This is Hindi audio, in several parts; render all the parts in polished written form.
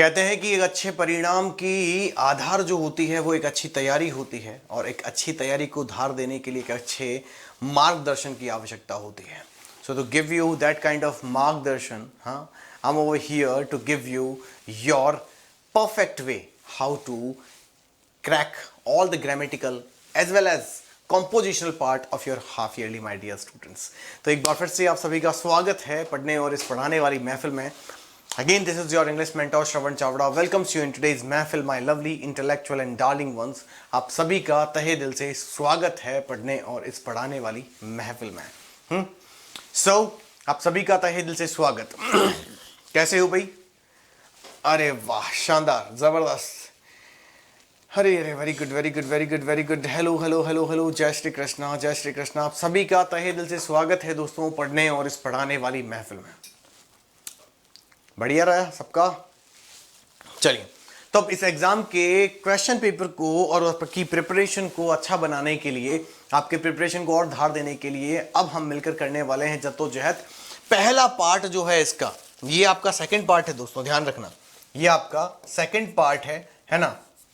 कहते हैं कि एक अच्छे परिणाम की आधार जो होती है वो एक अच्छी तैयारी होती है, और एक अच्छी तैयारी को धार देने के लिए एक अच्छे मार्गदर्शन की आवश्यकता होती है. So to give you that kind of मार्गदर्शन, हाँ, I am over here to give you your perfect way how to crack all the grammatical as well as compositional part of your half yearly, my dear students. तो एक बार फिर से आप सभी का स्वागत है पढ़ने और इस पढ़ाने वाली महफिल में. Again, this is your English mentor Shravan Chavda welcomes you in today's महफिल, my lovely intellectual and darling ones. आप सभी का तहे दिल से स्वागत है पढ़ने और इस पढ़ाने वाली महफिल में. So, आप सभी का तहे दिल से स्वागत. कैसे हो भाई? अरे वाह, शानदार, जबरदस्त. अरे अरे, very good very good very good very good. Hello hello hello hello, जय श्री कृष्णा जय श्री कृष्णा. आप सभी का तहे दिल से स्वागत है दोस्तों पढ़ने और इस पढ़ाने वाली महफिल में. बढ़िया रहा सबका? चलिए, तो अब इस एग्जाम के क्वेश्चन पेपर को और उसकी प्रिपरेशन को अच्छा बनाने के लिए, आपके प्रिपरेशन को और धार देने के लिए अब हम मिलकर करने वाले हैं जद्दोजहद. पहला पार्ट जो है इसका, ये आपका सेकंड पार्ट है दोस्तों, ध्यान रखना, ये आपका सेकंड पार्ट है ना.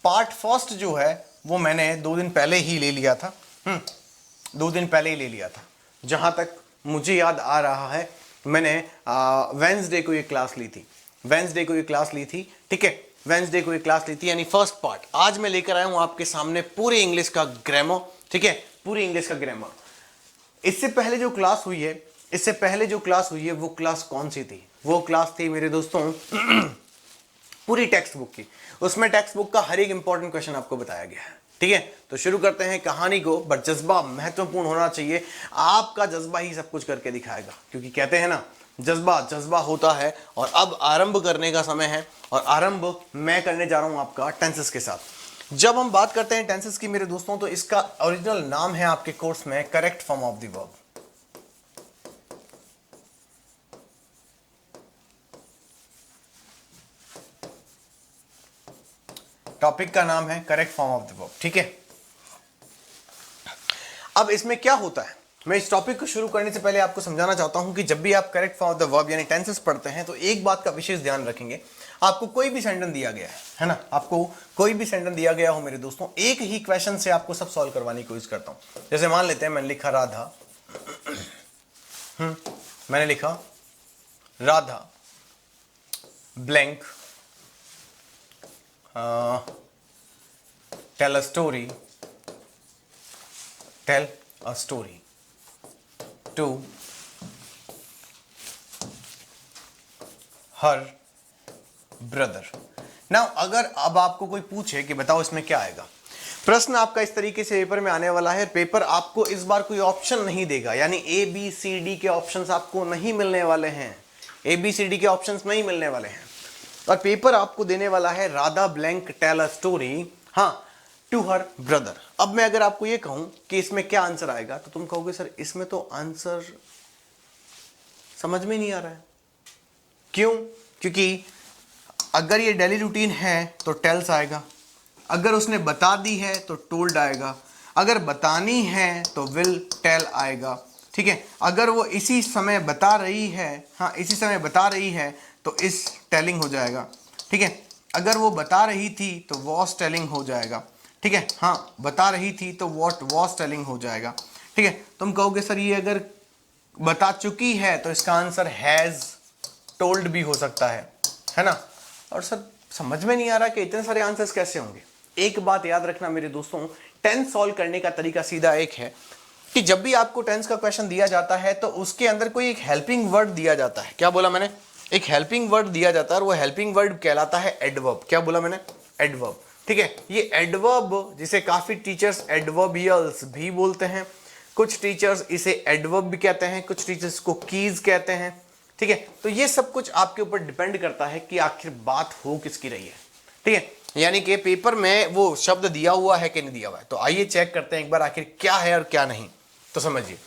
पार्ट फर्स्ट जो है वो मैंने 2 दिन पहले ही ले लिया था. 2 दिन पहले ही ले लिया था. जहां तक मुझे याद आ रहा है मैंने वेंसडे को ये क्लास ली थी. वेंसडे को ये क्लास ली थी, ठीक है, वेंसडे को ये क्लास ली थी, यानी फर्स्ट पार्ट. आज मैं लेकर आया हूं आपके सामने पूरे इंग्लिश का ग्रामर, ठीक है, पूरी इंग्लिश का ग्रामर. इससे पहले जो क्लास हुई है, इससे पहले जो क्लास हुई है वो क्लास कौन सी थी? वो क्लास थी मेरे दोस्तों पूरी टेक्स्ट बुक की. उसमें टेक्स्ट बुक का हर एक इंपॉर्टेंट क्वेश्चन आपको बताया गया है, ठीक है. तो शुरू करते हैं कहानी को, बट जज्बा महत्वपूर्ण होना चाहिए. आपका जज्बा ही सब कुछ करके दिखाएगा, क्योंकि कहते हैं ना, जज्बा जज्बा होता है. और अब आरंभ करने का समय है, और आरंभ मैं करने जा रहा हूं आपका टेंसेस के साथ. जब हम बात करते हैं टेंसेस की मेरे दोस्तों, तो इसका ओरिजिनल नाम है आपके कोर्स में correct form of the verb. Topic का नाम है correct form of the verb, ठीक है. अब इसमें क्या होता है, मैं इस टॉपिक को शुरू करने से पहले आपको समझाना चाहता हूं कि जब भी आप correct form of the verb यानी टेंसेस पढ़ते हैं तो एक बात का विशेष ध्यान रखेंगे. आपको कोई भी सेंटेंस दिया गया है ना, आपको कोई भी सेंटेंस दिया गया हो मेरे दोस्तों, एक ही क्वेश्चन से आपको सब सॉल्व करवाने की कोशिश करता हूं. जैसे मान लेते हैं मैंने लिखा राधा, मैंने लिखा Radha blank tell a story to her brother. Now अगर अब आपको कोई पूछे कि बताओ इसमें क्या आएगा, प्रश्न आपका इस तरीके से पेपर में आने वाला है. पेपर आपको इस बार कोई ऑप्शन नहीं देगा, यानी ABCD के ऑप्शंस आपको नहीं मिलने वाले हैं. ABCD के ऑप्शंस नहीं मिलने वाले हैं, और पेपर आपको देने वाला है Radha blank tell a story, हाँ, टू हर ब्रदर. अब मैं अगर आपको ये कहूं कि इसमें क्या आंसर आएगा, तो तुम कहोगे सर इसमें तो आंसर समझ में नहीं आ रहा है. क्यों? क्योंकि अगर ये डेली रूटीन है तो टेल्स आएगा, अगर उसने बता दी है तो टोल्ड आएगा, अगर बतानी है तो विल टेल आएगा, ठीक है. अगर वो इसी समय बता रही है, हाँ, इसी समय बता रही है तो इस टेलिंग हो जाएगा, ठीक है. अगर वो बता रही थी तो वॉज टेलिंग हो जाएगा, ठीक है. हाँ, बता रही थी तो व्हाट वॉज टेलिंग हो जाएगा, ठीक है. तुम कहोगे सर ये अगर बता चुकी है तो इसका आंसर हैज टोल्ड भी हो सकता है ना. और सर समझ में नहीं आ रहा कि इतने सारे आंसर्स कैसे होंगे. एक बात याद रखना मेरे दोस्तों, टेंस सॉल्व करने का तरीका सीधा एक है कि जब भी आपको टेंस का क्वेश्चन दिया जाता है तो उसके अंदर कोई एक हेल्पिंग वर्ड दिया जाता है. क्या बोला मैंने? एक हेल्पिंग वर्ड दिया जाता है, और वो हेल्पिंग वर्ड कहलाता है एडवर्ब. क्या बोला मैंने? एडवर्ब, ठीक है. ये एडवर्ब, जिसे काफी टीचर्स एडवर्बियल्स भी बोलते हैं, कुछ टीचर्स इसे एडवर्ब भी कहते हैं, कुछ टीचर्स को कीज कहते हैं, ठीक है. तो ये सब कुछ आपके ऊपर डिपेंड करता है कि आखिर बात हो किसकी रही है, ठीक है. यानी कि पेपर में वो शब्द दिया हुआ है कि नहीं दिया हुआ है. तो आइए चेक करते हैं एक बार आखिर क्या है और क्या नहीं. तो समझिए,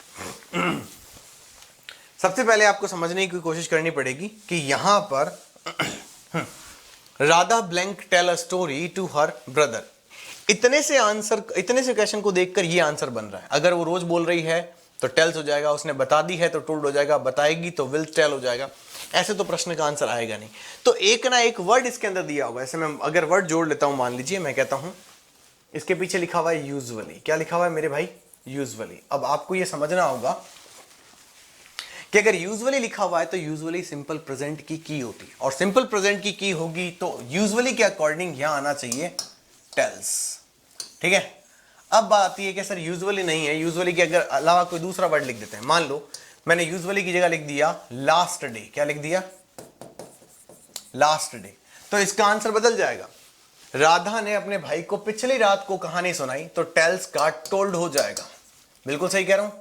सबसे पहले आपको समझने की कोशिश करनी पड़ेगी कि यहां पर Radha blank tell a story to her brother, इतने से क्वेश्चन को देखकर ये आंसर बन रहा है. अगर वो रोज बोल रही है तो टेल्स हो जाएगा, उसने बता दी है तो टोल्ड हो जाएगा, बताएगी तो विल टेल हो जाएगा। ऐसे तो प्रश्न का आंसर आएगा नहीं। तो एक ना एक वर्ड इसके अंदर दिया होगा। ऐसे मैं अगर वर्ड जोड़ लेता हूं, मान लीजिए मैं कहता हूं इसके पीछे लिखा हुआ है यूजुअली। क्या लिखा हुआ है मेरे भाई? यूजुअली। अब आपको यह समझना होगा कि अगर यूजुअली लिखा हुआ है तो यूजुअली सिंपल प्रेजेंट की होती है, और सिंपल प्रेजेंट की होगी तो यूजुअली के अकॉर्डिंग यहां आना चाहिए टेल्स। ठीक है। अब बात आती है कि सर यूजुअली नहीं है, यूजुअली के अगर अलावा कोई दूसरा वर्ड लिख देते हैं। मान लो मैंने यूजुअली की जगह लिख दिया लास्ट डे। क्या लिख दिया? Last day. तो इसका आंसर बदल जाएगा। राधा ने अपने भाई को पिछली रात को कहानी सुनाई, तो टेल्स का टोल्ड हो जाएगा। बिल्कुल सही कह रहा हूं।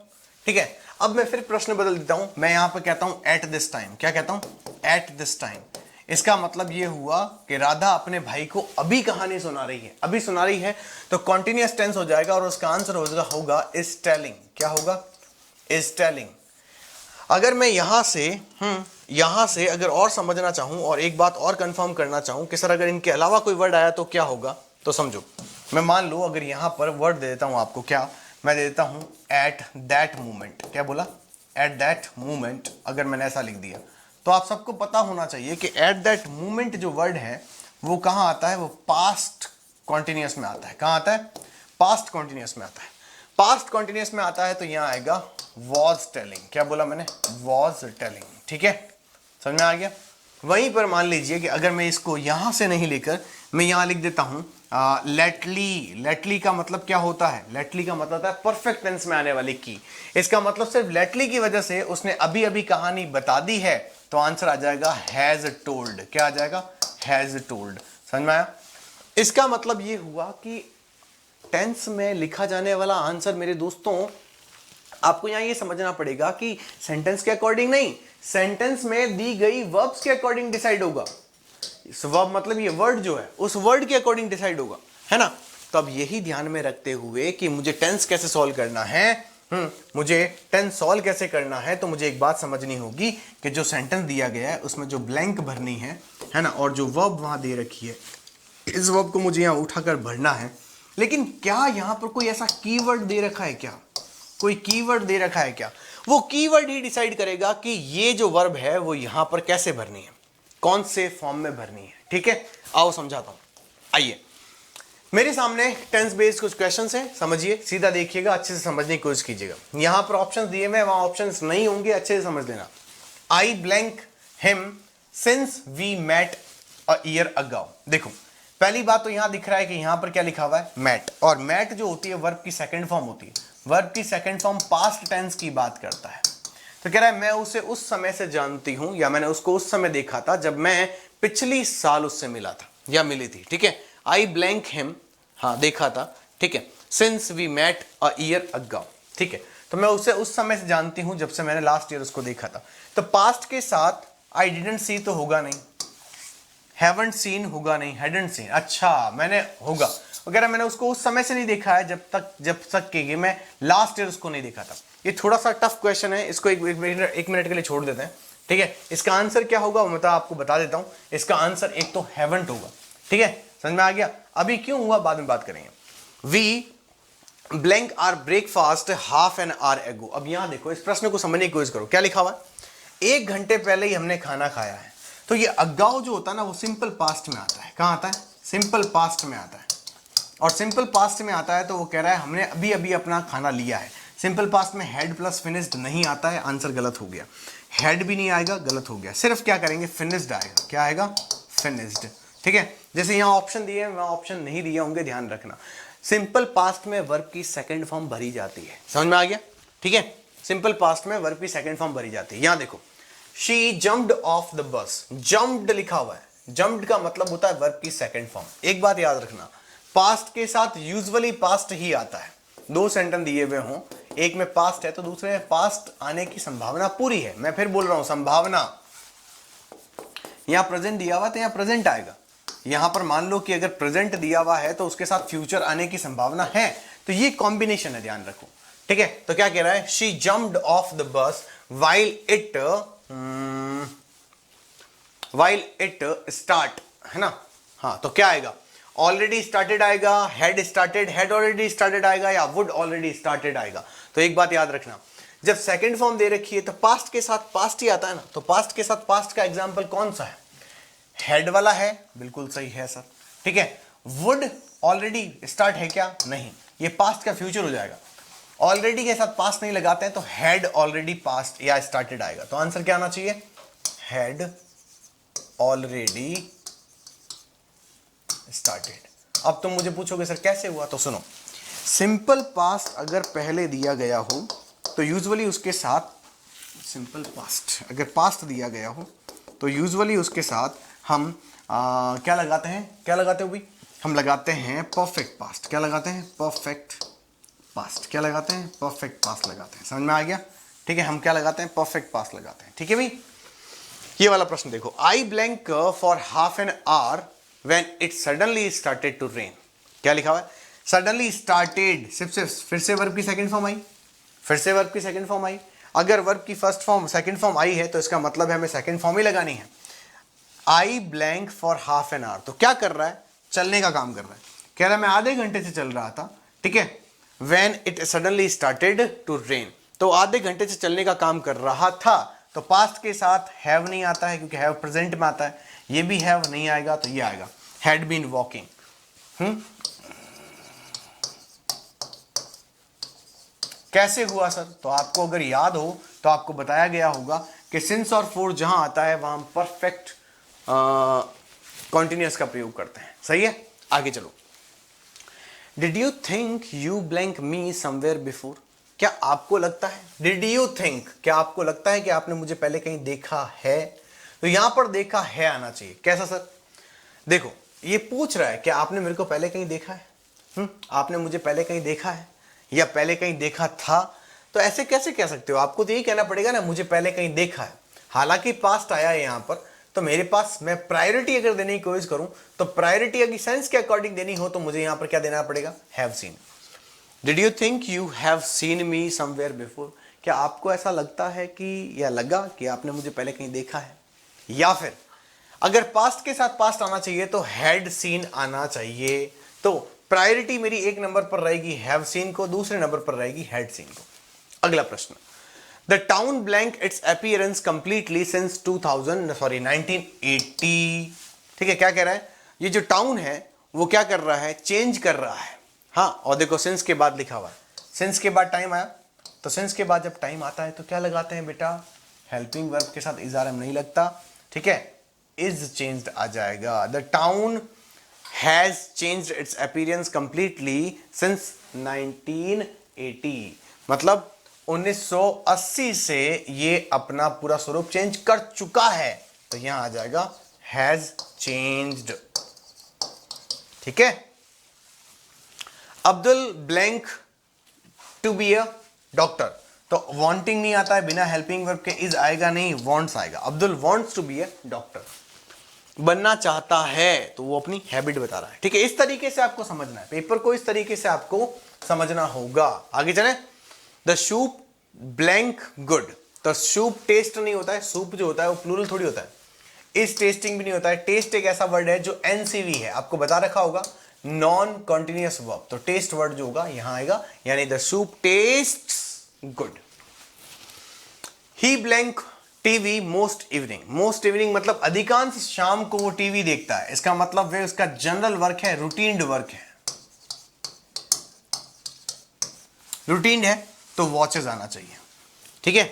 ठीक है। अब मैं फिर प्रश्न बदल देता हूं, मैं यहां पर कहता हूं एट दिस टाइम। क्या कहता हूं? At this time. इसका मतलब यह हुआ कि राधा अपने भाई को अभी कहानी सुना रही है, अभी सुना रही है, तो कॉन्टिन्यूअस टेंस हो जाएगा और उसका आंसर होगा इज टेलिंग। क्या होगा? Is telling. अगर मैं यहां से अगर और समझना चाहूं और एक बात और कंफर्म करना चाहूं कि सर अगर इनके अलावा कोई वर्ड आया तो क्या होगा, तो समझो मैं मान लो अगर यहां पर वर्ड दे देता हूं आपको, क्या मैं दे देता हूं एट दैट मोमेंट। क्या बोला? At that moment. अगर मैंने ऐसा लिख दिया तो आप सबको पता होना चाहिए कि एट दैट मोमेंट जो वर्ड है वो कहां आता है? वो पास्ट कॉन्टिन्यूअस में आता है। कहां आता है? पास्ट कॉन्टिन्यूअस में आता है। पास्ट कॉन्टिन्यूअस में आता है तो यहां आएगा वॉज टेलिंग। क्या बोला मैंने? Was telling. ठीक है, समझ में आ गया। वहीं पर मान लीजिए कि अगर मैं इसको यहां से नहीं लेकर मैं यहां लिख देता हूं लेटली। लेटली का मतलब क्या होता है? लेटली का मतलब होता है परफेक्ट टेंस में आने वाली की। इसका मतलब सिर्फ लेटली की वजह से उसने अभी अभी कहानी बता दी है, तो आंसर आ जाएगा हैज टोल्ड। क्या आ जाएगा? Has told. समझ में आया? इसका मतलब यह हुआ कि टेंस में लिखा जाने वाला आंसर मेरे दोस्तों, आपको यहां ये समझना पड़ेगा कि सेंटेंस के अकॉर्डिंग नहीं, सेंटेंस में दी गई वर्ब्स के अकॉर्डिंग डिसाइड होगा। वर्ब मतलब ये वर्ड जो है उस वर्ड के अकॉर्डिंग डिसाइड होगा, है ना। तो अब यही ध्यान में रखते हुए कि मुझे टेंस कैसे सॉल्व करना है, मुझे टेंस सॉल्व कैसे करना है, तो मुझे एक बात समझनी होगी कि जो सेंटेंस दिया गया है उसमें जो ब्लैंक भरनी है ना, और जो वर्ब वहां दे रखी है इस वर्ब को मुझे यहां उठाकर भरना है। लेकिन क्या यहां पर कोई ऐसा कीवर्ड दे रखा है? क्या कोई कीवर्ड दे रखा है? क्या वो कीवर्ड ही डिसाइड करेगा कि ये जो वर्ब है वो यहां पर कैसे भरनी है, कौन से फॉर्म में भरनी है। ठीक है, आओ समझाता हूं। आइए, मेरे सामने टेंस बेस्ड कुछ क्वेश्चंस हैं, समझिए, सीधा देखिएगा, अच्छे से समझने की कोशिश कीजिएगा। यहां पर ऑप्शंस दिए हुए, वहां ऑप्शंस नहीं होंगे, अच्छे से समझ लेना। I blank him since we met a year ago. देखो, पहली बात तो यहां दिख रहा है कि यहां पर क्या लिखा हुआ है? मैट। और मैट जो होती है वर्ब की सेकंड फॉर्म होती है। वर्ब की सेकंड फॉर्म पास्ट टेंस की बात करता है। तो कह रहा है मैं उसे उस समय से जानती हूं, या मैंने उसको उस समय देखा था जब मैं पिछली साल उससे मिला था या मिली थी। ठीक है, आई ब्लैंक हिम, हाँ देखा था। ठीक है, since we met a year ago. ठीक है, तो मैं उसे उस समय से जानती हूं जब से मैंने लास्ट ईयर उसको देखा था। तो पास्ट के साथ आई डिडंट सी तो होगा नहीं, हैवंट सीन होगा नहीं, हैडंट सीन। अच्छा, मैंने होगा वगैरह, मैंने उसको उस समय से नहीं देखा है जब तक कि मैं लास्ट ईयर उसको नहीं देखा था। ये थोड़ा सा टफ क्वेश्चन है, इसको एक मिनट के लिए छोड़ देते हैं। ठीक है, इसका आंसर क्या होगा वो मैं आपको बता देता हूं। इसका आंसर एक तो हैवंट होगा। ठीक है, समझ में आ गया। अभी क्यों हुआ बाद में बात करेंगे। We blank our breakfast half an hour ago. अब यहां देखो, इस प्रश्न को समझने की कोशिश करो। क्या लिखा हुआ है? 1 घंटे पहले ही हमने खाना खाया है। तो ये अगाउ जो होता है ना, वो सिंपल पास्ट में आता है। कहां आता है? सिंपल पास्ट में आता है। और सिंपल पास्ट में आता है तो वो कह रहा है हमने अभी अभी अपना खाना लिया है। सिंपल पास्ट में हेड प्लस फिनिश्ड नहीं आता है, आंसर गलत हो गया। हेड भी नहीं आएगा, गलत हो गया। सिर्फ क्या करेंगे? फिनिश्ड आएगा। क्या आएगा? फिनिश्ड। ठीक है, जैसे यहां ऑप्शन दिए हैं वहां ऑप्शन नहीं दिए होंगे, ध्यान रखना। सिंपल पास्ट में वर्ब की सेकंड फॉर्म भरी जाती है। समझ में आ गया? ठीक है, सिंपल पास्ट में वर्ब की सेकंड फॉर्म भरी जाती है। यहां देखो, she jumped of the bus. Jumped लिखा हुआ है, जम्प्ड का मतलब होता है वर्ब की सेकंड फॉर्म। एक बात याद रखना, पास्ट के साथ यूजुअली पास्ट ही आता है। 2 सेंटेंस दिए हुए हों, एक में पास्ट है तो दूसरे में पास्ट आने की संभावना पूरी है। मैं फिर बोल रहा हूं संभावना। यहां प्रेजेंट दिया हुआ तो यहां प्रेजेंट आएगा। यहां पर मान लो कि अगर प्रेजेंट दिया हुआ है तो उसके साथ फ्यूचर आने की संभावना है, तो ये कॉम्बिनेशन है, ध्यान रखो। ठीक है, तो क्या कह रहा है? She jumped of the bus while it start, है ना। हाँ, तो क्या आएगा? ऑलरेडी स्टार्टेड आएगा, had started, had already started आएगा, या वुड ऑलरेडी स्टार्टेड आएगा। तो एक बात याद रखना, जब सेकंड फॉर्म दे रखी है तो पास्ट के साथ पास्ट ही आता है ना, तो पास्ट के साथ पास्ट का एग्जांपल कौन सा है? हैड वाला है, बिल्कुल सही है सर। ठीक है, वुड ऑलरेडी स्टार्ट है क्या? नहीं, ये पास्ट का फ्यूचर हो जाएगा। ऑलरेडी के साथ पास्ट नहीं लगाते हैं तो हैड ऑलरेडी पास्ट या स्टार्टेड आएगा। तो आंसर क्या आना चाहिए? Had already started. अब तुम मुझे पूछोगे सर कैसे हुआ, तो सुनो, सिंपल पास्ट अगर पहले दिया गया हो तो यूजुअली उसके साथ, सिंपल पास्ट अगर पास्ट दिया गया हो तो यूजुअली उसके साथ हम क्या लगाते हैं? क्या लगाते हो भाई? हम लगाते हैं परफेक्ट पास्ट। क्या लगाते हैं? Perfect past. क्या लगाते हैं? परफेक्ट पास्ट लगाते हैं। समझ में आ गया? ठीक है, हम क्या लगाते हैं? परफेक्ट पास्ट लगाते हैं। ठीक है भाई, ये वाला प्रश्न देखो, I blank for half an hour when it suddenly started to rain. क्या लिखा हुआ है? सडनली स्टार्टेड, सिर्फ फिर से वर्ब की सेकंड फॉर्म आई, फिर से वर्ब की सेकंड फॉर्म आई। अगर वर्ब की first form second form I है तो इसका मतलब है हमें सेकंड फॉर्म ही लगानी है। आई blank for half an our, तो क्या कर रहा है? चलने का काम कर रहा है। कह रहा है मैं आधे घंटे से चल रहा था। ठीक है, when it suddenly started to rain, तो आधे घंटे से चलने का काम कर रहा था। तो पास्ट के साथ हैव नहीं आता है क्योंकि हैव प्रेजेंट में आता है, ये भी हैव नहीं आएगा तो ये आएगा हैड बीन वॉकिंग। कैसे हुआ सर? तो आपको अगर याद हो तो आपको बताया गया होगा कि सिंस और फॉर जहां आता है वहां हम परफेक्ट कॉन्टिन्यूअस का प्रयोग करते हैं। सही है, आगे चलो। Did you think you blank me somewhere before? क्या आपको लगता है? डिड यू थिंक, क्या आपको लगता है कि आपने मुझे पहले कहीं देखा है? तो यहां पर देखा है आना चाहिए। कैसा सर? देखो, ये पूछ रहा है कि आपने मेरे को पहले कहीं देखा है। आपने मुझे पहले कहीं देखा है या पहले कहीं देखा था। तो ऐसे कैसे कह सकते हो? आपको तो यही कहना पड़ेगा ना, मुझे पहले कहीं देखा है। हालांकि पास्ट आया है यहां पर, तो मेरे पास, मैं प्रायोरिटी अगर देने की कोशिश करूं तो प्रायोरिटी अगर सेंस के अकॉर्डिंग देनी हो तो मुझे यहां पर क्या देना पड़ेगा? Have seen. Did you think you have seen me somewhere before? क्या आपको ऐसा लगता है कि, या लगा कि आपने मुझे पहले कहीं देखा है? या फिर अगर पास्ट के साथ पास्ट आना चाहिए तो हैड सीन आना चाहिए। तो प्रायोरिटी मेरी एक नंबर पर रहेगी हैव सीन को, दूसरे नंबर पर रहेगी हैड सीन को। अगला प्रश्न, the town blank it's appearance completely since 1980। ठीक है, क्या कह रहा है? ये जो टाउन है वो क्या कर रहा है? चेंज कर रहा है। हाँ, और देखो सिंस के बाद लिखा हुआ है, सिंस के बाद टाइम आया, तो सिंस के बाद जब टाइम आता है तो क्या लगाते हैं बेटा? हेल्पिंग वर्ब के साथ इज़ नहीं लगता। ठीक है, इज चेंज्ड आ जाएगा। The town has changed it's appearance completely since 1980, मतलब 1980 से ये अपना पूरा स्वरूप चेंज कर चुका है। तो यहां आ जाएगा हैज चेंज्ड। ठीक है, Abdul blank to be a doctor, तो वांटिंग नहीं आता है, बिना हेल्पिंग वर्ब के इज आएगा नहीं, वांट्स आएगा। Abdul wants to be a doctor, बनना चाहता है, तो वो अपनी हैबिट बता रहा है। ठीक है, इस तरीके से आपको समझना है पेपर को, इस तरीके से आपको समझना होगा। आगे चले, द सूप ब्लैंक गुड, तो सूप टेस्ट नहीं होता है, सूप जो होता है वो प्लूरल थोड़ी होता है, इस टेस्टिंग भी नहीं होता है। टेस्ट एक ऐसा वर्ड है जो एनसीवी है, आपको बता रखा होगा, नॉन कॉन्टिन्यूअस वर्ब, तो टेस्ट वर्ड जो होगा यहां आएगा, यानी the soup tests good. He blank TV most evening, most evening मतलब अधिकांश शाम को वो टीवी देखता है, इसका मतलब वे उसका जनरल वर्क है, रूटीन्ड वर्क है, रूटीन है, तो वॉचेस आना चाहिए। ठीक है,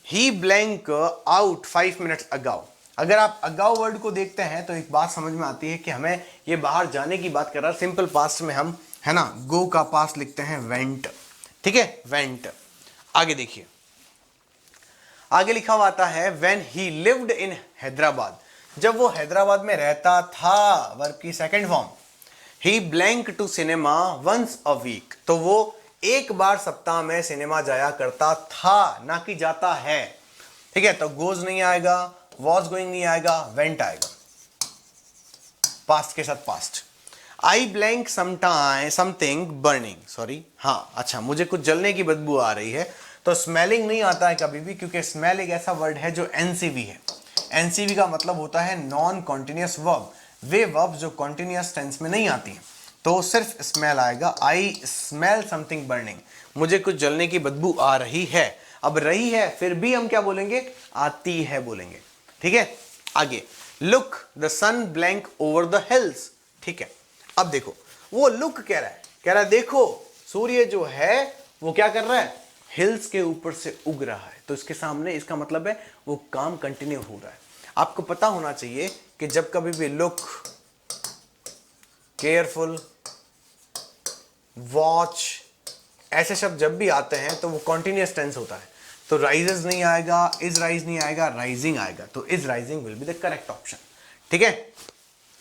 ही ब्लैंक आउट 5 मिनट्स अगाउ, अगर आप अगाउ वर्ड को देखते हैं तो एक बात समझ में आती है कि हमें ये बाहर जाने की बात कर रहा है। सिंपल पास्ट में हम, है ना, गो का पास्ट लिखते हैं वेंट। ठीक है, वेंट। आगे देखिए, आगे लिखा हुआ आता है when he lived in Hyderabad, जब वो हैदराबाद में रहता था, वर्ब की second form. He blank to cinema once a week, तो वो एक बार सप्ताह में सिनेमा जाया करता था, ना कि जाता है। ठीक है, तो गोज नहीं आएगा, वॉज गोइंग नहीं आएगा, वेंट आएगा, पास्ट के साथ पास्ट। आई ब्लैंक समथिंग बर्निंग, सॉरी, हाँ अच्छा, मुझे कुछ जलने की बदबू आ रही है, तो स्मेलिंग नहीं आता है कभी भी, क्योंकि स्मेल एक ऐसा वर्ड है जो एनसीवी है। एनसीवी का मतलब होता है नॉन कॉन्टिन्यूअस वर्ब, वे वर्ब जो कॉन्टिन्यूअस टेंस में नहीं आती हैं, तो सिर्फ स्मेल आएगा। आई स्मेल समथिंग बर्निंग, मुझे कुछ जलने की बदबू आ रही है। अब रही है फिर भी हम क्या बोलेंगे, आती है बोलेंगे। ठीक है, आगे look the sun blank over the hills. ठीक है, अब देखो वो लुक कह रहा है देखो सूर्य जो है वो क्या कर रहा है, हिल्स के ऊपर से उग रहा है। तो इसके सामने इसका मतलब है वो काम कंटिन्यू हो रहा है। आपको पता होना चाहिए कि जब कभी भी लुक, केयरफुल, वॉच ऐसे शब्द जब भी आते हैं तो वो कॉन्टिन्यूअस टेंस होता है। तो राइजेस नहीं आएगा, इज राइज नहीं आएगा, राइजिंग आएगा। तो is rising will be the correct option. ठीक है,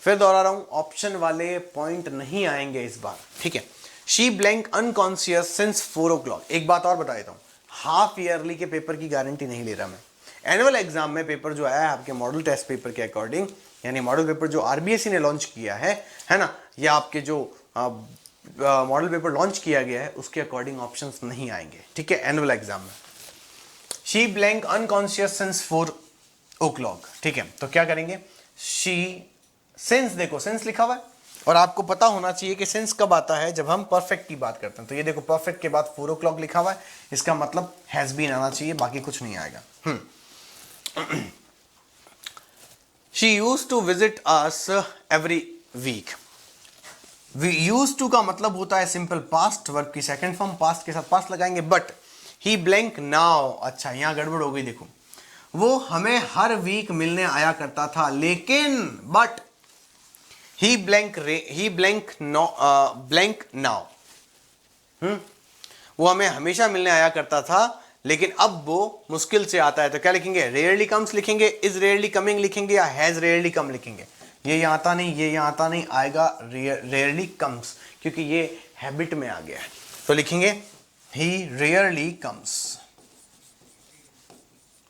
फिर दोहरा रहा हूं, ऑप्शन वाले पॉइंट नहीं आएंगे इस बार। ठीक है, she blank unconscious since 4 o'clock। एक बात और बता देता हूं, हाफ ईयरली के पेपर की गारंटी नहीं ले रहा मैं। एनुअल एग्जाम में पेपर जो आया है आपके मॉडल टेस्ट पेपर के अकॉर्डिंग, यानी मॉडल पेपर जो आरबीएसई ने लॉन्च किया है ना, या आपके जो मॉडल पेपर लॉन्च किया गया है उसके अकॉर्डिंग ऑप्शंस नहीं आएंगे। ठीक है, एनुअल एग्जाम में she blank unconscious since 4 o'clock। ठीक है, तो क्या करेंगे, शी सिंस, देखो सिंस लिखा हुआ है और आपको पता होना चाहिए कि सिंस कब आता है, जब हम परफेक्ट की बात करते हैं। तो ये देखो परफेक्ट के बाद 4 o'clock लिखा हुआ है, इसका मतलब हैज बीन आना चाहिए, बाकी कुछ नहीं आएगा। She used to visit us every week. Used to का मतलब होता है सिंपल पास्ट, वर्ब की सेकंड फॉर्म, पास्ट के साथ पास्ट लगाएंगे। बट ही ब्लैंक नाउ, अच्छा यहां गड़बड़ हो गई। देखो वो हमें हर वीक मिलने आया करता था, लेकिन बट ही ब्लैंक नाउ, वो हमें हमेशा मिलने आया करता था लेकिन अब वो मुश्किल से आता है। तो क्या लिखेंगे, रेयरली कम्स लिखेंगे, इज रेयरली कमिंग लिखेंगे, या हैज रेयरली कम लिखेंगे। ये यहाँ आता नहीं, ये यहाँ आता नहीं, आएगा रेयरली कम्स, क्योंकि ये हैबिट में आ गया है। तो लिखेंगे ही रेयरली कम्स,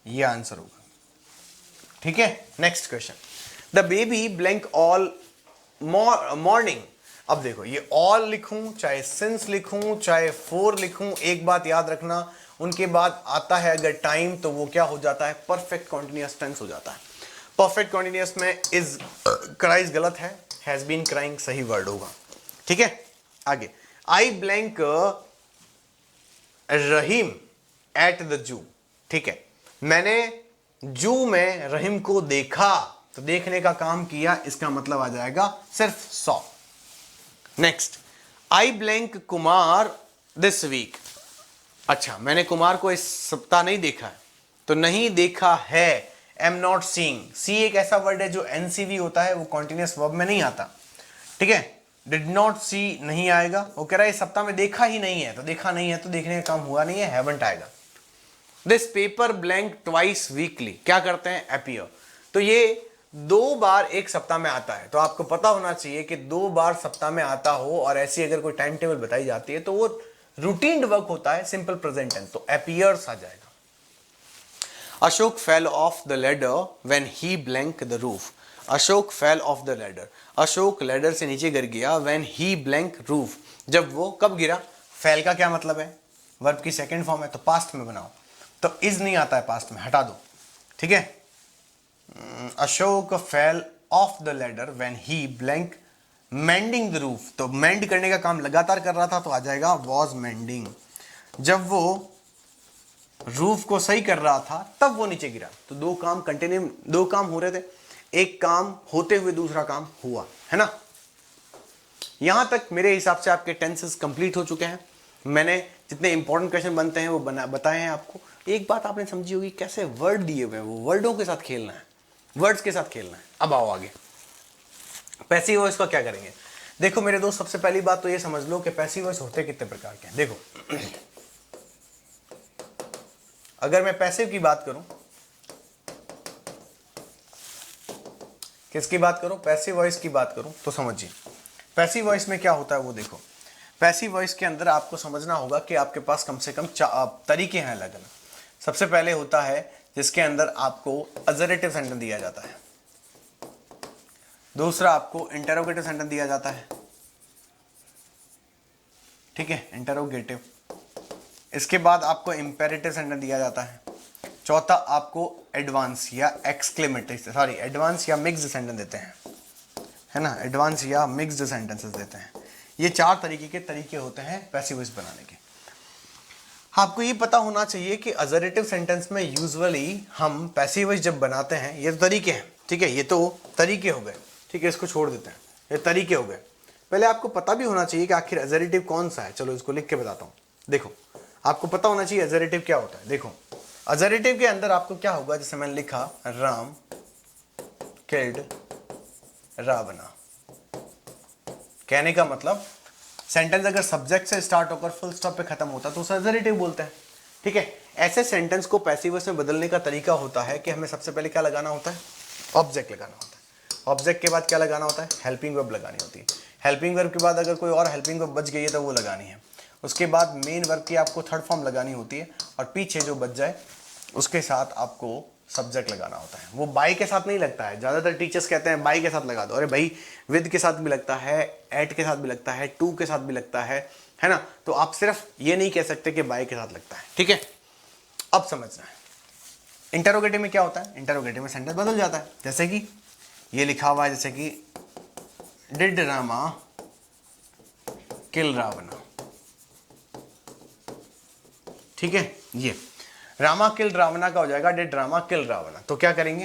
ये आंसर होगा। ठीक है, next question, the baby blank all morning. अब देखो ये ऑल लिखूं चाहे सिंस लिखूं चाहे 4 लिखूं, एक बात याद रखना, उनके बाद आता है अगर टाइम तो वो क्या हो जाता है, परफेक्ट कॉन्टिन्यूअस टेंस हो जाता है। परफेक्ट कॉन्टिन्यूअस में इज क्राइज गलत है, हैज बीन क्राइंग सही वर्ड होगा। ठीक है, आगे आई blank Rahim at the zoo. ठीक है, मैंने जू में रहीम को देखा, तो देखने का काम किया, इसका मतलब आ जाएगा सिर्फ 100। Next, I blank Kumar this week. अच्छा मैंने कुमार को इस सप्ताह नहीं देखा है, तो नहीं देखा है, एम नॉट सीइंग। सी एक ऐसा वर्ड है जो एनसीवी होता है, वो कॉन्टिन्यूअस वर्ब में नहीं आता। ठीक है, डिड नॉट सी नहीं आएगा, वो कह रहा है इस सप्ताह में देखा ही नहीं है, तो देखा नहीं है तो देखने का काम हुआ नहीं है, हैवंट आएगा। This paper blank twice weekly, क्या करते हैं, अपीयर। तो ये 2 बार एक सप्ताह में आता है, तो आपको पता होना चाहिए कि 2 बार सप्ताह में आता हो और ऐसी अगर कोई टाइम टेबल बताई जाती है तो वो रूटीन वर्क होता है, सिंपल प्रेजेंट टेंस, तो अपीयर्स आ जाएगा। Ashok fell off the ladder when he blank the roof. Ashok fell off the ladder, Ashok ladder से नीचे गिर गया, व्हेन ही ब्लैंक रूफ, जब वो कब गिरा। फेल का क्या मतलब है, वर्ब की सेकंड फॉर्म है, तो पास्ट में बनाओ, तो इज नहीं आता है पास्ट में, हटा दो। ठीक है, Ashok fell off the ladder when he blank mending the roof, तो मेंड करने का काम लगातार कर रहा था, तो आ जाएगा वॉज मेंडिंग। जब वो रूफ को सही कर रहा था तब वो नीचे गिरा। तो 2 काम कंटिन्यू, 2 काम हो रहे थे, एक काम होते हुए दूसरा काम हुआ, है ना। यहां तक मेरे हिसाब से आपके टेंसेस कंप्लीट हो चुके हैं। मैंने जितने इंपॉर्टेंट क्वेश्चन बनते हैं वो बताए हैं आपको। एक बात आपने समझी होगी, कैसे वर्ड दिए हुए हैं, वो वर्डों के साथ खेलना है, वर्ड्स के साथ खेलना है। अब आओ आगे, पैसिव वॉइस का क्या करेंगे। देखो मेरे दोस्त, सबसे पहली बात तो ये समझ लो कि पैसिव वॉइस होते कितने प्रकार के हैं। देखो अगर मैं पैसिव की बात करूं, किसकी बात करूं, पैसिव वॉइस की बात करूं, तो समझिए पैसिव वॉइस में क्या होता है वो देखो। पैसिव वॉइस के अंदर आपको समझना होगा कि आपके पास कम से कम तरीके हैं अलग अलग। सबसे पहले होता है जिसके अंदर आपको अजरेटिव सेंटेंस दिया जाता है, दूसरा आपको इंटरोगेटिव सेंटेंस दिया जाता है। ठीक है, इंटरोगेटिव। इसके बाद आपको इंपेरेटिव सेंटेंस दिया जाता है। चौथा आपको एडवांस या एक्सक्लेमेटिव, सॉरी एडवांस या मिक्स्ड सेंटेंस देते हैं, है ना, एडवांस या मिक्स्ड सेंटेंसेस देते हैं। ये 4 तरीके के तरीके होते हैं पैसिव वॉइस बनाने के। आपको ये पता होना चाहिए कि अजरेटिव सेंटेंस में यूजुअली हम पैसिव वॉइस जब बनाते हैं, ये तो तरीके हैं, ठीक है, ये तो तरीके हो गए, ठीक है, इसको छोड़ देते हैं, ये तरीके हो गए। पहले आपको पता भी होना चाहिए कि आखिर अजरेटिव कौन सा है। चलो इसको लिख के बताता हूँ। देखो, आपको पता होना चाहिए अजरेटिव क्या होता है। देखो, अजरेटिव के अंदर आपको क्या होगा, जैसे मैंने लिखा राम किल्ड रावणा, कहने का मतलब सेंटेंस अगर सब्जेक्ट से स्टार्ट होकर फुल स्टॉप पे खत्म होता है तो उसे अजरेटिव बोलते हैं, ठीक है। ऐसे सेंटेंस को पैसिव वॉइस में बदलने का तरीका होता है कि हमें सबसे पहले क्या लगाना होता है, ऑब्जेक्ट लगाना होता है। ऑब्जेक्ट के बाद क्या लगाना होता है, हेल्पिंग वर्ब लगानी होती है। हेल्पिंग वर्ब के बाद अगर कोई और हेल्पिंग वर्ब बच गई है तो वो लगानी है। उसके बाद मेन वर्ब की आपको थर्ड फॉर्म लगानी होती है, और पीछे जो बच जाए उसके साथ आपको सब्जेक्ट लगाना होता है। वो बाई के साथ नहीं लगता है, ज़्यादातर टीचर्स कहते हैं बाई के साथ लगा दो। अरे भाई, विद के साथ भी लगता है, एट के साथ भी लगता है, टू के साथ भी लगता है ना। तो आप सिर्फ ये नहीं कह सकते कि बाई के साथ लगता है, ठीक है। अब समझना है इंटरोगेटिव में क्या होता है। इंटरोगेटिव में सेंटेंस बदल जाता है, जैसे कि ये लिखा हुआ है, जैसे कि डिड रामा किल रावणा, ठीक है। ये रामा किल रावणा का हो जाएगा डिड रामा किल रावणा। तो क्या करेंगे,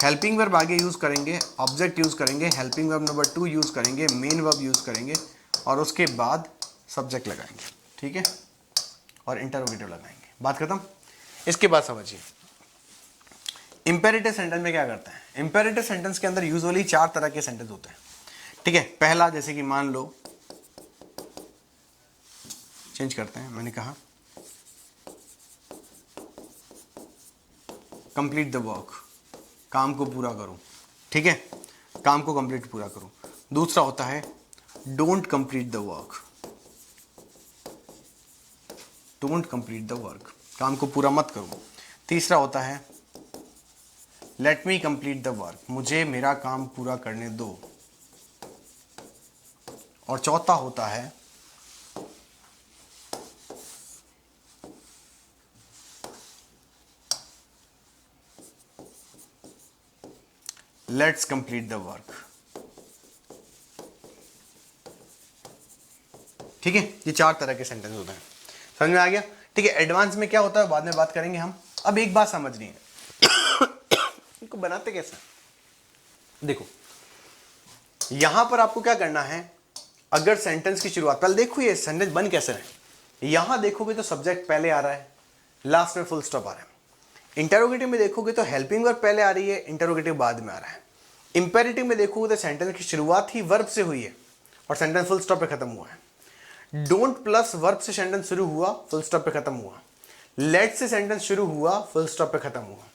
हेल्पिंग वर्ब आगे यूज करेंगे, ऑब्जेक्ट यूज करेंगे, हेल्पिंग वर्ब नंबर 2 यूज करेंगे, मेन वर्ब यूज करेंगे, और उसके बाद सब्जेक्ट लगाएंगे, ठीक है, और इंटरोगेटिव लगाएंगे। बात खत्म। इसके बाद समझिए इंपेरेटिव सेंटेंस में क्या करते हैं। इंपेरेटिव सेंटेंस के अंदर यूजुअली 4 तरह के सेंटेंस होते हैं, ठीक है। पहला, जैसे कि मान लो, चेंज करते हैं, मैंने कहा कंप्लीट द वर्क, काम को पूरा करूं, ठीक है, काम को कंप्लीट पूरा करूं। दूसरा होता है don't complete the work, don't complete the work, काम को पूरा मत करो। तीसरा होता है let me complete the work, मुझे मेरा काम पूरा करने दो। और चौथा होता है लेट्स कंप्लीट द वर्क, ठीक है। ये 4 तरह के सेंटेंस होते हैं, समझ में आ गया, ठीक है। एडवांस में क्या होता है बाद में बात करेंगे हम। अब एक बात समझनी है इनको बनाते कैसे। देखो, यहां पर आपको क्या करना है, अगर सेंटेंस की शुरुआत, पहले देखो ये सेंटेंस बन कैसे है। यहां देखोगे तो सब्जेक्ट पहले आ रहा है, लास्ट में फुल स्टॉप आ रहा है। इंटरोगेटिव में देखोगे तो हेल्पिंग वर्ब पहले आ रही है, इंटरोगेटिव बाद में आ रहा है। इंपेरेटिव में देखोगे तो सेंटेंस की शुरुआत ही वर्ब से हुई है और सेंटेंस फुल स्टॉप पे खत्म हुआ है। डोंट प्लस वर्ब से सेंटेंस शुरू हुआ, फुल स्टॉप पे खत्म हुआ। लेट से सेंटेंस शुरू हुआ, फुल स्टॉप पे खत्म हुआ।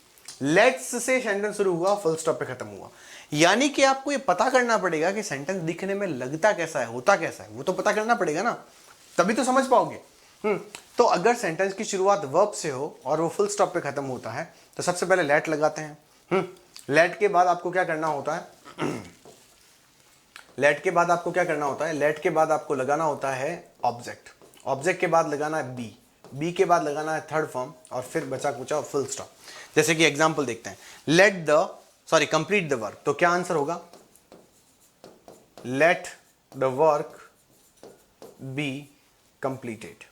लेट्स से सेंटेंस शुरू हुआ, फुल स्टॉप पे खत्म हुआ। यानी कि आपको ये पता करना पड़ेगा कि सेंटेंस दिखने में लगता कैसा है, होता कैसा है, वो तो पता करना पड़ेगा ना, तभी तो समझ पाओगे। तो अगर सेंटेंस की शुरुआत वर्ब से हो और वो फुल स्टॉप पे खत्म होता है तो सबसे पहले लेट लगाते हैं। लेट के बाद आपको क्या करना होता है लेट के बाद आपको क्या करना होता है, लेट के बाद आपको लगाना होता है ऑब्जेक्ट। ऑब्जेक्ट के बाद लगाना है बी, बी के बाद लगाना है थर्ड फॉर्म, और फिर बचा कुचा फुल स्टॉप। जैसे कि एग्जांपल देखते हैं, कंप्लीट द वर्क, तो क्या आंसर होगा, let the work be completed,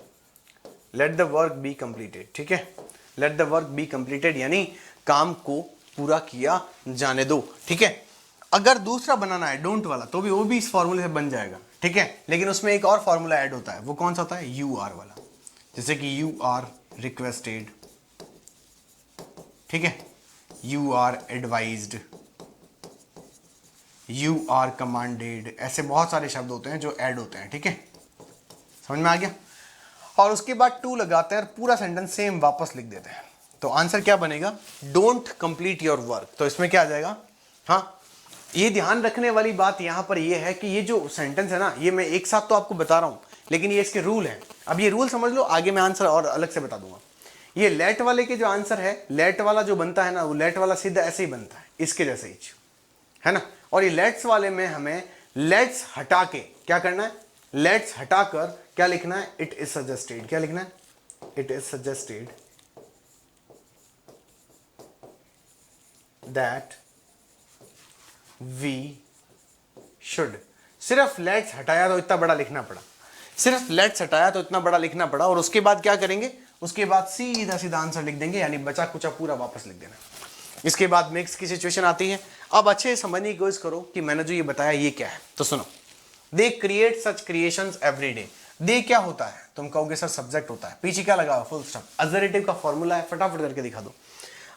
let the work be completed, ठीक है। Let the work be completed यानी काम को पूरा किया जाने दो, ठीक है। अगर दूसरा बनाना है डोंट वाला तो भी वो भी इस फॉर्मूले से बन जाएगा, ठीक है। लेकिन उसमें एक और फॉर्मूला ऐड होता है, वो कौन सा होता है, यू आर वाला। जैसे कि यू आर रिक्वेस्टेड, ठीक है, you are advised, you are commanded, ऐसे बहुत सारे शब्द होते हैं जो ऐड होते हैं, ठीक है। समझ में आ गया। और उसके बाद टू लगाते हैं और पूरा सेंटेंस सेम वापस लिख देते हैं। तो आंसर क्या बनेगा, डोंट कंप्लीट योर वर्क। तो इसमें क्या आ जाएगा, हाँ, ये ध्यान रखने वाली बात यहां पर ये है कि ये जो सेंटेंस है ना, ये मैं एक साथ तो आपको बता रहा हूं, लेकिन ये इसके रूल हैं। अब ये रूल समझ लो, आगे मैं आंसर और अलग से बता दूंगा। ये लेट वाले के जो आंसर है, लेट वाला जो बनता है ना, वो लेट वाला सीधा ऐसे ही बनता है, इसके जैसे ही, है ना। और ये लेट्स वाले में हमें लेट्स हटा के क्या करना है, लेट्स हटाकर क्या लिखना है, इट इज सजेस्टेड। क्या लिखना है, it is suggested that we should. सिर्फ लेट्स हटाया तो इतना बड़ा लिखना पड़ा, सिर्फ लेट्स हटाया तो इतना बड़ा लिखना पड़ा, और उसके बाद क्या करेंगे, उसके बाद सीधा सीधा आंसर लिख देंगे, यानी बचा कुचा पूरा वापस लिख देना। इसके बाद मिक्स की सिचुएशन आती है। अब अच्छे से समझने की कोशिश करो कि मैंने जो ये बताया ये क्या है। तो सुनो, they create such creations every day. They क्या होता है, तुम कहोगे सर सब्जेक्ट होता है, पीछे क्या लगा हुआ, फुल स्टॉप। अजरेटिव का फॉर्मूला है, फटाफट करके दिखा दो।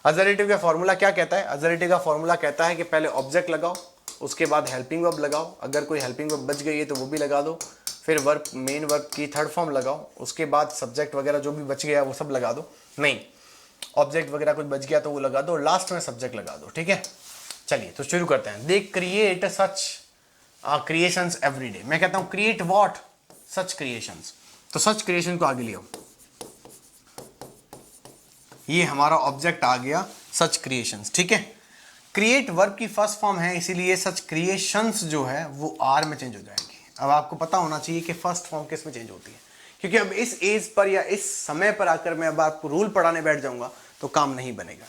अजरेटिव का फॉर्मूला क्या कहता है, अजरेटिव का फॉर्मूला कहता है कि पहले ऑब्जेक्ट लगाओ, उसके बाद हेल्पिंग वर्ब लगाओ, अगर कोई हेल्पिंग वर्ब बच गई है तो वो भी लगा दो, फिर वर्ब, मेन वर्ब की थर्ड फॉर्म लगाओ, उसके बाद सब्जेक्ट वगैरह जो भी बच गया वो सब लगा दो, नहीं ऑब्जेक्ट वगैरह कुछ बच गया तो वो लगा दो, लास्ट में सब्जेक्ट लगा दो, ठीक है। चलिए तो शुरू करते हैं। दे create such creations every day. मैं कहता हूं क्रिएट व्हाट, सच क्रिएशंस। तो सच क्रिएशन को आगे लियो, ये हमारा ऑब्जेक्ट आ गया सच क्रिएशंस, ठीक है। क्रिएट वर्ब की फर्स्ट फॉर्म है, इसीलिए सच क्रिएशंस जो है वो आर में चेंज हो जाएगी। अब आपको पता होना चाहिए कि फर्स्ट फॉर्म किस में चेंज होती है, क्योंकि अब इस एज पर या इस समय पर आकर मैं अब आपको रूल पढ़ाने बैठ जाऊंगा तो काम नहीं बनेगा।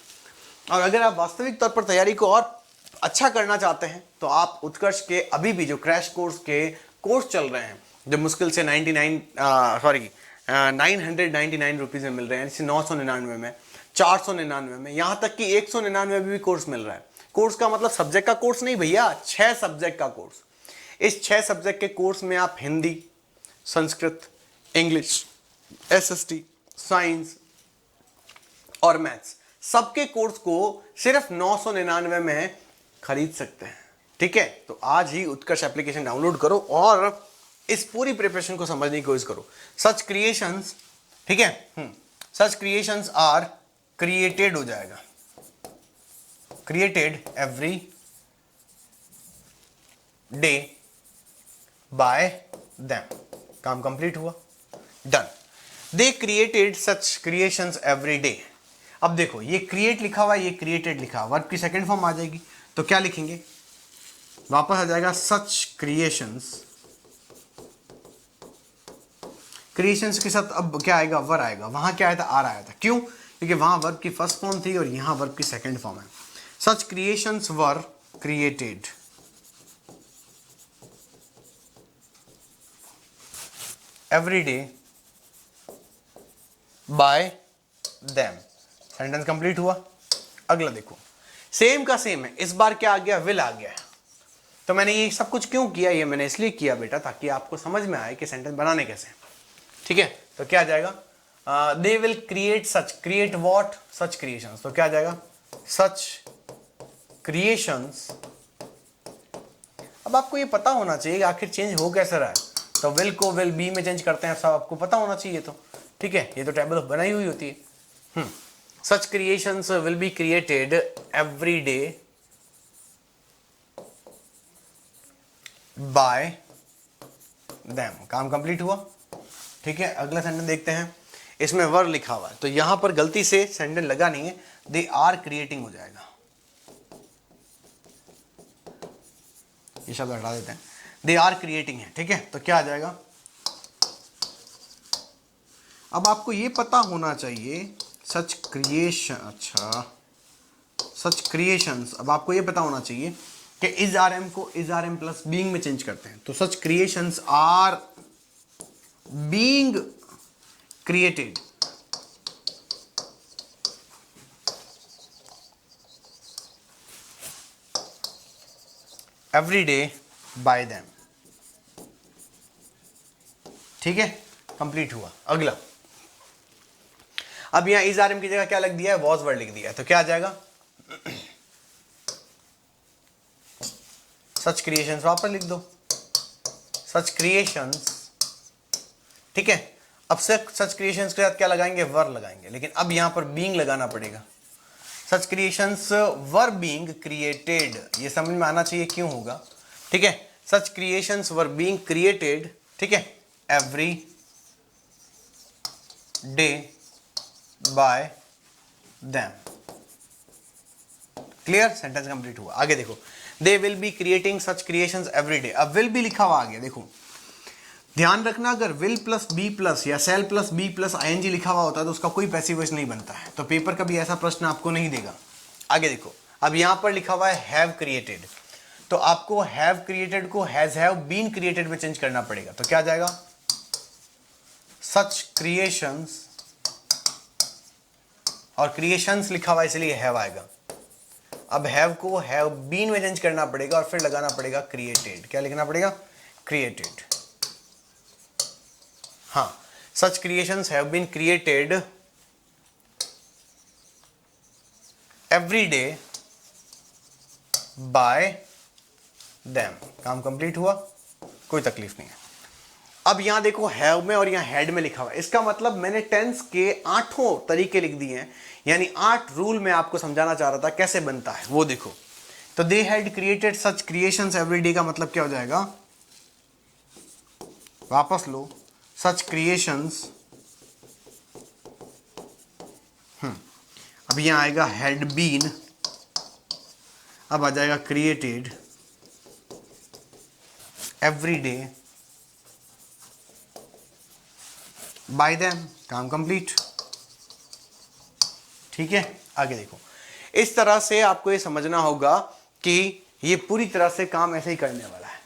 और अगर आप वास्तविक तौर पर तैयारी को और अच्छा करना चाहते हैं तो आप उत्कर्ष के अभी भी जो क्रैश कोर्स के कोर्स चल रहे हैं, जो मुश्किल से 999 रुपीज़ में मिल रहे हैं, जैसे 999 में, 499 में, यहाँ तक कि 199 में भी कोर्स मिल रहा है। कोर्स का मतलब सब्जेक्ट का कोर्स नहीं भैया, 6 सब्जेक्ट का कोर्स। इस 6 सब्जेक्ट के कोर्स में आप Hindi, Sanskrit, English, SST, science और मैथ्स सबके कोर्स को सिर्फ 999 में खरीद सकते हैं, ठीक है। तो आज ही उत्कर्ष एप्लीकेशन डाउनलोड करो और इस पूरी प्रिपरेशन को समझने की कोशिश करो। सच क्रिएशंस, ठीक है, सच क्रिएशंस आर क्रिएटेड हो जाएगा, created every day by them. काम कंप्लीट हुआ, done. They created such creations every day. अब देखो ये क्रिएट लिखा हुआ है, ये क्रिएटेड लिखा हुआ, वर्ब की सेकंड फॉर्म आ जाएगी, तो क्या लिखेंगे, वापस आ जाएगा सच क्रिएशंस। क्रिएशंस के साथ अब क्या आएगा, वर आएगा, वहां क्या आया था, आर आया था। क्यों, क्योंकि वहां वर्ब की फर्स्ट फॉर्म थी और यहां वर्ब की सेकंड फॉर्म है। Such creations were created every day by them. Sentence complete हुआ। अगला देखो, सेम का सेम है, इस बार क्या आ गया, विल आ गया। तो मैंने ये सब कुछ क्यों किया, ये मैंने इसलिए किया बेटा ताकि आपको समझ में आए कि सेंटेंस बनाने कैसे, ठीक है। तो क्या आ जाएगा, they will create such, create what, such creations. तो क्या आ जाएगा, सच क्रिएशंस। अब आपको ये पता होना चाहिए आखिर चेंज हो कैसे रहा है, तो विल को विल बी में चेंज करते हैं, सब आपको पता होना चाहिए। तो ठीक है, ये तो टेबल बनाई हुई होती है। Such creations will be created every day by them. काम कंप्लीट हुआ, ठीक है। अगला सेंटेंस देखते हैं, इसमें वर लिखा हुआ है तो यहां पर गलती से सेंटेंस लगा नहीं है, दे आर क्रिएटिंग हो जाएगा, ये शब्द हटा देते हैं, दे आर क्रिएटिंग है, ठीक है। तो क्या आ जाएगा, अब आपको ये पता होना चाहिए सच क्रिएशन, अच्छा सच क्रिएशंस, अब आपको ये पता होना चाहिए कि इज आर एम को is are am plus being में चेंज करते हैं। तो such creations are being created every day by them, ठीक है। कंप्लीट हुआ। अगला, अब यहां इज आर एम की जगह क्या लिख दिया है, वॉज वर्ड लिख दिया है, तो क्या आ जाएगा, सच क्रिएशंस वापस लिख दो, सच क्रिएशंस, ठीक है। अब सच क्रिएशंस के साथ क्या लगाएंगे, वर लगाएंगे, लेकिन अब यहां पर बीइंग लगाना पड़ेगा। Such creations were being created, ये समझ में आना चाहिए क्यों होगा, ठीक है। Such creations were being created, ठीक है, every day by them. Clear, sentence complete हुआ। आगे देखो, they will be creating such creations every day. अब विल भी लिखा हुआ आ गया, देखो ध्यान रखना, अगर विल प्लस बी प्लस या shall plus be plus ING लिखा हुआ होता है तो उसका कोई पैसिव वॉइस नहीं बनता है, तो पेपर कभी ऐसा प्रश्न आपको नहीं देगा। आगे देखो, अब यहां पर लिखा हुआ है हैव क्रिएटेड, तो आपको हैव क्रिएटेड को हैज हैव बीन क्रिएटेड में चेंज करना पड़ेगा। तो क्या आ जाएगा, सच क्रिएशंस, और क्रिएशंस लिखा हुआ इसलिए हैव आएगा। अब हैव को हैव बीन में चेंज करना पड़ेगा और फिर लगाना पड़ेगा क्रिएटेड। क्या लिखना पड़ेगा? क्रिएटेड। हाँ, such creations have been created every day by them. काम कंप्लीट हुआ, कोई तकलीफ नहीं है। अब यहां देखो हैव में और यहां हैड में लिखा हुआ है, इसका मतलब मैंने टेंस के 8 तरीके लिख दिए हैं, यानी 8 रूल मैं आपको समझाना चाह रहा था कैसे बनता है वो देखो। तो they had created such creations every day का मतलब क्या हो जाएगा? वापस लो, सच क्रिएशंस, अब यहां आएगा हैड बीन, अब आ जाएगा created every day by them. काम कंप्लीट। ठीक है, आगे देखो। इस तरह से आपको ये समझना होगा कि ये पूरी तरह से काम ऐसे ही करने वाला है।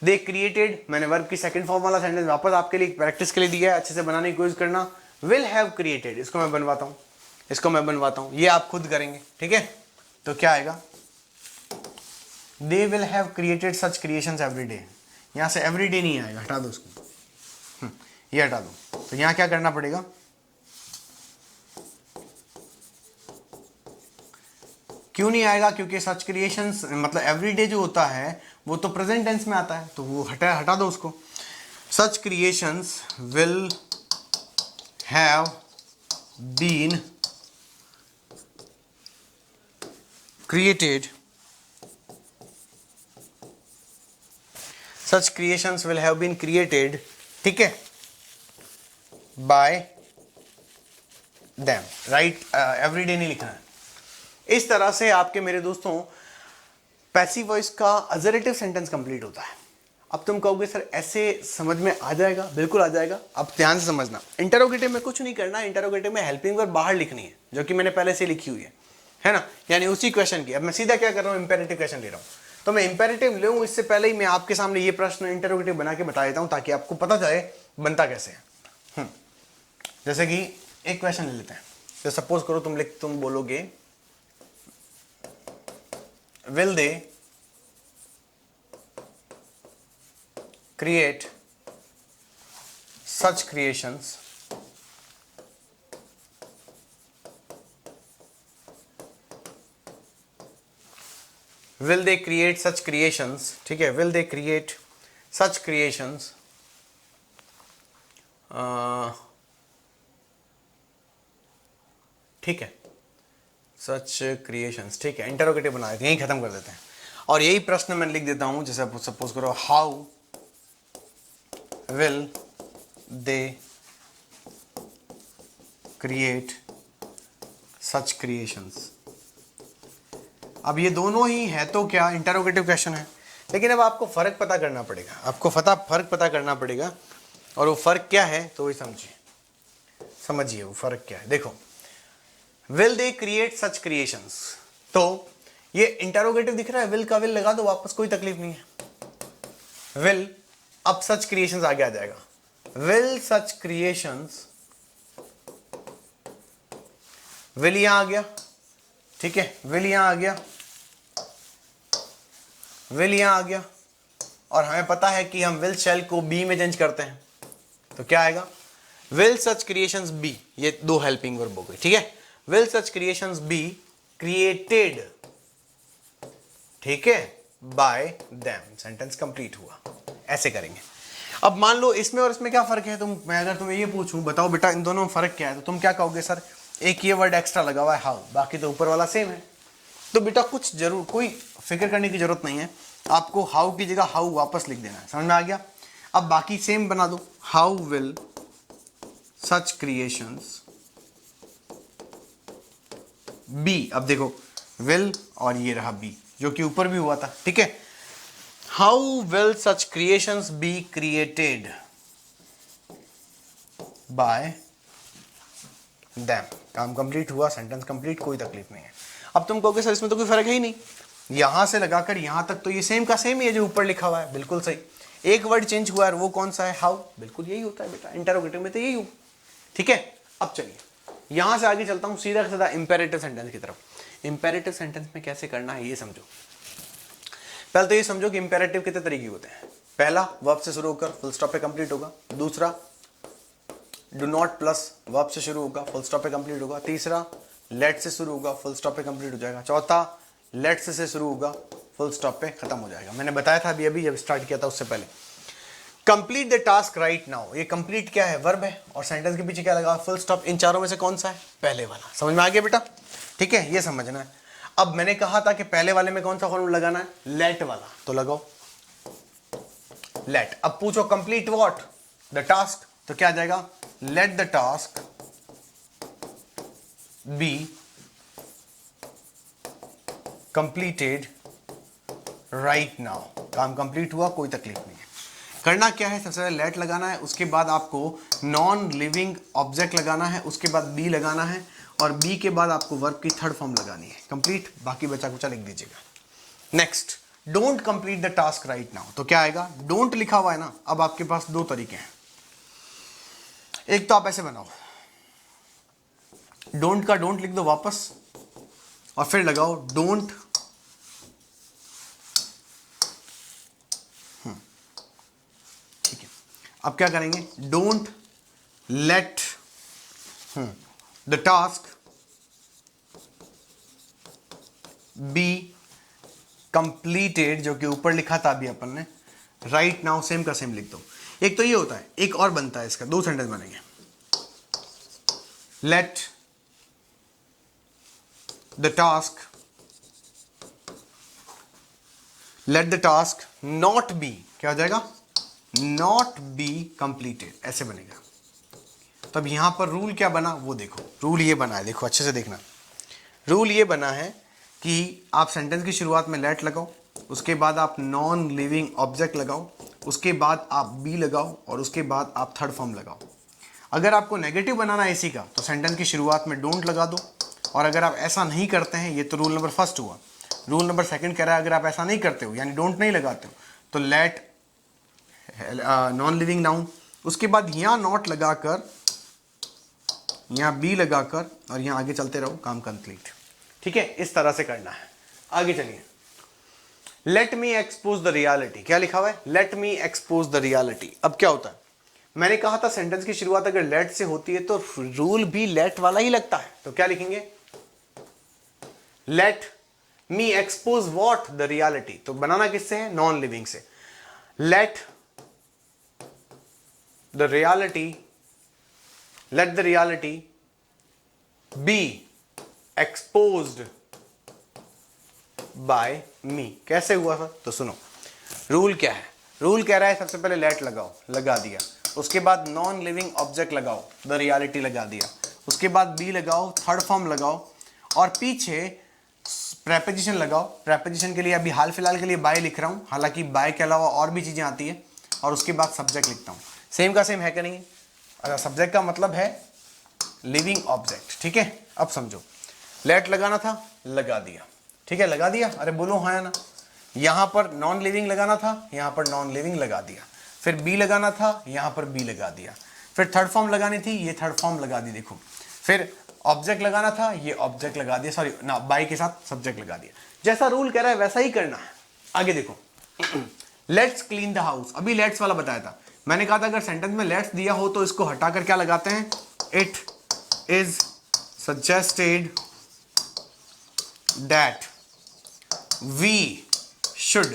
दे क्रिएटेड, मैंने वर्ब की सेकंड फॉर्म वाला सेंटेंस वापस आपके लिए प्रैक्टिस के लिए दिया है, अच्छे से बनाने की कोशिश करना। विल हैव क्रिएटेड, इसको मैं बनवाता हूं, इसको मैं बनवाता हूं, ये आप खुद करेंगे। ठीक है, तो क्या आएगा? They will have created such creations every day. यहां से एवरी डे नहीं आएगा, हटा दो उसको, ये हटा दो। तो यहां क्या करना पड़ेगा? क्यों नहीं आएगा? क्योंकि सच क्रिएशंस मतलब एवरी डे जो होता है वो तो प्रेजेंट टेंस में आता है, तो वो हटा दो उसको। Such creations will have been created, such creations will have been created, ठीक है, by them. Right, every day नहीं लिखना है। इस तरह से आपके मेरे दोस्तों पैसिव वॉइस का अजरेटिव सेंटेंस कंप्लीट होता है। अब तुम कहोगे सर ऐसे समझ में आ जाएगा? बिल्कुल आ जाएगा। अब ध्यान से समझना, इंटरोगेटिव में कुछ नहीं करना, इंटरोगेटिव में हेल्पिंग वर्ब बाहर लिखनी है, जो कि मैंने पहले से लिखी हुई है ना, यानी उसी क्वेश्चन की। अब मैं सीधा क्या कर रहा हूँ, इंपेरेटिव क्वेश्चन ले रहा हूँ। तो मैं इंपेरेटिव लूँ इससे पहले ही मैं आपके सामने ये प्रश्न इंटरोगेटिव बना के बता देता हूँ, ताकि आपको पता जाए बनता कैसे है। जैसे कि एक क्वेश्चन ले लेते हैं। तो सपोज करो तुम बोलोगे will they create such creations will they create such creations, ठीक है, will they create such creations ठीक है, सच क्रिएशंस, ठीक है, इंटरोगेटिव बना देते हैं, यही खत्म कर देते हैं। और यही प्रश्न मैं लिख देता हूं, जैसे सपोज करो how will they create such creations. अब ये दोनों ही है तो क्या इंटरोगेटिव क्वेश्चन है, लेकिन अब आपको फर्क पता करना पड़ेगा, आपको फर्क पता करना पड़ेगा। और वो फर्क क्या है तो वही समझिए वो फर्क क्या है। देखो, will they create such creations, तो ये इंटरोगेटिव दिख रहा है, विल का विल लगा दो वापस, कोई तकलीफ नहीं है। विल, अब सच क्रिएशंस आगे आ जाएगा, विल सच क्रिएशंस, विल यहां आ गया, ठीक है, विल यहां आ गया, विल यहां आ गया, और हमें पता है कि हम विल शैल को बी में चेंज करते हैं, तो क्या आएगा? विल सच क्रिएशंस बी, ये दो हेल्पिंग वर्ब हो गई, ठीक है। Will such creations be created, ठीक है, बाय देम। सेंटेंस कंप्लीट हुआ। ऐसे करेंगे। अब मान लो इसमें और इसमें क्या फर्क है, मैं अगर तुम्हें ये पूछूं बताओ बेटा इन दोनों में फर्क क्या है, तो तुम क्या कहोगे? सर एक ये वर्ड एक्स्ट्रा लगा हुआ है हाउ, बाकी तो ऊपर वाला सेम है। तो बेटा कुछ जरूर कोई फिक्र करने की जरूरत नहीं है, आपको हाउ की जगह हाउ वापस लिख देना है। समझ में आ गया? अब बाकी सेम बना दो, how will such creations be. अब देखो विल और ये रहा बी, जो कि ऊपर भी हुआ था, ठीक है। How will such creations be created by them. काम कंप्लीट हुआ, सेंटेंस कंप्लीट, कोई तकलीफ नहीं है। अब तुम कहोगे सर इसमें तो कोई फर्क है ही नहीं, यहां से लगाकर यहां तक तो ये सेम का सेम ही है जो ऊपर लिखा हुआ है। बिल्कुल सही, एक वर्ड चेंज हुआ है, वो कौन सा है? हाउ। बिल्कुल यही होता है बेटा, इंटरोगेटिव में तो यही हो। ठीक है, अब चलिए यहां से आगे चलता हूं सीधा सीधा इंपेरेटिव सेंटेंस की तरफ। इंपेरेटिव सेंटेंस में कैसे करना है ये समझो। पहले तो ये समझो कि इंपेरेटिव कितने तरीके होते हैं। पहला, वर्ब से शुरू होकर फुल स्टॉप पे कंप्लीट होगा। दूसरा, डू नॉट प्लस वर्ब से शुरू होगा, फुल स्टॉप पे कंप्लीट होगा। तीसरा, लेट से शुरू होगा, फुल स्टॉप पे कंप्लीट हो जाएगा। चौथा, लेट्स से शुरू होगा, फुल स्टॉप पे खत्म हो जाएगा। मैंने बताया था अभी जब स्टार्ट किया था उससे पहले। Complete the task right now, ये कंप्लीट क्या है? वर्ब है, और सेंटेंस के पीछे क्या लगा? Full stop. इन चारों में से कौन सा है? पहले वाला। समझ में आ गया बेटा? ठीक है, ये समझना है। अब मैंने कहा था कि पहले वाले में कौन सा फॉर्मूला लगाना है? लेट वाला, तो लगाओ लेट। अब पूछो कंप्लीट व्हाट? द टास्क, तो क्या आ जाएगा? Let the task be completed right now. काम कंप्लीट हुआ, कोई तकलीफ नहीं है। करना क्या है? सबसे पहले लेट लगाना है, उसके बाद आपको नॉन लिविंग ऑब्जेक्ट लगाना है, उसके बाद बी लगाना है, और बी के बाद आपको वर्ब की थर्ड फॉर्म लगानी है। कंप्लीट, बाकी बचा कुचा लिख दीजिएगा। Next, don't complete the task right now, तो क्या आएगा? डोंट लिखा हुआ है ना। अब आपके पास दो तरीके हैं। एक तो आप ऐसे बनाओ, डोंट का डोंट लिख दो वापस, और फिर लगाओ डोंट ठीक है। अब क्या करेंगे? Don't let the task be completed, जो कि ऊपर लिखा था अभी अपन ने, राइट नाउ। सेम का सेम लिख दो। एक तो ये होता है, एक और बनता है इसका, दो सेंटेंस बनेंगे। Let the task not be, क्या हो जाएगा? नॉट बी कंप्लीटेड, ऐसे बनेगा। तब यहां पर रूल क्या बना वो देखो। रूल ये बना है, देखो अच्छे से देखना। रूल ये बना है कि आप सेंटेंस की शुरुआत में लेट लगाओ, उसके बाद आप नॉन लिविंग ऑब्जेक्ट लगाओ, उसके बाद आप बी लगाओ, और उसके बाद आप थर्ड फॉर्म लगाओ। अगर आपको नेगेटिव बनाना है इसी का, तो सेंटेंस की शुरुआत में डोंट लगा दो। और अगर आप ऐसा नहीं करते हैं, ये तो रूल नंबर फर्स्ट हुआ। रूल नंबर सेकंड कह रहा है, अगर आप ऐसा नहीं करते हो, यानी डोंट नहीं लगाते हो, तो लेट नॉन लिविंग नाउन, उसके बाद यहां नॉट लगाकर, यहां बी लगाकर, और यहां आगे चलते रहो, काम कंप्लीट। ठीक है, इस तरह से करना है। आगे चलिए। Late me expose the reality, क्या लिखा हुआ है? Late me expose the reality. अब क्या होता है? मैंने कहा था सेंटेंस की शुरुआत अगर लेट से होती है तो रूल भी लेट वाला ही लगता है। तो क्या लिखेंगे? Let me expose what? The reality. तो बनाना किससे है? नॉन लिविंग से। Let the reality be exposed by me. कैसे हुआ सर? तो सुनो, रूल क्या है? रूल कह रहा है सबसे पहले लेट लगाओ, लगा दिया। उसके बाद नॉन लिविंग ऑब्जेक्ट लगाओ, द रियलिटी लगा दिया। उसके बाद बी लगाओ, थर्ड फॉर्म लगाओ, और पीछे प्रेपोजिशन लगाओ। प्रेपोजिशन के लिए अभी हाल फिलहाल के लिए बाय लिख रहा हूं, हालांकि बाय के अलावा और भी चीजें आती है। और उसके बाद सब्जेक्ट लिखता हूं। सेम का सेम है कि नहीं? सब्जेक्ट का मतलब है लिविंग ऑब्जेक्ट। ठीक है, अब समझो। लेट लगाना था, लगा दिया। ठीक है, लगा दिया। अरे बोलो हाँ या ना। यहां पर नॉन लिविंग लगाना था, यहां पर नॉन लिविंग लगा दिया। फिर बी लगाना था, यहां पर बी लगा दिया। फिर थर्ड फॉर्म लगानी थी, ये थर्ड फॉर्म लगा दी। देखो, फिर ऑब्जेक्ट लगाना था, ये ऑब्जेक्ट लगा दिया, सॉरी ना, बाय के साथ सब्जेक्ट लगा दिया। जैसा रूल कह रहा है वैसा ही करना है। आगे देखो, लेट्स क्लीन द हाउस। अभी लेट्स वाला बताया था। मैंने कहा था अगर सेंटेंस में लेट्स दिया हो तो इसको हटाकर क्या लगाते हैं? It is suggested that we should.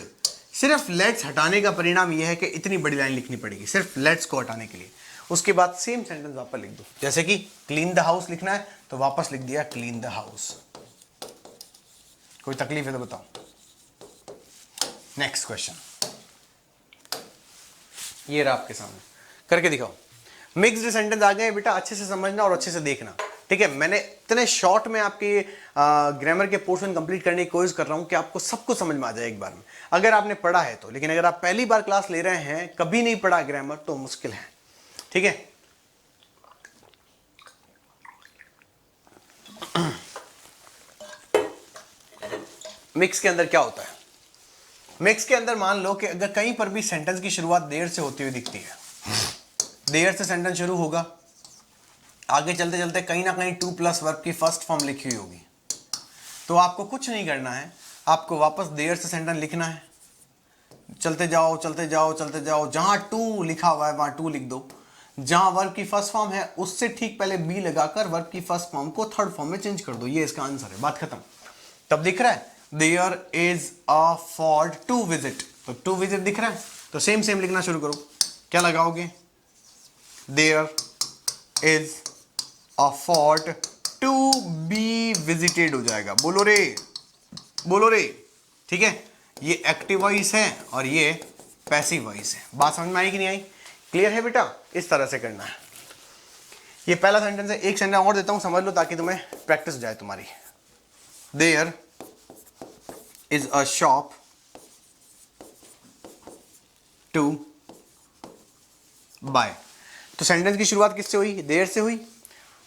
सिर्फ लेट्स हटाने का परिणाम यह है कि इतनी बड़ी लाइन लिखनी पड़ेगी सिर्फ लेट्स को हटाने के लिए। उसके बाद सेम सेंटेंस वापस लिख दो। जैसे कि क्लीन द हाउस लिखना है तो वापस लिख दिया क्लीन द हाउस। कोई तकलीफ है तो बताओ। नेक्स्ट क्वेश्चन ये रहा आपके सामने, करके दिखाओ। मिक्स्ड सेंटेंस आ गए बेटा, अच्छे से समझना और अच्छे से देखना। ठीक है, मैंने इतने शॉर्ट में आपके ग्रामर के पोर्शन कंप्लीट करने की कोशिश कर रहा हूं कि आपको सब कुछ समझ में आ जाए एक बार में, अगर आपने पढ़ा है तो। लेकिन अगर आप पहली बार क्लास ले रहे हैं, कभी नहीं पढ़ा ग्रामर, तो मुश्किल है। ठीक है, मिक्स के अंदर क्या होता है? मिक्स के अंदर मान लो कि अगर कहीं पर भी सेंटेंस की शुरुआत देर से होती हुई दिखती है, देर से सेंटेंस शुरू होगा, आगे चलते चलते कहीं ना कहीं टू प्लस वर्ब की फर्स्ट फॉर्म लिखी हुई होगी, तो आपको कुछ नहीं करना है, आपको वापस देर से सेंटेंस लिखना है। चलते जाओ चलते जाओ चलते जाओ, जहां टू लिखा हुआ है वहां टू लिख दो, जहां वर्ब की फर्स्ट फॉर्म है उससे ठीक पहले बी लगाकर वर्ब की फर्स्ट फॉर्म को थर्ड फॉर्म में चेंज कर दो। ये इसका आंसर है, बात खत्म। तब दिख रहा है there is a fault to visit, तो टू विजिट दिख रहा है, तो सेम सेम लिखना शुरू करो। क्या लगाओगे? There is a fault to be visited हो जाएगा। बोलो रे, बोलो रे, ठीक है। ये एक्टिव वॉइस है और ये पैसिव वॉइस है। बात समझ में आई कि नहीं आई? क्लियर है बेटा? इस तरह से करना है। ये पहला सेंटेंस है, एक सेंटेंस और देता हूं समझ लो ताकि तुम्हें प्रैक्टिस हो जाए तुम्हारी। There is a shop to buy. तो सेंटेंस की शुरुआत किससे हुई? देयर से हुई,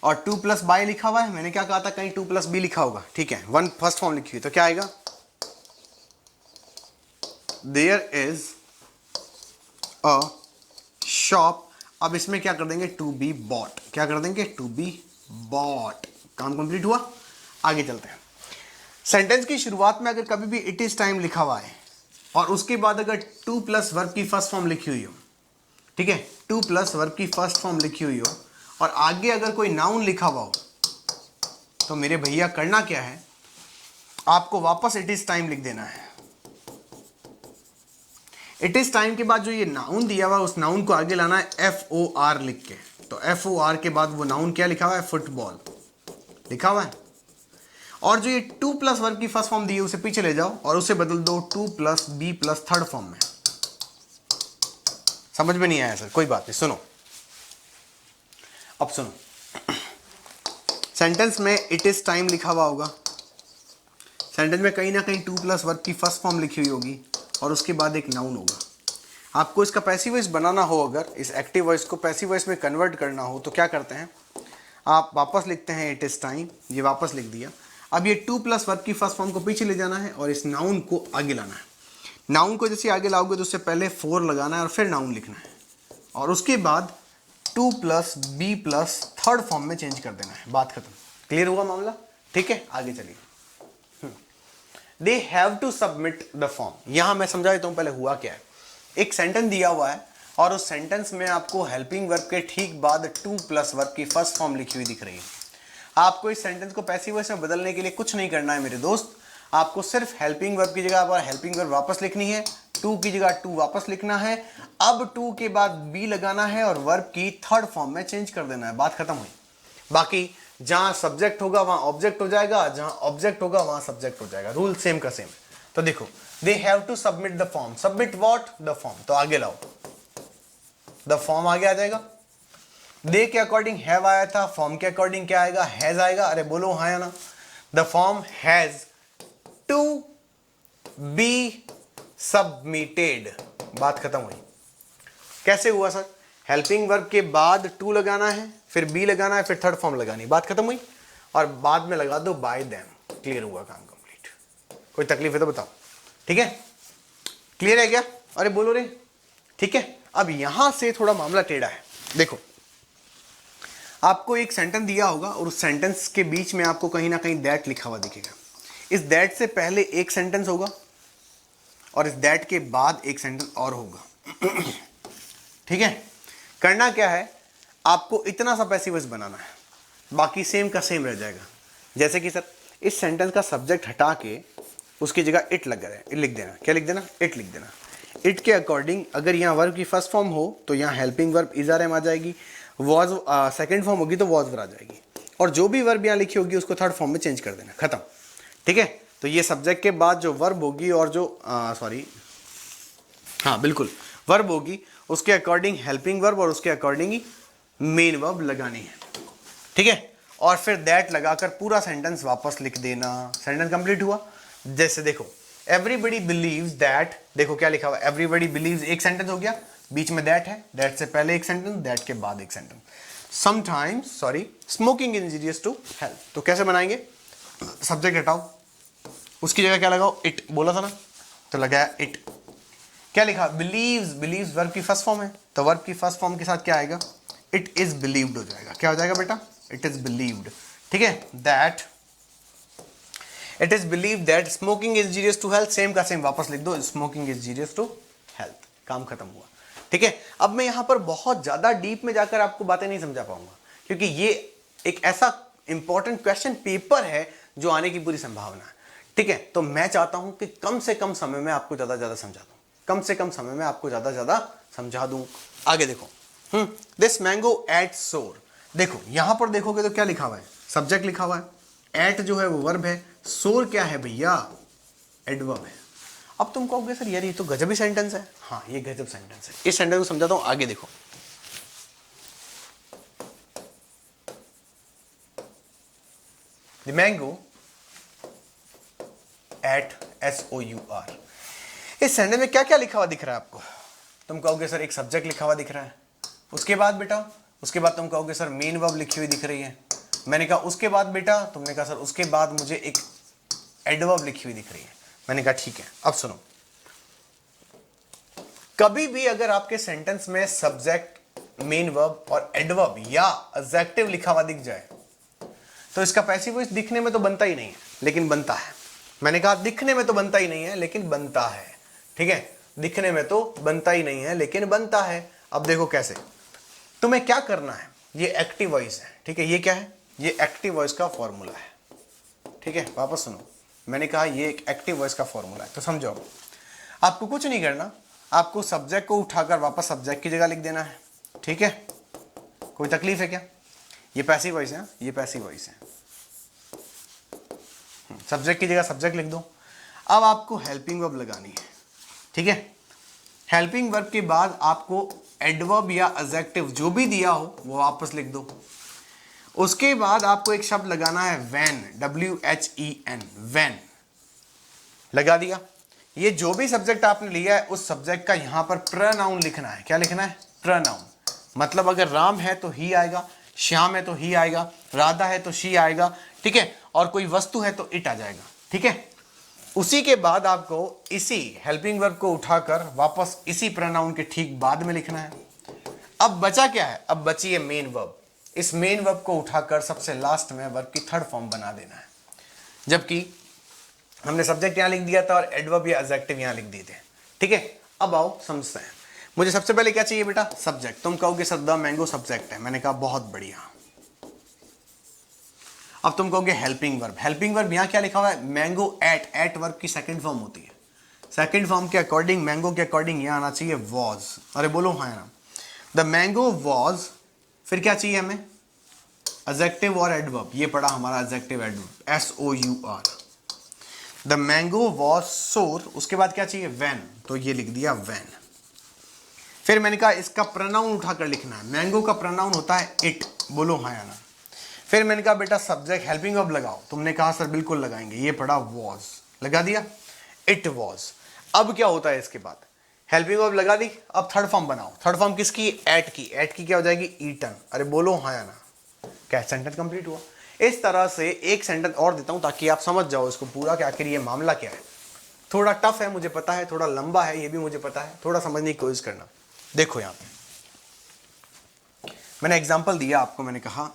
और टू प्लस बाय लिखा हुआ है। मैंने क्या कहा था? कहीं टू प्लस बी लिखा होगा, ठीक है। वन फर्स्ट फॉर्म लिखी हुई, तो क्या आएगा? There is a shop. अब इसमें क्या कर देंगे? To be bought. क्या कर देंगे? To be bought. काम कंप्लीट हुआ, आगे चलते हैं। सेंटेंस की शुरुआत में अगर कभी भी इट इज टाइम लिखा हुआ है और उसके बाद अगर टू प्लस वर्ब की फर्स्ट फॉर्म लिखी हुई हो, ठीक है, टू प्लस वर्ब की फर्स्ट फॉर्म लिखी हुई हो और आगे अगर कोई नाउन लिखा हुआ हो, तो मेरे भैया करना क्या है? आपको वापस इट इज टाइम लिख देना है। इट इज टाइम के बाद जो ये नाउन दिया हुआ है उस नाउन को आगे लाना है FOR लिख के। तो FOR के बाद वो नाउन क्या लिखा हुआ है? फुटबॉल लिखा हुआ है। और जो ये टू प्लस वर्ब की फर्स्ट फॉर्म दी है उसे पीछे ले जाओ और उसे बदल दो to plus be plus third form में। समझ में नहीं आया सर? कोई बात नहीं, सुनो। अब सुनो, सेंटेंस में इट इज टाइम लिखा हुआ होगा, सेंटेंस में कहीं ना कहीं टू प्लस वर्ब की फर्स्ट फॉर्म लिखी हुई होगी और उसके बाद एक नाउन होगा। आपको इसका पैसिव वॉइस बनाना हो, अगर इस एक्टिव वॉइस को पैसिव वॉइस में कन्वर्ट करना हो, तो क्या करते हैं? आप वापस लिखते हैं इट इज टाइम, ये वापस लिख दिया। अब ये टू प्लस वर्ब की फर्स्ट फॉर्म को पीछे ले जाना है और इस नाउन को आगे लाना है। नाउन को जैसे आगे लाओगे तो उससे पहले 4 लगाना है और फिर नाउन लिखना है और उसके बाद to plus be plus third form में चेंज कर देना है। बात खत्म। क्लियर हुआ मामला? ठीक है, आगे चलिए। They have to submit the form. यहां मैं समझा देता हूं पहले हुआ क्या है। एक सेंटेंस दिया हुआ है और उस सेंटेंस में आपको हेल्पिंग वर्ब के ठीक बाद टू प्लस वर्ब की फर्स्ट फॉर्म लिखी हुई दिख रही है। आपको इस सेंटेंस को पैसिव वॉइस में बदलने के लिए कुछ नहीं करना है मेरे दोस्त। आपको सिर्फ हेल्पिंग वर्ब की जगह पर हेल्पिंग वर्ब वापस लिखनी है, टू की जगह टू वापस लिखना है। अब टू के बाद बी लगाना है और वर्ब की थर्ड फॉर्म में चेंज कर देना है। बात खत्म हुई। बाकी जहां सब्जेक्ट होगा वहां ऑब्जेक्ट हो जाएगा, जहां ऑब्जेक्ट होगा वहां सब्जेक्ट हो जाएगा। रूल सेम का सेम। तो देखो, they have to submit the form. Submit what? The form. तो आगे लाओ, द फॉर्म आगे आ जाएगा। दे के अकॉर्डिंग हैव आया था, फॉर्म के अकॉर्डिंग क्या आएगा? हैज आएगा। अरे बोलो हाँ या ना? The form has to be submitted. बात खत्म हुई। कैसे हुआ सर? हेल्पिंग वर्ब के बाद टू लगाना है, फिर बी लगाना है, फिर थर्ड फॉर्म लगानी। बात खत्म हुई। और बाद में लगा दो बाय देम। क्लियर हुआ, काम कंप्लीट। कोई तकलीफ है तो बताओ। ठीक है, क्लियर है क्या? अरे बोलो रे। ठीक है, अब यहां से थोड़ा मामला टेढ़ा है। देखो, आपको एक सेंटेंस दिया होगा और उस सेंटेंस के बीच में आपको कहीं ना कहीं दैट लिखा हुआ दिखेगा। इस दैट से पहले एक सेंटेंस होगा और इस दैट के बाद एक सेंटेंस और होगा। ठीक है, करना क्या है? आपको इतना सा पैसिव वॉइस बनाना है, बाकी सेम का सेम रह जाएगा। जैसे कि सर, इस सेंटेंस का सब्जेक्ट हटा के उसकी जगह इट लग रहा है, लिख देना। क्या लिख देना? इट लिख देना। इट के अकॉर्डिंग अगर यहाँ वर्ब की फर्स्ट फॉर्म हो तो यहाँ helping verb is are am आ जाएगी, वॉज सेकंड फॉर्म होगी तो वॉज वर आ जाएगी, और जो भी वर्ब यहाँ लिखी होगी उसको थर्ड फॉर्म में चेंज कर देना। खत्म। ठीक है, तो ये सब्जेक्ट के बाद जो वर्ब होगी और जो हाँ बिल्कुल वर्ब होगी उसके अकॉर्डिंग हेल्पिंग वर्ब और उसके अकॉर्डिंग ही मेन वर्ब लगानी है। ठीक है, और फिर दैट लगाकर पूरा सेंटेंस वापस लिख देना। सेंटेंस कंप्लीट हुआ। जैसे देखो, एवरीबडी बिलीव्स दैट, देखो क्या लिखा हुआ है? एवरीबडी बिलीव्स, एक सेंटेंस हो गया, बीच में दैट है, दैट से पहले एक सेंटेंस, दैट के बाद एक sentence. Sometimes smoking injurious to health. तो कैसे बनाएंगे? सब्जेक्ट हटाओ, उसकी जगह क्या लगाओ? इट। बोला था ना, तो लगाया इट। क्या लिखा? बिलीव्स, बिलीव्स वर्ब की फर्स्ट फॉर्म है, तो वर्ब की फर्स्ट फॉर्म के साथ क्या आएगा? इट इज बिलीव्ड हो जाएगा। क्या हो जाएगा बेटा? It is believed. ठीक है, that it is believe that smoking is injurious to health, same का सेम वापस लिख दो, smoking is injurious to health, काम खत्म हुआ। ठीक है, अब मैं यहां पर बहुत ज्यादा डीप में जाकर आपको बातें नहीं समझा पाऊंगा, क्योंकि ये एक ऐसा इंपॉर्टेंट क्वेश्चन पेपर है जो आने की पूरी संभावना है। ठीक है, तो मैं चाहता हूं कि कम से कम समय में आपको ज्यादा समझा दूं, कम से कम समय में आपको ज्यादा समझा दूं। आगे देखो, दिस मैंगो एट सोर, देखो यहां पर देखोगे तो क्या लिखा हुआ है? सब्जेक्ट लिखा हुआ है, एट जो है वो वर्ब है, सोर क्या है भैया? एडवर्ब है। अब तुम कहोगे सर यार ये तो गजब ही सेंटेंस है। हाँ, ये गजब सेंटेंस है। इस सेंटेंस को समझाता हूं, आगे देखो। द मैंगो एट SOUR, इस सेंटेंस में क्या क्या लिखा हुआ दिख रहा है आपको? तुम कहोगे सर एक सब्जेक्ट लिखा हुआ दिख रहा है, उसके बाद बेटा, उसके बाद तुम कहोगे सर मेन वर्ब लिखी हुई दिख रही है। मैंने कहा उसके बाद बेटा, तुमने कहा सर उसके बाद मुझे एक एडवर्ब लिखी हुई दिख रही है। मैंने कहा ठीक है, अब सुनो, कभी भी अगर आपके सेंटेंस में सब्जेक्ट, मेन वर्ब और एडवर्ब या एडजेक्टिव लिखा हुआ दिख जाए तो इसका पैसिव वॉइस दिखने में तो बनता ही नहीं है, लेकिन बनता है। मैंने कहा दिखने में तो बनता ही नहीं है लेकिन बनता है। ठीक है, दिखने में तो बनता ही नहीं है लेकिन बनता है। अब देखो कैसे, तुम्हें क्या करना है, ये एक्टिव वॉइस है। ठीक है, ये क्या है? ये एक्टिव वॉइस का फॉर्मूला है। ठीक है, वापस सुनो, मैंने कहा ये एक एक्टिव वॉइस का फॉर्मूला है। तो समझो, आपको कुछ नहीं करना, आपको सब्जेक्ट को उठाकर वापस सब्जेक्ट की जगह लिख देना है। ठीक है, कोई तकलीफ है क्या? ये पैसिव वॉइस है, ये पैसिव वॉइस है। सब्जेक्ट की जगह सब्जेक्ट लिख दो। अब आपको हेल्पिंग वर्ब लगानी है। ठीक है, हेल्पिंग वर्ब के बाद आपको एडवर्ब या एडजेक्टिव जो भी दिया हो वो वापस लिख दो। उसके बाद आपको एक शब्द लगाना है व्हेन, WHEN, व्हेन लगा दिया। ये जो भी सब्जेक्ट आपने लिया है उस सब्जेक्ट का यहां पर प्रोनाउन लिखना है। क्या लिखना है? प्रोनाउन। मतलब अगर राम है तो ही आएगा, श्याम है तो ही आएगा, राधा है तो शी आएगा। ठीक है, और कोई वस्तु है तो इट आ जाएगा। ठीक है, उसी के बाद आपको इसी हेल्पिंग वर्ब को उठाकर वापस इसी प्रोनाउन के ठीक बाद में लिखना है। अब बचा क्या है? अब बची है मेन वर्ब। इस मेन वर्ब को उठाकर सबसे लास्ट में वर्ब की थर्ड फॉर्म बना देना है, जबकि हमने सब्जेक्ट यहां लिख दिया था और एडवर्ब या एडजेक्टिव यहां लिख दिए थे। ठीक है, अब आओ समझते हैं। मुझे सबसे पहले क्या चाहिए बेटा? सब्जेक्ट। तुम कहोगे सर द मैंगो सब्जेक्ट है। मैंने कहा बहुत बढ़िया। अब तुम कहोगे हेल्पिंग वर्ब। हेल्पिंग वर्ब यहां क्या लिखा हुआ है? मैंगो एट, एट वर्ब की सेकंड फॉर्म होती है। सेकंड फॉर्म के अकॉर्डिंग, मैंगो के अकॉर्डिंग यहां आना चाहिए वॉज। अरे बोलो हाँ ना, द मैंगो वॉज। फिर क्या चाहिए हमें? एडजेक्टिव और एडवर्ब। ये पड़ा हमारा adjective adverb, SOUR। The mango was सोर। उसके बाद क्या चाहिए? व्हेन, तो ये लिख दिया व्हेन। फिर मैंने कहा इसका प्रोनाउन उठाकर लिखना है। मैंगो का प्रोनाउन होता है इट। बोलो हाँ या ना। फिर मैंने कहा बेटा सब्जेक्ट हेल्पिंग वर्ब लगाओ। तुमने कहा सर बिल्कुल लगाएंगे। ये पड़ा वॉज, लगा दिया, इट वॉज। अब क्या होता है इसके बाद? हेल्पिंग वर्ब लगा दी, अब थर्ड फॉर्म बनाओ। थर्ड फॉर्म किसकी? एट की। एट की क्या हो जाएगी? ईटन। अरे बोलो हाँ या ना। क्या सेंटेंस कंप्लीट हुआ? इस तरह से एक सेंटेंस और देता हूं ताकि आप समझ जाओ इसको पूरा कि आखिर ये मामला क्या है। थोड़ा टफ है मुझे पता है, थोड़ा लंबा है ये भी मुझे पता है, थोड़ा समझने की कोशिश करना। देखो यहां पे मैंने एग्जांपल दिया आपको, मैंने कहा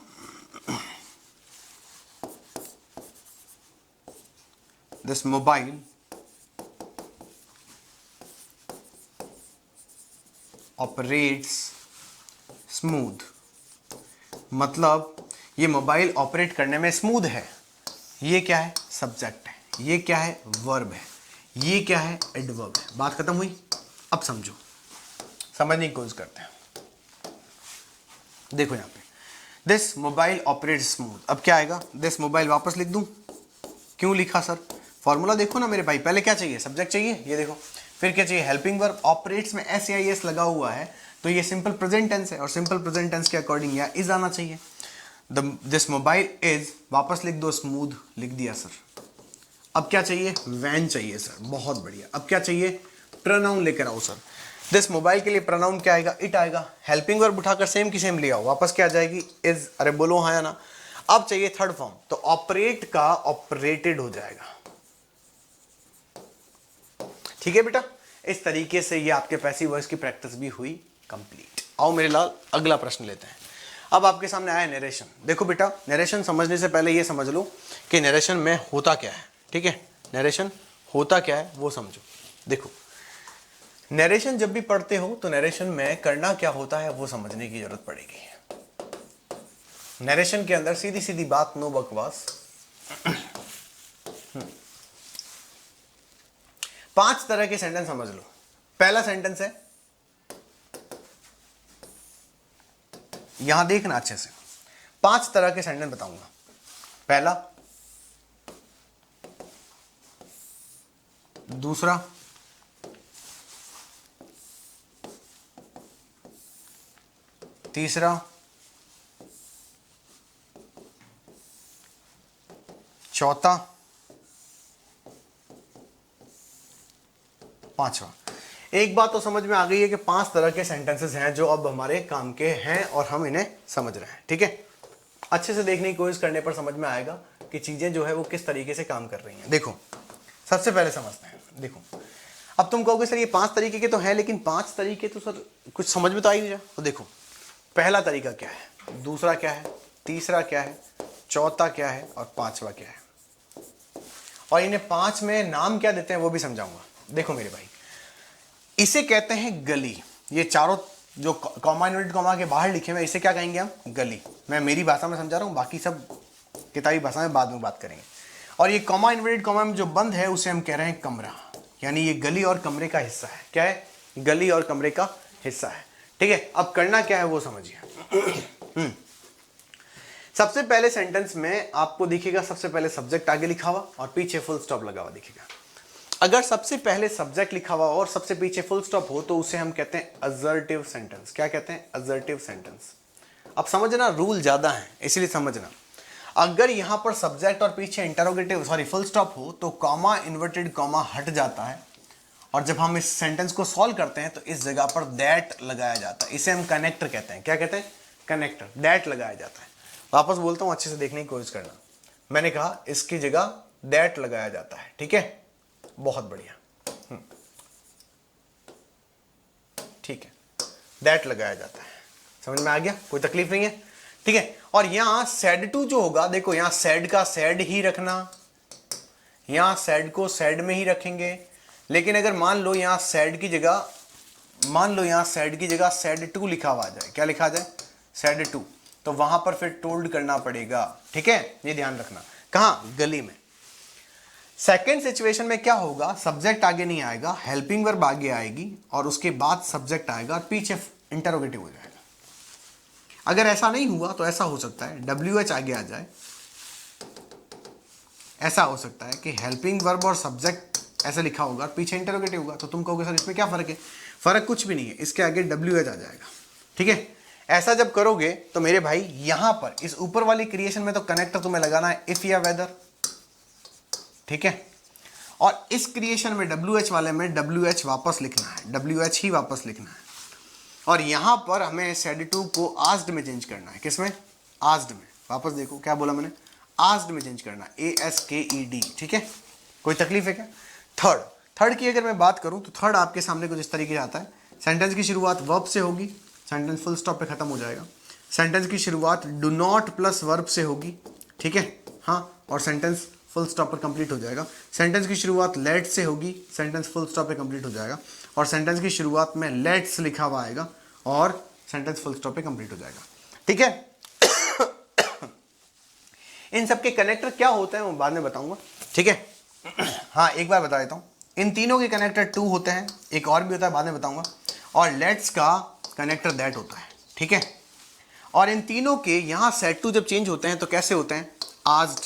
दिस मोबाइल ऑपरेट्स स्मूथ। मतलब ये मोबाइल ऑपरेट करने में स्मूथ है। ये क्या है? सब्जेक्ट है। ये क्या है? वर्ब है। ये क्या है? एडवर्ब है। बात खत्म हुई? अब समझो, समझने की कोशिश करते हैं। देखो यहां पे दिस मोबाइल ऑपरेट स्मूथ। अब क्या आएगा? दिस मोबाइल वापस लिख दूं? क्यों लिखा सर? फॉर्मूला देखो ना मेरे भाई। पहले क्या चाहिए? सब्जेक्ट चाहिए, ये देखो। फिर क्या चाहिए? Helping verb. ऑपरेट्स में SAIS लगा हुआ है तो ये सिंपल प्रेजेंट टेंस है और सिंपल प्रेजेंट टेंस के अकॉर्डिंग या इज आना चाहिए। दिस मोबाइल इज, वापस लिख दो स्मूथ, लिख दिया सर। अब क्या चाहिए? वैन चाहिए सर। बहुत बढ़िया। अब क्या चाहिए? प्रोनाउन लेकर आओ सर। दिस मोबाइल के लिए प्रोनाउन क्या आएगा? इट आएगा। हेल्पिंग वर्ब उठाकर सेम की सेम ले आओ, वापस क्या आ जाएगी? इज। अरे बोलो हाँ या ना। अब चाहिए थर्ड फॉर्म, तो ऑपरेट का ऑपरेटेड हो जाएगा। ठीक है बेटा, इस तरीके से ये आपके पैसिव वॉइस की प्रैक्टिस भी हुई कंप्लीट। आओ मेरे लाल अगला प्रश्न लेते हैं। अब आपके सामने आया नरेशन। देखो बेटा, नरेशन समझने से पहले ये समझ लो कि नरेशन में होता क्या है। ठीक है, नरेशन होता क्या है वो समझो। देखो, नरेशन जब भी पढ़ते हो तो नरेशन में करना क्या होता है वो समझने की जरूरत पड़ेगी। नरेशन के अंदर सीधी सीधी बात, नो बकवास। 5 तरह के सेंटेंस समझ लो। पहला सेंटेंस है, यहां देखना अच्छे से, 5 तरह के सेंटेंस बताऊंगा। पहला, दूसरा, तीसरा, चौथा, पांचवा। एक बात तो समझ में आ गई है कि 5 तरह के सेंटेंसेस हैं जो अब हमारे काम के हैं और हम इन्हें समझ रहे हैं। ठीक है, अच्छे से देखने की कोशिश करने पर समझ में आएगा कि चीजें जो है वो किस तरीके से काम कर रही हैं। देखो, सबसे पहले समझते हैं। देखो, अब तुम कहोगे सर ये 5 तरीके के तो हैं, लेकिन 5 तरीके तो सर कुछ समझ में तो आई नहीं। तो देखो, पहला तरीका क्या है, दूसरा क्या है, तीसरा क्या है, चौथा क्या है और पांचवा क्या है, और इन्हें 5 में नाम क्या देते हैं वो भी समझाऊंगा। देखो मेरे भाई, इसे कहते हैं गली। ये चारों जो कॉमा इन्वर्टेड कॉमा के बाहर लिखे हुए, इसे क्या कहेंगे हम, गली। मैं मेरी भाषा में समझा रहा हूं, बाकी सब किताबी भाषा में बाद में बात करेंगे। और ये कॉमा इन्वर्टेड कॉमा में जो बंद है उसे हम कह रहे हैं कमरा, यानी ये गली और कमरे का हिस्सा है। क्या है, गली और कमरे का हिस्सा है। ठीक है, अब करना क्या है वो समझिए। सबसे पहले सेंटेंस में आपको दिखेगा, सबसे पहले सब्जेक्ट आगे लिखा हुआ और पीछे फुल स्टॉप लगा हुआ दिखेगा। अगर सबसे पहले सब्जेक्ट लिखा हुआ और सबसे पीछे फुल स्टॉप हो तो उसे हम कहते हैं असर्टिव सेंटेंस। क्या कहते हैं, असर्टिव सेंटेंस। अब समझना, रूल ज्यादा है इसलिए समझना। अगर यहां पर सब्जेक्ट और पीछे इंटरोगेटिव फुल स्टॉप हो तो कॉमा इन्वर्टेड कॉमा हट जाता है, और जब हम इस सेंटेंस को सॉल्व करते हैं तो इस जगह पर दैट लगाया जाता है। इसे हम कनेक्टर कहते हैं। क्या कहते हैं, कनेक्टर, दैट लगाया जाता है। वापस बोलता हूं, अच्छे से देखने की कोशिश करना। मैंने कहा इसकी जगह दैट लगाया जाता है। ठीक है, बहुत बढ़िया। ठीक है, दैट लगाया जाता है। समझ में आ गया, कोई तकलीफ नहीं है। ठीक है, और यहां सेड टू जो होगा, देखो यहां सेड का सेड ही रखना, यहां सेड को सेड में ही रखेंगे। लेकिन अगर मान लो यहां सेड की जगह, मान लो यहां सेड की जगह सेड टू लिखा हुआ जाए, क्या लिखा जाए, सेड टू, तो वहां पर फिर टोल्ड करना पड़ेगा। ठीक है, ये ध्यान रखना। कहां, गली में। सेकेंड सिचुएशन में क्या होगा, सब्जेक्ट आगे नहीं आएगा, हेल्पिंग वर्ब आगे आएगी और उसके बाद सब्जेक्ट आएगा और पीछे इंटरोगेटिव हो जाएगा। अगर ऐसा नहीं हुआ तो ऐसा हो सकता है WH आगे आ जाए, ऐसा हो सकता है कि हेल्पिंग वर्ब और सब्जेक्ट ऐसा लिखा होगा और पीछे इंटरोगेटिव होगा। तो तुम कहोगे सर इसमें क्या फर्क है, फर्क कुछ भी नहीं है, इसके आगे WH आ जाएगा। ठीक है, ऐसा जब करोगे तो मेरे भाई यहां पर इस ऊपर वाली क्रिएशन में तो कनेक्टर तुम्हें लगाना है इफ या वेदर। ठीक है, और इस क्रिएशन में WH वाले में WH वापस लिखना है, WH ही वापस लिखना है। और यहां पर हमें सेड टू को आस्क्ड में चेंज करना है। किसमें, आस्क्ड में। वापस देखो क्या बोला मैंने, आस्क्ड में चेंज करना, ASKED। ठीक है, कोई तकलीफ है क्या। थर्ड की अगर मैं बात करूं तो थर्ड आपके सामने कुछ इस तरीके से आता है। सेंटेंस की शुरुआत वर्ब से होगी, सेंटेंस फुल स्टॉप पे खत्म हो जाएगा। सेंटेंस की शुरुआत डू नॉट प्लस वर्ब से होगी। ठीक है, हाँ, और सेंटेंस फुल स्टॉप पर कंप्लीट हो जाएगा। सेंटेंस की शुरुआत लेट से होगी, सेंटेंस फुल स्टॉप पे कंप्लीट हो जाएगा। और सेंटेंस की शुरुआत में लेट्स लिखा हुआ आएगा और सेंटेंस फुल स्टॉप पे कंप्लीट हो जाएगा। ठीक है, इन सब के कनेक्टर क्या होते हैं वो बाद में बताऊंगा। ठीक है, हाँ एक बार बता देता हूं, इन तीनों के कनेक्टर टू होते हैं, एक और भी होता है बाद में बताऊंगा, और लेट्स का कनेक्टर दैट होता है। ठीक है, और इन तीनों के यहां सेट टू जब चेंज होते हैं तो कैसे होते हैं, asked,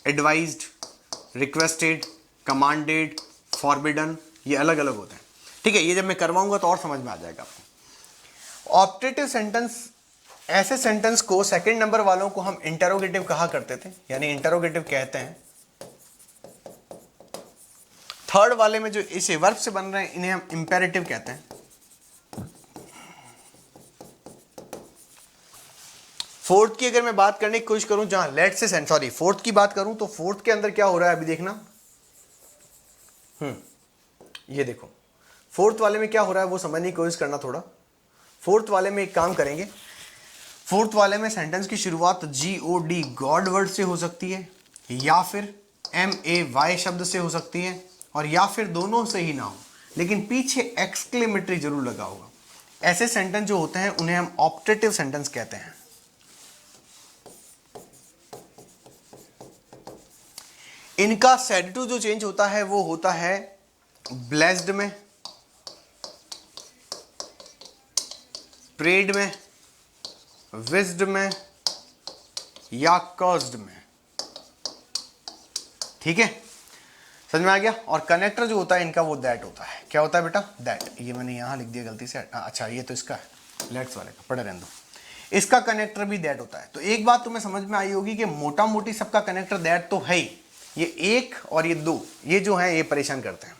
advised, requested, commanded, forbidden, ये अलग अलग होते हैं। ठीक है, ये जब मैं करवाऊंगा तो और समझ में आ जाएगा आपको। ऑप्टेटिव सेंटेंस, ऐसे सेंटेंस को सेकंड नंबर वालों को हम इंटरोगेटिव कहा करते थे, यानी इंटरोगेटिव कहते हैं। थर्ड वाले में जो इसे वर्ब से बन रहे हैं इन्हें हम इंपेरेटिव कहते हैं। फोर्थ की अगर मैं बात करने की कोशिश करूं, जहां लेट से सॉरी फोर्थ की बात करूं तो फोर्थ के अंदर क्या हो रहा है अभी देखना। ये देखो फोर्थ वाले में क्या हो रहा है वो समझने की कोशिश करना थोड़ा। फोर्थ वाले में एक काम करेंगे, फोर्थ वाले में सेंटेंस की शुरुआत GOD गॉड वर्ड से हो सकती है, या फिर MAY शब्द से हो सकती है, और या फिर दोनों से ही ना हो, लेकिन पीछे एक्सक्लेमेटरी जरूर लगा होगा। ऐसे सेंटेंस जो होते हैं उन्हें हम ऑप्टेटिव सेंटेंस कहते हैं। इनका सेड टू जो चेंज होता है वो होता है ब्लेस्ड में, प्रेड में, विज्ड में या कर्स्ड में। ठीक है, समझ में आ गया। और कनेक्टर जो होता है इनका वो दैट होता है। क्या होता है बेटा? दैट। ये मैंने यहां लिख दिया गलती से, अच्छा ये तो इसका है, लेट्स वाले का पढ़े रहने दो। इसका कनेक्टर भी दैट होता है। तो एक बात तुम्हें समझ में आई होगी कि मोटा मोटी सबका कनेक्टर दैट तो है ही, ये एक और ये दो, ये जो है ये परेशान करते हैं।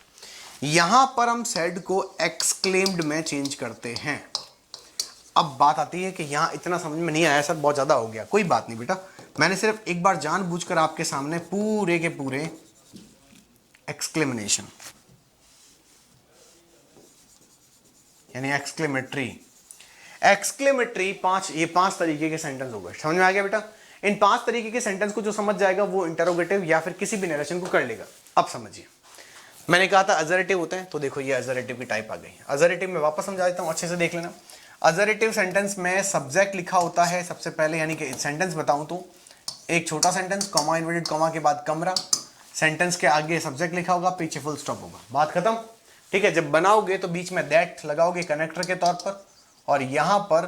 यहां पर हम सेड को एक्सक्लेम्ड में चेंज करते हैं। अब बात आती है कि यहां इतना समझ में नहीं आया सर, बहुत ज्यादा हो गया। कोई बात नहीं बेटा, मैंने सिर्फ एक बार जानबूझकर आपके सामने पूरे के पूरे एक्सक्लेमेशन यानी एक्सक्लेमेटरी ये पांच तरीके के सेंटेंस हो गए। समझ में आ गया बेटा? इन पांच तरीके के सेंटेंस को जो समझ जाएगा वो इंटरोगेटिव या फिर किसी भी नरेशन को कर लेगा। अब समझिए, मैंने कहा था अजरेटिव होते हैं, तो देखो ये अजरेटिव की टाइप आ गई। अजरेटिव में वापस समझा देता हूं, अच्छे से देख लेना। अजरेटिव सेंटेंस में सब्जेक्ट लिखा होता है सबसे पहले, यानी कि सेंटेंस बताऊं तो एक छोटा सेंटेंस, कॉमा इन्वर्टेड कॉमा के बाद कमरा, सेंटेंस के आगे सब्जेक्ट लिखा होगा, पीछे फुल स्टॉप होगा, बात खत्म। ठीक है, जब बनाओगे तो बीच में दैट लगाओगे कनेक्टर के तौर पर, और यहां पर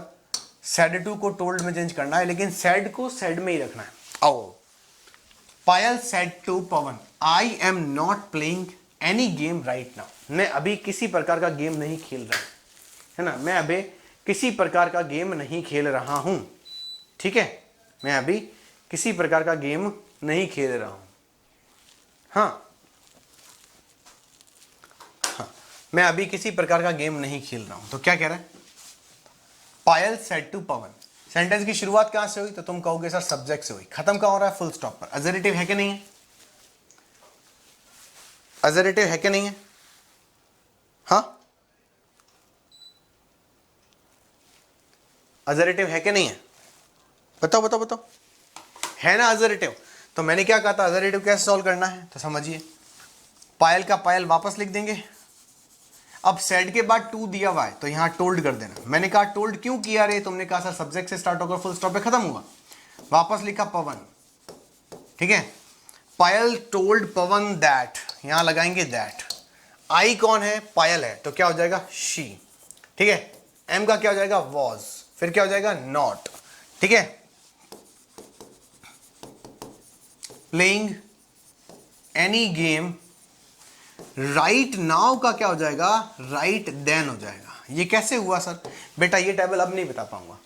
सेड टू को टोल्ड में चेंज करना है, लेकिन सेड को सेड में ही रखना है। आओ, Payal said to Pavan, I am not playing any game right now. मैं अभी किसी प्रकार का गेम नहीं खेल रहा, है ना, मैं अभी किसी प्रकार का गेम नहीं खेल रहा हूं। ठीक है, मैं अभी किसी प्रकार का गेम नहीं खेल रहा हूं। हाँ, मैं अभी किसी प्रकार का गेम नहीं खेल रहा हूं। तो क्या कह रहा है? Payal said to Pawan. Sentence की शुरुआत कहां से हुई? तो तुम कहोगे सर सब्जेक्ट से हुई। खत्म कहां हो रहा है? फुल स्टॉप पर। अजरेटिव है कि नहीं है? अजरेटिव है कि नहीं है? हाँ, अजरेटिव है कि नहीं है? बताओ बताओ बताओ, है ना अजरेटिव? तो मैंने क्या कहा था, अजरेटिव कैसे सॉल्व करना है? तो समझिए, पायल का पायल वापस लिख देंगे। अब सेड के बाद टू दिया हुआ है तो यहां टोल्ड कर देना। मैंने कहा टोल्ड क्यों किया रे? तुमने कहा सर सब्जेक्ट से स्टार्ट होकर फुल स्टॉप पे खत्म हुआ। वापस लिखा पवन। ठीक है, पायल टोल्ड पवन दैट, यहां लगाएंगे दैट। आई कौन है? पायल है, तो क्या हो जाएगा? शी। ठीक है, एम का क्या हो जाएगा? वॉज। फिर क्या हो जाएगा? नॉट। ठीक है, playing any game right now का क्या हो जाएगा? राइट देन हो जाएगा। ये कैसे हुआ सर? बेटा ये टेबल अब नहीं बता पाऊंगा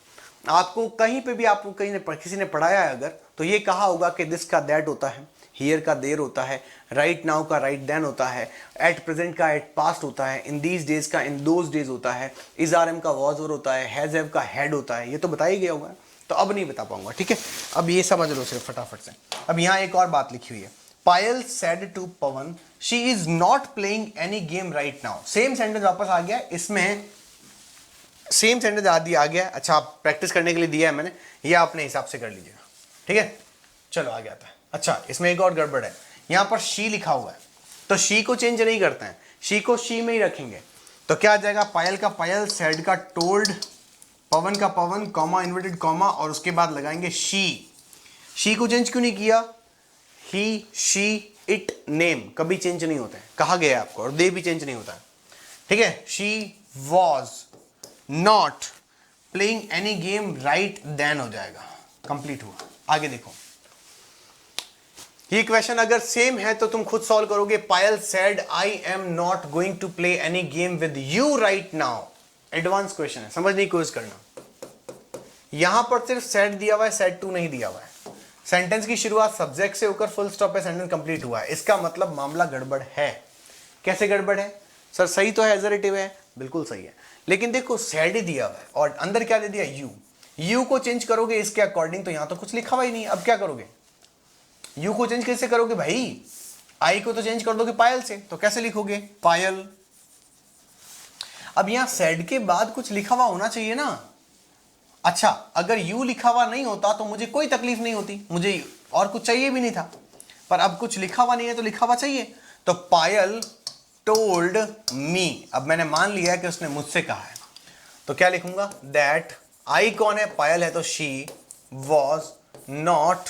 आपको, कहीं पे भी आपको कहीं किसी ने पढ़ाया है अगर, तो ये कहा होगा कि दिस का दैट होता है, हियर का देर होता है, राइट नाउ का राइट देन होता है, एट प्रेजेंट का एट पास्ट होता है, इन दीज डेज का इन दोज डेज होता है, इज आर एम का वॉज और होता है, हैज हैव का हैड होता है। ये तो बता ही गया होगा, तो अब नहीं बता पाऊंगा। ठीक है, अब ये समझ लो सिर्फ फटाफट से। अब यहाँ एक और बात लिखी हुई है, Payal said to Pavan she is not playing any game right now. Same sentence वापस आ गया, इसमें सेम सेंटेंस आदि आ गया। अच्छा, आप प्रैक्टिस करने के लिए दिया है मैंने, ये अपने हिसाब से कर लीजिएगा। ठीक है, चलो आ गया था। अच्छा, इसमें एक और गड़बड़ है, यहां पर शी लिखा हुआ है, तो शी को चेंज नहीं करते हैं, शी को शी में ही रखेंगे। तो क्या आ जाएगा? पायल का पायल, सेड का टोल्ड, पवन का पवन, कॉमा इन्वर्टेड कॉमा, और उसके बाद लगाएंगे शी। शी को चेंज क्यों नहीं किया? ही, शी, इट, नेम कभी चेंज नहीं होते हैं, कहा गया है आपको, और दे भी चेंज नहीं होता है। ठीक है, she was not playing any game right then हो जाएगा, कंप्लीट हुआ। आगे देखो, ये क्वेश्चन अगर सेम है तो तुम खुद सॉल्व करोगे। Payal said I am not going to play any game with you right now. Advance question है, समझने की कोशिश करना। यहां पर सिर्फ सेड दिया हुआ है, सेड टू नहीं दिया हुआ है। सेंटेंस की शुरुआत सब्जेक्ट से होकर फुल स्टॉप पे सेंटेंस कंप्लीट हुआ है, इसका मतलब मामला गड़बड़ है। कैसे गड़बड़ है सर? सही तो है, एजरेटिव है, बिल्कुल सही है, लेकिन देखो सेड ही दिया हुआ है और अंदर क्या दे दिया? यू। यू को चेंज करोगे इसके अकॉर्डिंग, तो यहां तो कुछ लिखा हुआ ही नहीं। अब क्या करोगे? यू को चेंज कैसे करोगे भाई? आई को तो चेंज कर दोगे पायल से, तो कैसे लिखोगे? पायल अब यहां सेड के बाद कुछ लिखा हुआ होना चाहिए ना। अच्छा, अगर यू लिखा हुआ नहीं होता तो मुझे कोई तकलीफ नहीं होती, मुझे और कुछ चाहिए भी नहीं था, पर अब कुछ लिखा हुआ नहीं है तो लिखा हुआ चाहिए। तो पायल टोल्ड मी, अब मैंने मान लिया कि उसने मुझसे कहा है, तो क्या लिखूंगा, दैट आई कौन है, पायल है, तो she was not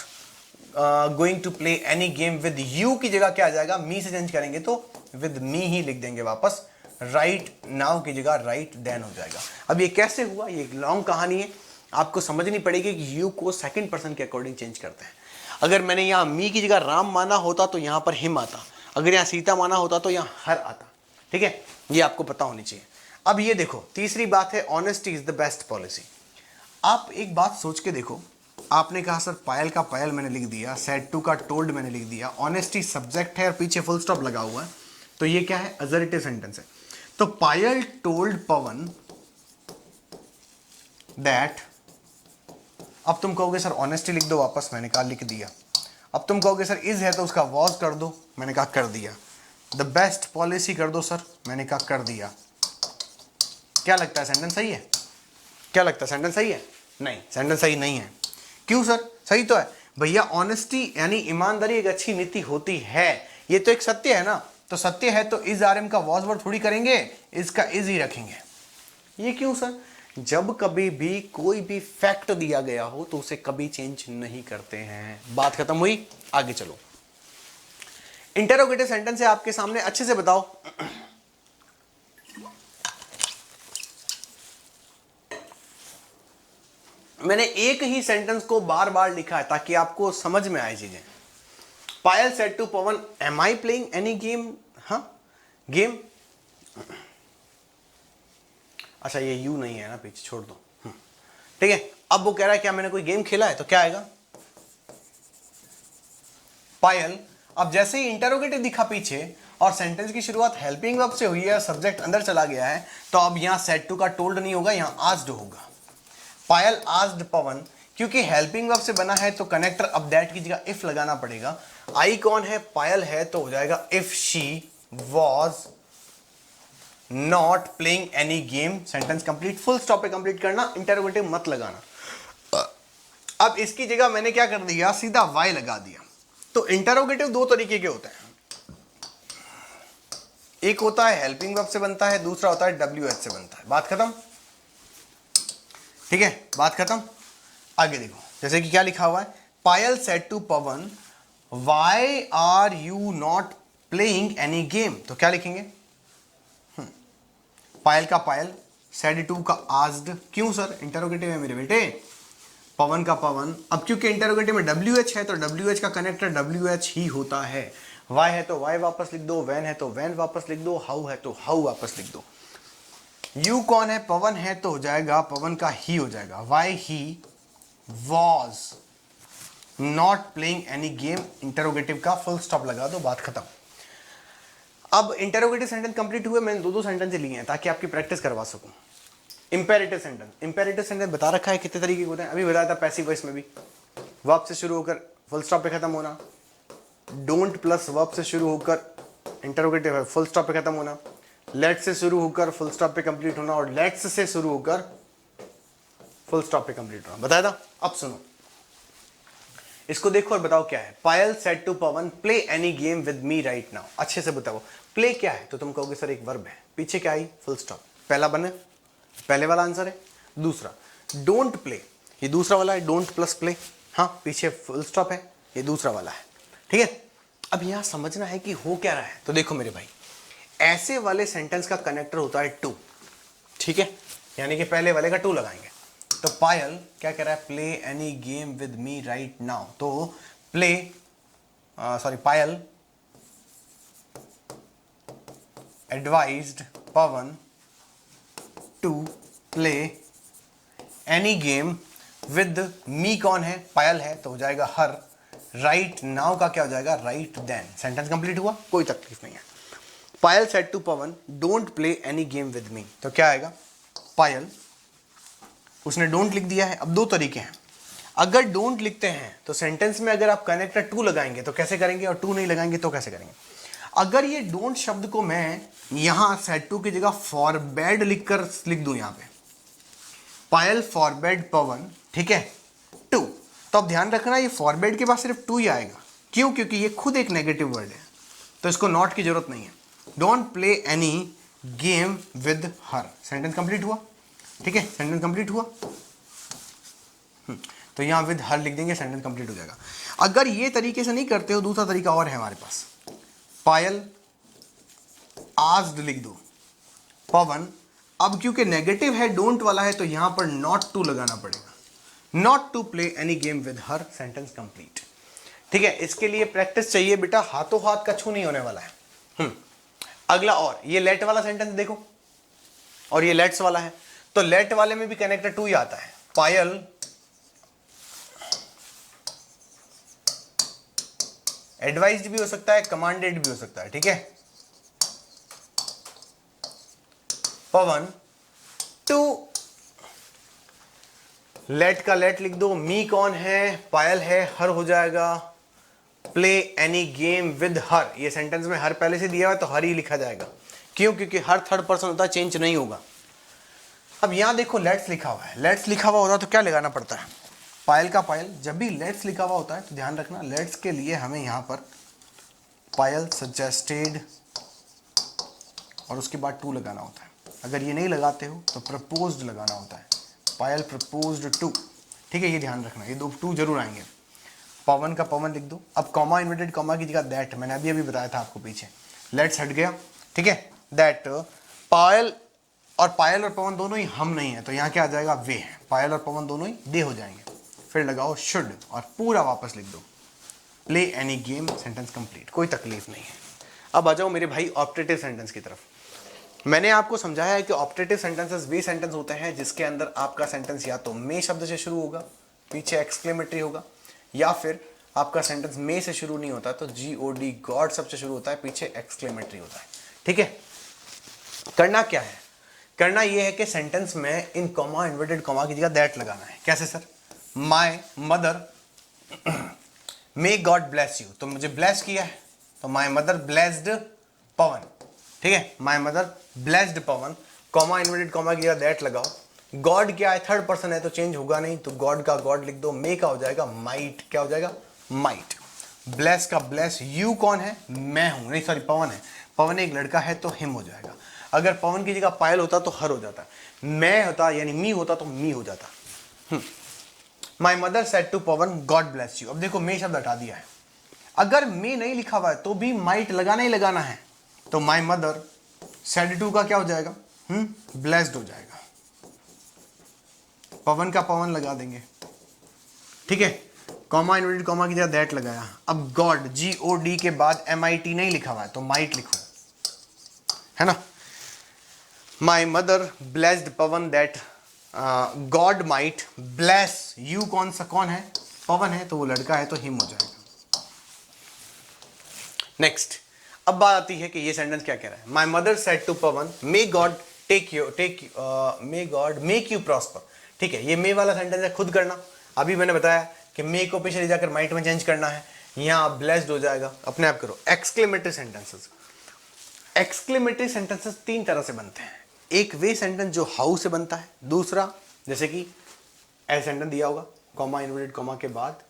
going to play any game with you की जगह क्या आ जाएगा, मी से चेंज करेंगे तो विद मी ही लिख देंगे वापस, राइट नाउ की जगह राइट देन हो जाएगा। अब ये कैसे हुआ, ये एक लॉन्ग कहानी है, आपको समझनी पड़ेगी कि यू को सेकंड पर्सन के अकॉर्डिंग चेंज करते हैं। अगर मैंने यहाँ मी की जगह राम माना होता तो यहाँ पर हिम आता, अगर यहाँ सीता माना होता तो यहाँ हर आता। ठीक है, ये आपको पता होनी चाहिए। अब ये देखो, तीसरी बात है honesty is the best policy. आप एक बात सोच के देखो, आपने कहा सर पायल का पायल मैंने लिख दिया, सेड टू का टोल्ड मैंने लिख दिया, ऑनेस्टी सब्जेक्ट है और पीछे फुल स्टॉप लगा हुआ है, तो ये क्या है, असर्टिव सेंटेंस है। तो पायल टोल्ड पवन दैट, अब तुम कहोगे सर ऑनेस्टी लिख दो वापस, मैंने कहा लिख दिया। अब तुम कहोगे सर इज है तो उसका वॉज कर दो, मैंने कहा कर दिया। द बेस्ट पॉलिसी कर दो सर, मैंने कहा कर दिया। क्या लगता है सेंटेंस सही है? क्या लगता है सेंटेंस सही है? नहीं, सेंटेंस सही नहीं है। क्यों सर? सही तो है भैया, ऑनेस्टी यानी ईमानदारी एक अच्छी नीति होती है, ये तो एक सत्य है ना, तो सत्य है तो इज आर एम का वॉज वर्ड थोड़ी करेंगे, इसका इज ही रखेंगे। ये क्यों सर? जब कभी भी कोई भी फैक्ट दिया गया हो तो उसे कभी चेंज नहीं करते हैं। बात खत्म हुई, आगे चलो। इंटरोगेटिव सेंटेंस है आपके सामने, अच्छे से बताओ। मैंने एक ही सेंटेंस को बार बार लिखा है ताकि आपको समझ में आए चीजें। Payal said to Pavan, am I playing any game? हाँ, गेम। अच्छा, ये यू नहीं है ना, पीछे छोड़ दो। ठीक है, अब वो कह रहा है क्या मैंने कोई गेम खेला है, तो क्या आएगा, पायल। अब जैसे ही इंटरोगेटिव दिखा पीछे और सेंटेंस की शुरुआत हेल्पिंग वर्ब से हुई है, सब्जेक्ट अंदर चला गया है, तो अब यहां सेड टू का टोल्ड नहीं होगा, यहां आस्क्ड होगा। पायल आस्क्ड पवन, क्योंकि हेल्पिंग वर्ब से बना है तो कनेक्टर अब दैट की जगह इफ लगाना पड़ेगा। आई कौन है, पायल है, तो हो जाएगा if she was not playing any game, sentence complete. Full stop पे कंप्लीट करना, इंटरोगेटिव मत लगाना। अब इसकी जगह मैंने क्या कर दिया, सीधा वाई लगा दिया। तो इंटरोगेटिव दो तरीके के होते हैं, एक होता है हेल्पिंग वर्ब से बनता है, दूसरा होता है WH से बनता है। बात खत्म? ठीक है, बात खत्म। आगे देखो, जैसे कि क्या लिखा हुआ है, Payal said to Pavan, why are you not playing any game, तो क्या लिखेंगे, पायल का पायल, सेड टू का आस्क्ड। क्यों सर? इंटरोगेटिव है मेरे बेटे। पवन का पवन, अब क्योंकि इंटरोगेटिव में WH है तो WH का कनेक्टर WH ही होता है। वाई है तो वाई वापस लिख दो, वैन है तो वैन वापस लिख दो, हाउ है तो हाउ वापस लिख दो। यू कौन है, पवन है, तो हो जाएगा पवन का ही हो जाएगा, why he was not playing any game, interrogative का फुल स्टॉप लगा दो, बात खत्म। अब इंटरोगेटिव सेंटेंस कंप्लीट हुए, मैंने दो सेंटेंस लिए हैं ताकि आपकी प्रैक्टिस करवा सकूं। इंपेरेटिव सेंटेंस, इंपेरेटिव सेंटेंस बता रखा है कितने तरीके के होते हैं, अभी बताया था पैसिव वॉइस में भी, वर्ब से शुरू होकर फुल स्टॉप पे खत्म होना, डोंट प्लस वर्ब से शुरू होकर इंटरोगेटिव है फुल स्टॉप पे खत्म होना, लेट से शुरू होकर फुल स्टॉप पे कंप्लीट होना, और लेट्स से शुरू होकर फुल स्टॉप पे कंप्लीट होना, बताया था। अब सुनो, इसको देखो और बताओ क्या है। Payal said to Pavan, play any game with me right now. अच्छे से बताओ प्ले क्या है, तो तुम कहोगे सर एक वर्ब है, पीछे क्या आई, फुल स्टॉप, पहला बने, पहले वाला आंसर है। दूसरा डोंट प्ले, ये दूसरा वाला है, डोंट प्लस प्ले, हाँ पीछे फुल स्टॉप है, ये दूसरा वाला है। ठीक है, अब यहां समझना है कि हो क्या रहा है। तो देखो मेरे भाई, ऐसे वाले सेंटेंस का कनेक्टर होता है टू, ठीक है, यानी कि पहले वाले का टू लगाएंगे। तो पायल क्या कह रहा है, play any game with me right now, तो play Payal advised Pavan to play any game with me, कौन है, पायल है, तो हो जाएगा हर, राइट नाउ का क्या हो जाएगा, राइट देन। सेंटेंस कंप्लीट हुआ, कोई तकलीफ नहीं है। Payal said to Pavan, don't play any game with me, तो क्या आएगा, पायल, उसने डोंट लिख दिया है। अब दो तरीके हैं, अगर डोंट लिखते हैं तो सेंटेंस में अगर आप कनेक्टर टू लगाएंगे तो कैसे करेंगे, और टू नहीं लगाएंगे तो कैसे करेंगे। अगर ये डोंट शब्द को मैं यहां सेड टू की जगह फॉरबेड लिख दूं यहां पे, पायल फॉरबेड पवन, ठीक है, टू, तो अब ध्यान रखना ये फॉरबेड के पास सिर्फ टू ही आएगा। क्यों? क्योंकि ये खुद एक नेगेटिव वर्ड है, तो इसको नॉट की जरूरत नहीं है। Don't play any game with her, sentence complete हुआ, ठीक है, सेंटेंस कंप्लीट हुआ। तो यहां विद हर लिख देंगे, सेंटेंस कंप्लीट हो जाएगा। अगर ये तरीके से नहीं करते हो, दूसरा तरीका और है हमारे पास, पायल आस्क्ड लिख दो, पवन, अब क्योंकि नेगेटिव है, डोंट वाला है, तो यहां पर नॉट टू लगाना पड़ेगा, not to play any game with her, sentence complete. ठीक है, इसके लिए प्रैक्टिस चाहिए बेटा, हाथों हाथ का छू नहीं होने वाला है। अगला, और ये लेट वाला सेंटेंस देखो, और ये लेट्स वाला है, तो लेट वाले में भी कनेक्टर टू ही आता है। पायल एडवाइज्ड भी हो सकता है, कमांडेड भी हो सकता है, ठीक है। पवन टू, लेट का लेट लिख दो, मी कौन है, पायल है, हर हो जाएगा, प्ले एनी गेम विद हर, ये सेंटेंस में हर पहले से दिया हुआ है तो हर ही लिखा जाएगा। क्यों? क्योंकि हर थर्ड पर्सन होता है, चेंज नहीं होगा। अब यहां देखो लेट्स लिखा हुआ है, लेट्स लिखा हुआ होता है तो क्या लगाना पड़ता है, पायल का पायल। जब भी लेट्स लिखा हुआ होता है तो ध्यान रखना, लेट्स के लिए हमें यहां पर पायल सजेस्टेड और उसके बाद टू लगाना होता है। अगर ये नहीं लगाते हो तो प्रपोज्ड लगाना होता है, पायल प्रपोज्ड टू, ठीक है, ये ध्यान रखना, ये दो टू जरूर आएंगे। पवन का पवन लिख दो, अब कॉमा इन्वर्टेड कॉमा की जगह दैट, मैंने अभी बताया था आपको पीछे, लेट्स हट गया, ठीक है, दैट पायल, और पायल और पवन दोनों ही हम नहीं है, तो यहाँ क्या आ जाएगा, वे हैं, पायल और पवन दोनों ही दे हो जाएंगे। फिर लगाओ शुड और पूरा वापस लिख दो, play any game, sentence complete, कोई तकलीफ नहीं है। अब आ जाओ मेरे भाई ऑप्टेटिव सेंटेंस की तरफ। मैंने आपको समझाया है कि ऑप्टेटिव सेंटेंसेस वे सेंटेंस होते हैं जिसके अंदर आपका सेंटेंस या तो मे शब्द से शुरू होगा, पीछे एक्सक्लेमेटरी होगा, या फिर आपका सेंटेंस मे से शुरू नहीं होता तो GOD गॉड शब्द से शुरू होता है, पीछे एक्सक्लेमेटरी होता है, ठीक है। करना क्या है, करना यह है कि सेंटेंस में इन कॉमा इन्वर्टेड कॉमा की जगह दैट लगाना है। कैसे sir? My mother may God bless you, तो मुझे ब्लेस किया है, तो माय मदर ब्लेस्ड पवन, ठीक है, my mother blessed Pawan, comma inverted comma की जगह दैट लगाओ। गॉड क्या है, थर्ड पर्सन है तो चेंज होगा नहीं, तो गॉड का गॉड लिख दो, मे का हो जाएगा माइट, क्या हो जाएगा, माइट, ब्लेस का ब्लेस, यू कौन है, मैं हूं, नहीं सॉरी पवन है, पवन एक लड़का है तो हिम हो जाएगा। अगर पवन की जगह पायल होता तो हर हो जाता, मैं होता यानी मी होता तो मी हो जाता। My mother said to Pawan God bless you, अब देखो मे शब्द हटा दिया है, अगर मे नहीं लिखा हुआ है तो भी माइट लगाना ही लगाना है, तो माई मदर सेड टू का क्या हो जाएगा, ब्लेस्ड हो जाएगा, पवन का पवन लगा देंगे, ठीक है, कॉमा इन्वर्टेड कॉमा की जगह दैट लगाया। अब गॉड GOD के बाद MIT नहीं लिखा हुआ है तो माइट लिखो, है ना। My mother blessed Pawan that God might bless you, कौन सा कौन है, पवन है, तो वो लड़का है तो हिम हो जाएगा। नेक्स्ट, अब बात आती है कि ये सेंटेंस क्या कह रहा है, my mother said to Pawan may God may God make you prosper, ठीक है, ये मे वाला सेंटेंस है, खुद करना। अभी मैंने बताया कि मे को पीछे ले जाकर माइट में चेंज करना है, यहां ब्लेस्ड हो जाएगा, अपने आप करो। एक्सक्लेमेटरी सेंटेंसेस, एक्सक्लेमेटरी सेंटेंसेस तीन तरह से बनते हैं, एक वे सेंटेंस जो हाउ से बनता है, दूसरा जैसे कि ऐसा सेंटेंस दिया होगा, कॉमा इन्वर्टेड कॉमा के बाद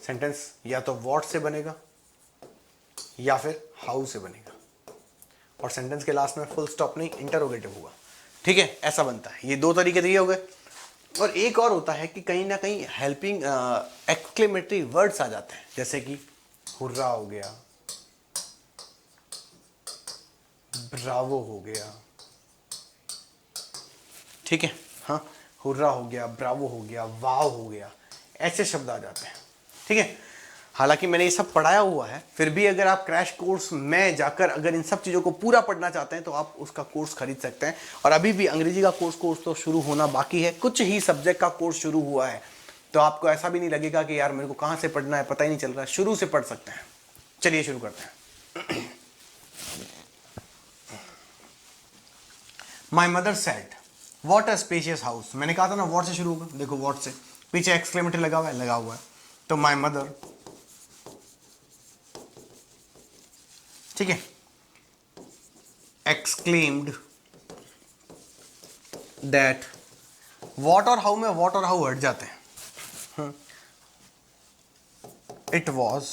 सेंटेंस या तो व्हाट से बनेगा या फिर हाउ से बनेगा, और सेंटेंस के लास्ट में फुल स्टॉप नहीं, इंटरोगेटिव होगा, ठीक है, ऐसा बनता है। ये दो तरीके दिए हो गए। और एक और होता है कि कहीं ना कहीं हेल्पिंग एक्सक्लेमेटरी वर्ड्स आ जाते हैं, जैसे कि हुर्रा हो गया, ब्रावो हो गया, ठीक है, हाँ, हुर्रा हो गया, ब्रावो हो गया, वाव हो गया, ऐसे शब्द आ जाते हैं, ठीक है। हालांकि मैंने ये सब पढ़ाया हुआ है, फिर भी अगर आप क्रैश कोर्स में जाकर अगर इन सब चीज़ों को पूरा पढ़ना चाहते हैं तो आप उसका कोर्स खरीद सकते हैं। और अभी भी अंग्रेजी का कोर्स तो शुरू होना बाकी है, कुछ ही सब्जेक्ट का कोर्स शुरू हुआ है, तो आपको ऐसा भी नहीं लगेगा कि यार मेरे को कहाँ से पढ़ना है पता ही नहीं चल रहा है, शुरू से पढ़ सकते हैं। चलिए शुरू करते हैं। माई mother said what a spacious house, मैंने कहा था ना वॉट से शुरू होगा, देखो वॉट से, पीछे एक्सक्लेमेटरी लगा हुआ है, तो माई मदर, ठीक है, exclaimed that what और how में what और how हट जाते हैं. It was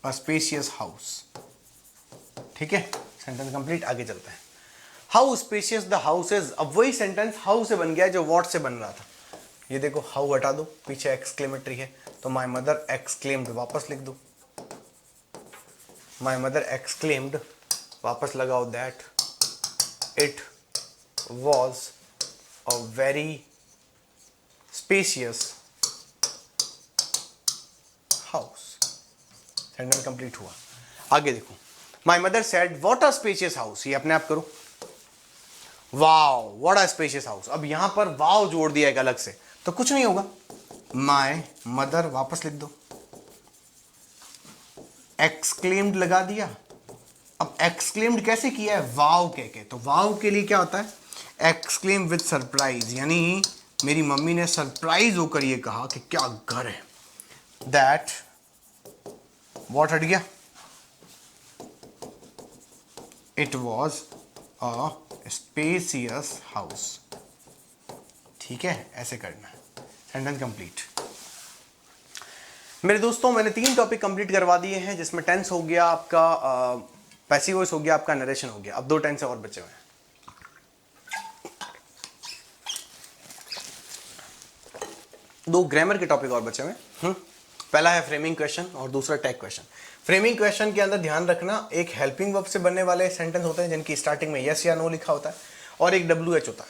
a spacious house. ठीक है, सेंटेंस कंप्लीट. आगे चलते हैं. How spacious the house is. अब वही सेंटेंस हाउ से बन गया जो व्हाट से बन रहा था. ये देखो, हाउ हटा दो, पीछे एक्सक्लेमेटरी है, तो माई मदर एक्सक्लेम्ड वापस लिख दो. माई मदर एक्सक्लेम्ड वापस लगाओ that it was a very spacious house. Sentence complete हुआ. आगे देखो, माई mother said what a spacious house. ये अपने आप करो. Wow what a spacious house. अब यहां पर वाओ जोड़ दिया एक अलग से, तो कुछ नहीं होगा. माय मदर वापस लिख दो. एक्सक्लेम्ड लगा दिया. अब एक्सक्लेम्ड कैसे किया है? वाओ कह के. तो वाओ के लिए क्या होता है? एक्सक्लेम विद सरप्राइज, यानी मेरी मम्मी ने सरप्राइज होकर ये कहा कि क्या घर है. दैट व्हाट हट गया? It was a spacious house. ठीक है, ऐसे करना है. Sentence complete. मेरे दोस्तों, मैंने 3 टॉपिक कंप्लीट करवा दिए हैं, जिसमें टेंस हो गया आपका, पैसिव वॉइस हो गया आपका, नरेशन हो गया. अब 2 टेंस और बचे हुए हैं. 2 ग्रामर के टॉपिक और बचे हुए हैं. पहला है फ्रेमिंग क्वेश्चन और दूसरा टैग क्वेश्चन. फ्रेमिंग क्वेश्चन के अंदर ध्यान रखना, एक हेल्पिंग वर्ब से बनने वाले सेंटेंस होते हैं जिनकी स्टार्टिंग में यस या नो लिखा होता है, और एक WH होता है.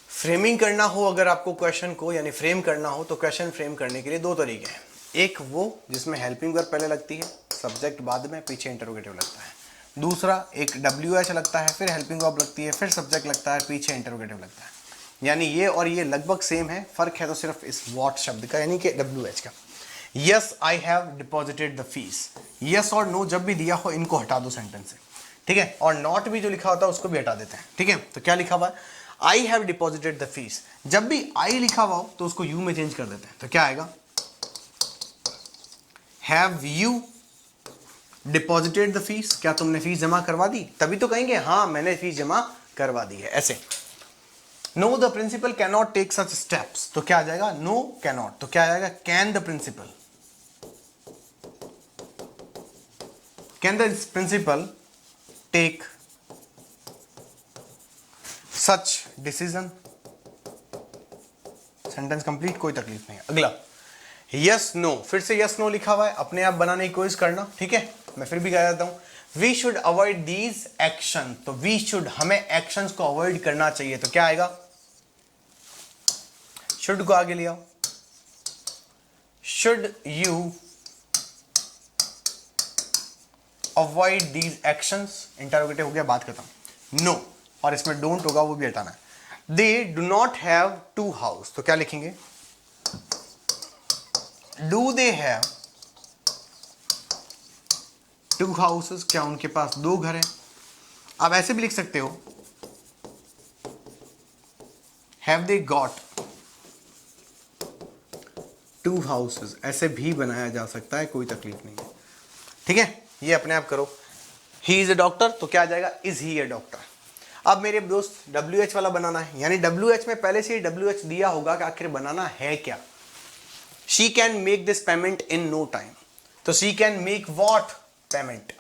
फ्रेमिंग करना हो अगर आपको क्वेश्चन को, यानी फ्रेम करना हो, तो क्वेश्चन फ्रेम करने के लिए 2 तरीके हैं. एक वो जिसमें हेल्पिंग वर्ब पहले लगती है, सब्जेक्ट बाद में, पीछे इंटरोगेटिव लगता है. दूसरा एक WH लगता है, फिर हेल्पिंग वर्ब लगती है, फिर सब्जेक्ट लगता है, पीछे इंटरोगेटिव लगता है. यानी ये और ये लगभग सेम है, फर्क है तो सिर्फ इस व्हाट शब्द का, यानी कि WH का. Yes I have deposited the fees. Yes और नो जब भी दिया हो इनको हटा दो सेंटेंस से. ठीक है, और नॉट भी जो लिखा होता है उसको भी हटा देते हैं. ठीक है, तो क्या लिखा हुआ है? I have deposited the fees. जब भी आई लिखा हुआ हो तो उसको यू में चेंज कर देते हैं. तो क्या आएगा? Have you deposited the fees. क्या तुमने फीस जमा करवा दी? तभी तो कहेंगे हाँ मैंने फीस जमा करवा दी है. ऐसे. No the principal can not take such steps. तो क्या आ जाएगा? No can not. तो क्या आ जाएगा? Can the principal. Can the principal take such decision. Sentence complete, कोई तकलीफ नहीं है. अगला यस नो. फिर से यस नो लिखा हुआ है, अपने आप बनाने की कोशिश करना. ठीक है, मैं फिर भी कह देता हूं. We should avoid these action. तो वी शुड, हमें एक्शंस को अवॉइड करना चाहिए. तो क्या आएगा? शुड को आगे ले आओ. Should you avoid these actions. Interrogative हो गया, बात खत्म. नो, और इसमें डोंट होगा, वो भी हटाना है. They do not have 2 house. तो क्या लिखेंगे? Do they have 2 houses. क्या उनके पास 2 घर हैं? आप ऐसे भी लिख सकते हो, हैव दे गॉट 2 हाउसेस. ऐसे भी बनाया जा सकता है, कोई तकलीफ नहीं है. ठीक है, ये अपने आप करो. He is a doctor. तो क्या आ जाएगा? Is he A doctor. अब मेरे दोस्त WH वाला बनाना है, यानी WH में पहले से ही WH दिया होगा कि आखिर बनाना है क्या. She can make this payment in no time. तो she can make what payment.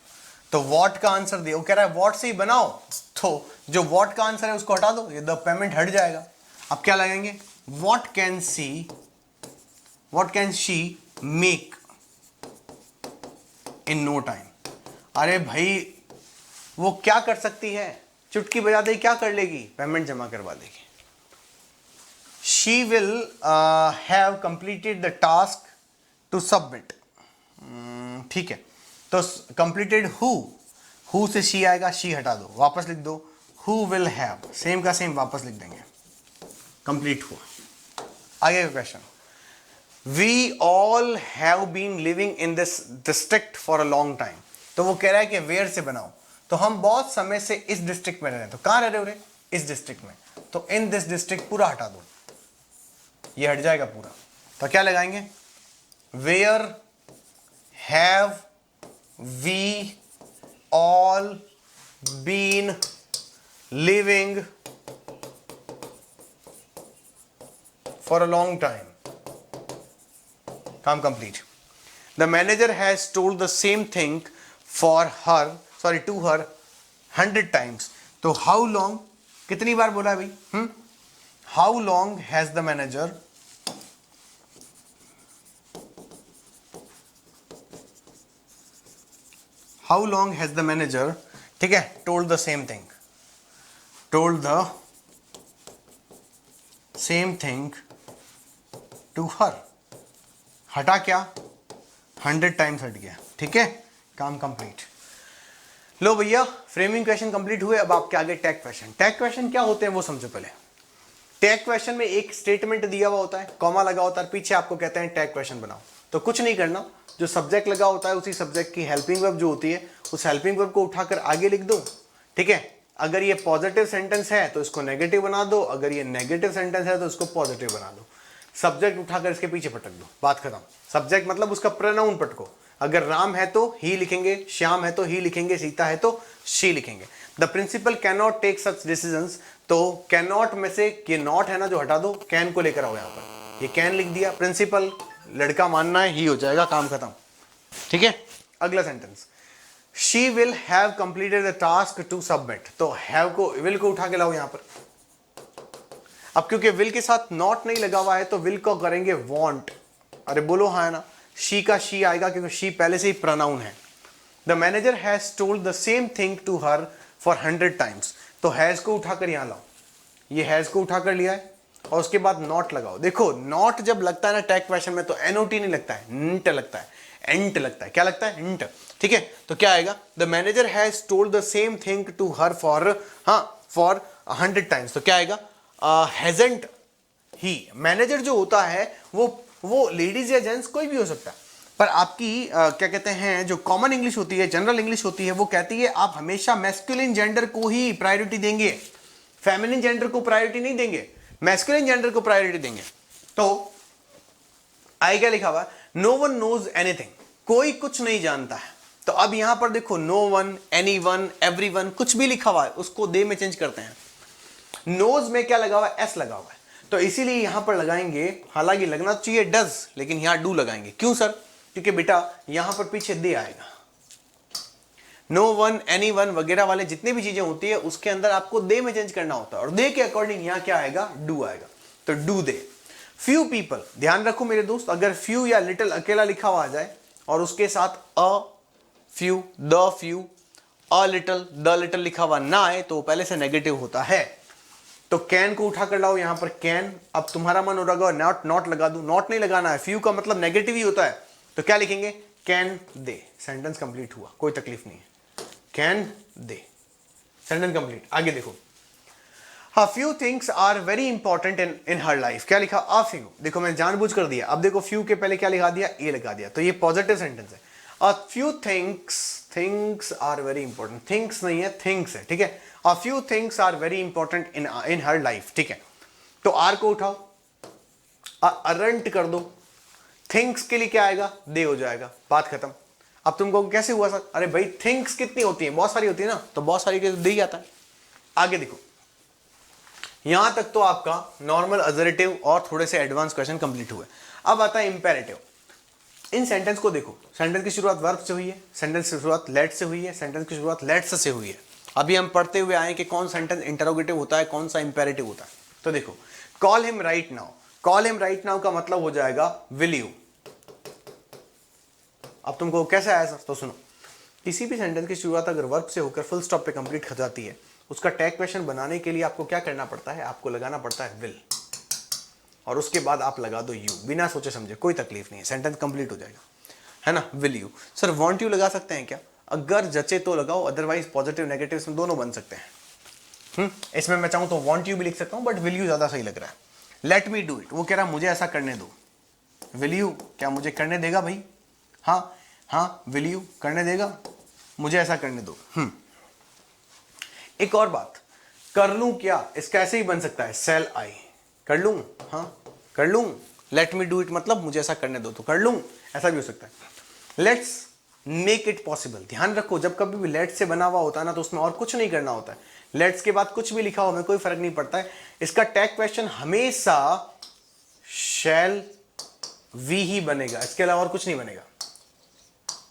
तो वॉट का आंसर दे, वो कह रहा है वॉट से ही बनाओ, तो जो वॉट का आंसर है उसको हटा दो, ये द पेमेंट हट जाएगा. अब क्या लगाएंगे? What can she make in no time. अरे भाई वो क्या कर सकती है? चुटकी बजाते ही क्या कर लेगी? पेमेंट जमा करवा देगी. She will have completed the task to submit. ठीक है, तो कंप्लीटेड हु से शी आएगा, शी हटा दो, वापस लिख दो हु विल हैव. सेम का सेम वापस लिख देंगे. कंप्लीट हुआ. आगे का question. We all have been living in this district for a long time. तो वो कह रहा है कि वेयर से बनाओ. तो हम बहुत समय से इस डिस्ट्रिक्ट में रह रहे हैं. तो कहां रह रहे हो रे? इस डिस्ट्रिक्ट में. तो इन दिस डिस्ट्रिक्ट पूरा हटा दो, ये हट जाएगा पूरा. तो क्या लगाएंगे? Where have we all been living for a long time. काम complete. The manager has told the same thing to her 100 times. तो how long, कितनी बार बोला है भाई? How long has the manager ठीक है, told the same thing to her. हटा क्या? 100 टाइम्स हट गया. ठीक है, काम कंप्लीट. लो भैया, फ्रेमिंग क्वेश्चन कंप्लीट हुए. अब आपके आगे टैग क्वेश्चन. टैग क्वेश्चन क्या होते हैं वो समझो पहले. टैग क्वेश्चन में एक स्टेटमेंट दिया हुआ होता है, कॉमा लगा होता है, पीछे आपको कहते हैं टैग क्वेश्चन बनाओ. तो कुछ नहीं करना, जो सब्जेक्ट लगा होता है उसी सब्जेक्ट की हेल्पिंग वर्ब जो होती है उस हेल्पिंग वर्ब को उठाकर आगे लिख दो. ठीक है, अगर ये पॉजिटिव सेंटेंस है तो इसको नेगेटिव बना दो, अगर ये नेगेटिव सेंटेंस है तो इसको पॉजिटिव बना दो. सब्जेक्ट उठाकर इसके पीछे पटक दो, बात खत्म. सब्जेक्ट मतलब उसका प्रोनाउन पटको. अगर राम है तो ही लिखेंगे, श्याम है तो ही लिखेंगे, सीता है तो शी लिखेंगे. The principal can not take such decisions. तो कैन नॉट में से ये नॉट है ना जो हटा दो, कैन को लेकर आओ यहां पर. ये कैन लिख दिया, प्रिंसिपल लड़का मानना है, ही हो जाएगा, काम खत्म. ठीक है, अगला sentence. She will have completed the task to submit. तो हैव को, विल को उठा के लाओ यहां पर. अब क्योंकि विल के साथ नॉट नहीं लगा हुआ है तो विल को करेंगे वॉन्ट. अरे बोलो हाँ है ना, शी का शी आएगा क्योंकि शी पहले से ही प्रोनाउन है. The manager has told the same thing to her for 100 times. तो हैज को उठाकर यहां लाओ. ये हैज को उठाकर लिया है और उसके बाद नॉट लगाओ. देखो नॉट जब लगता है ना टैग क्वेश्चन में तो एनओटी नहीं लगता है, इंट लगता है, एंट लगता है. क्या लगता है? इंट. ठीक है, तो क्या आएगा? The manager has told the same thing to her for 100 times. तो क्या आएगा? हैजंट ही. मैनेजर जो होता है वो लेडीज या जेंट्स कोई भी हो सकता है, पर आपकी क्या कहते हैं जो कॉमन इंग्लिश होती है, जनरल इंग्लिश होती है, वो कहती है आप हमेशा मैस्कुलिन जेंडर को ही प्रायोरिटी देंगे, फेमिनिन जेंडर को प्रायोरिटी नहीं देंगे, मैस्कुलिन जेंडर को प्रायोरिटी देंगे. तो आई क्या लिखा हुआ? No one knows anything. कोई कुछ नहीं जानता है. तो अब यहां पर देखो no one, anyone, everyone, कुछ भी लिखा हुआ है उसको दे में चेंज करते हैं. नोज में क्या लगा हुआ है? एस लगा हुआ है. तो इसीलिए यहां पर लगाएंगे, हालांकि लगना चाहिए डज, लेकिन यहां डू लगाएंगे. क्यों सर? क्योंकि बेटा यहां पर पीछे दे आएगा. नो वन, एनी वन वगैरह वाले जितनी भी चीजें होती है उसके अंदर आपको दे में चेंज करना होता है, और दे के अकॉर्डिंग यहां क्या आएगा? डू आएगा. तो डू दे. Few people. ध्यान रखो मेरे दोस्त, अगर फ्यू या लिटिल अकेला लिखा हुआ आ जाए और उसके साथ a few, the few, a little, the little लिखा हुआ ना आए तो पहले से नेगेटिव होता है. तो कैन को उठा कर लाओ यहां पर कैन. अब तुम्हारा मन हो रहा है नॉट लगा दूं. नॉट नहीं लगाना है, फ्यू का मतलब नेगेटिव ही होता है. तो क्या लिखेंगे? Can they. सेंटेंस कंप्लीट हुआ, कोई तकलीफ नहीं है. Can they, sentence complete. आगे देखो. A few things are very important in her life. क्या लिखा? A few. देखो मैंने जानबूझ कर दिया. अब देखो few के पहले क्या लिखा दिया? ए लगा दिया. तो ये पॉजिटिव सेंटेंस है. A few things are very important. Things नहीं है, things है. ठीक है. A few things are very important in her life. ठीक है. तो R को उठाओ, aren't कर दो. Things के लिए क्या आएगा? दे हो जाएगा, बात खत्म. अब तुमको कैसे हुआ सर? अरे भाई थिंग्स कितनी होती है? बहुत सारी होती है ना, तो बहुत सारी के दे ही आता है. आगे देखो, यहां तक तो आपका नॉर्मल अजरेटिव और थोड़े से एडवांस क्वेश्चन कंप्लीट हुए. अब आता है इंपेरेटिव. इन सेंटेंस को देखो. सेंटेंस की शुरुआत वर्ब से हुई है, सेंटेंस की शुरुआत लेट से हुई है, सेंटेंस की शुरुआत लेट्स से हुई है. अभी हम पढ़ते हुए आए कि कौन सेंटेंस इंटरोगेटिव होता है, कौन सा इंपेरेटिव होता है. तो देखो, call him right now. Call him right now का मतलब हो जाएगा विल यू. अब तुमको कैसे आया सर? तो सुनो, किसी भी सेंटेंस की शुरुआत अगर वर्ब से होकर फुल स्टॉप पे कंप्लीट हो जाती है, उसका टैग क्वेश्चन बनाने के लिए आपको क्या करना पड़ता है? आपको लगाना पड़ता है विल, और उसके बाद आप लगा दो यू. बिना सोचे समझे, कोई तकलीफ नहीं है, सेंटेंस कंप्लीट हो जाएगा, है ना. Will you. Sir want you लगा सकते हैं क्या? अगर जचे तो लगाओ, अदरवाइज पॉजिटिव नेगेटिव इसमें दोनों बन सकते हैं. इसमें मैं चाहूं तो वांट यू भी लिख सकता हूं, बट विल यू ज्यादा सही लग रहा है. Let me do it. वो कह रहा मुझे ऐसा करने दो. विल यू, क्या मुझे करने देगा भाई? हाँ हाँ, विल यू करने देगा, मुझे ऐसा करने दो. एक और बात, कर लूं क्या? इसका ऐसे ही बन सकता है, सेल आई. कर लूं, हाँ कर लूं. लेट मी डू इट मतलब मुझे ऐसा करने दो, तो कर लूं, ऐसा भी हो सकता है. Let's make it possible. ध्यान रखो जब कभी भी लेट्स से बना हुआ होता है ना तो उसमें और कुछ नहीं करना होता है, लेट्स के बाद कुछ भी लिखा हो हमें कोई फर्क नहीं पड़ता है। इसका टैग क्वेश्चन हमेशा शैल वी ही बनेगा, इसके अलावा और कुछ नहीं बनेगा।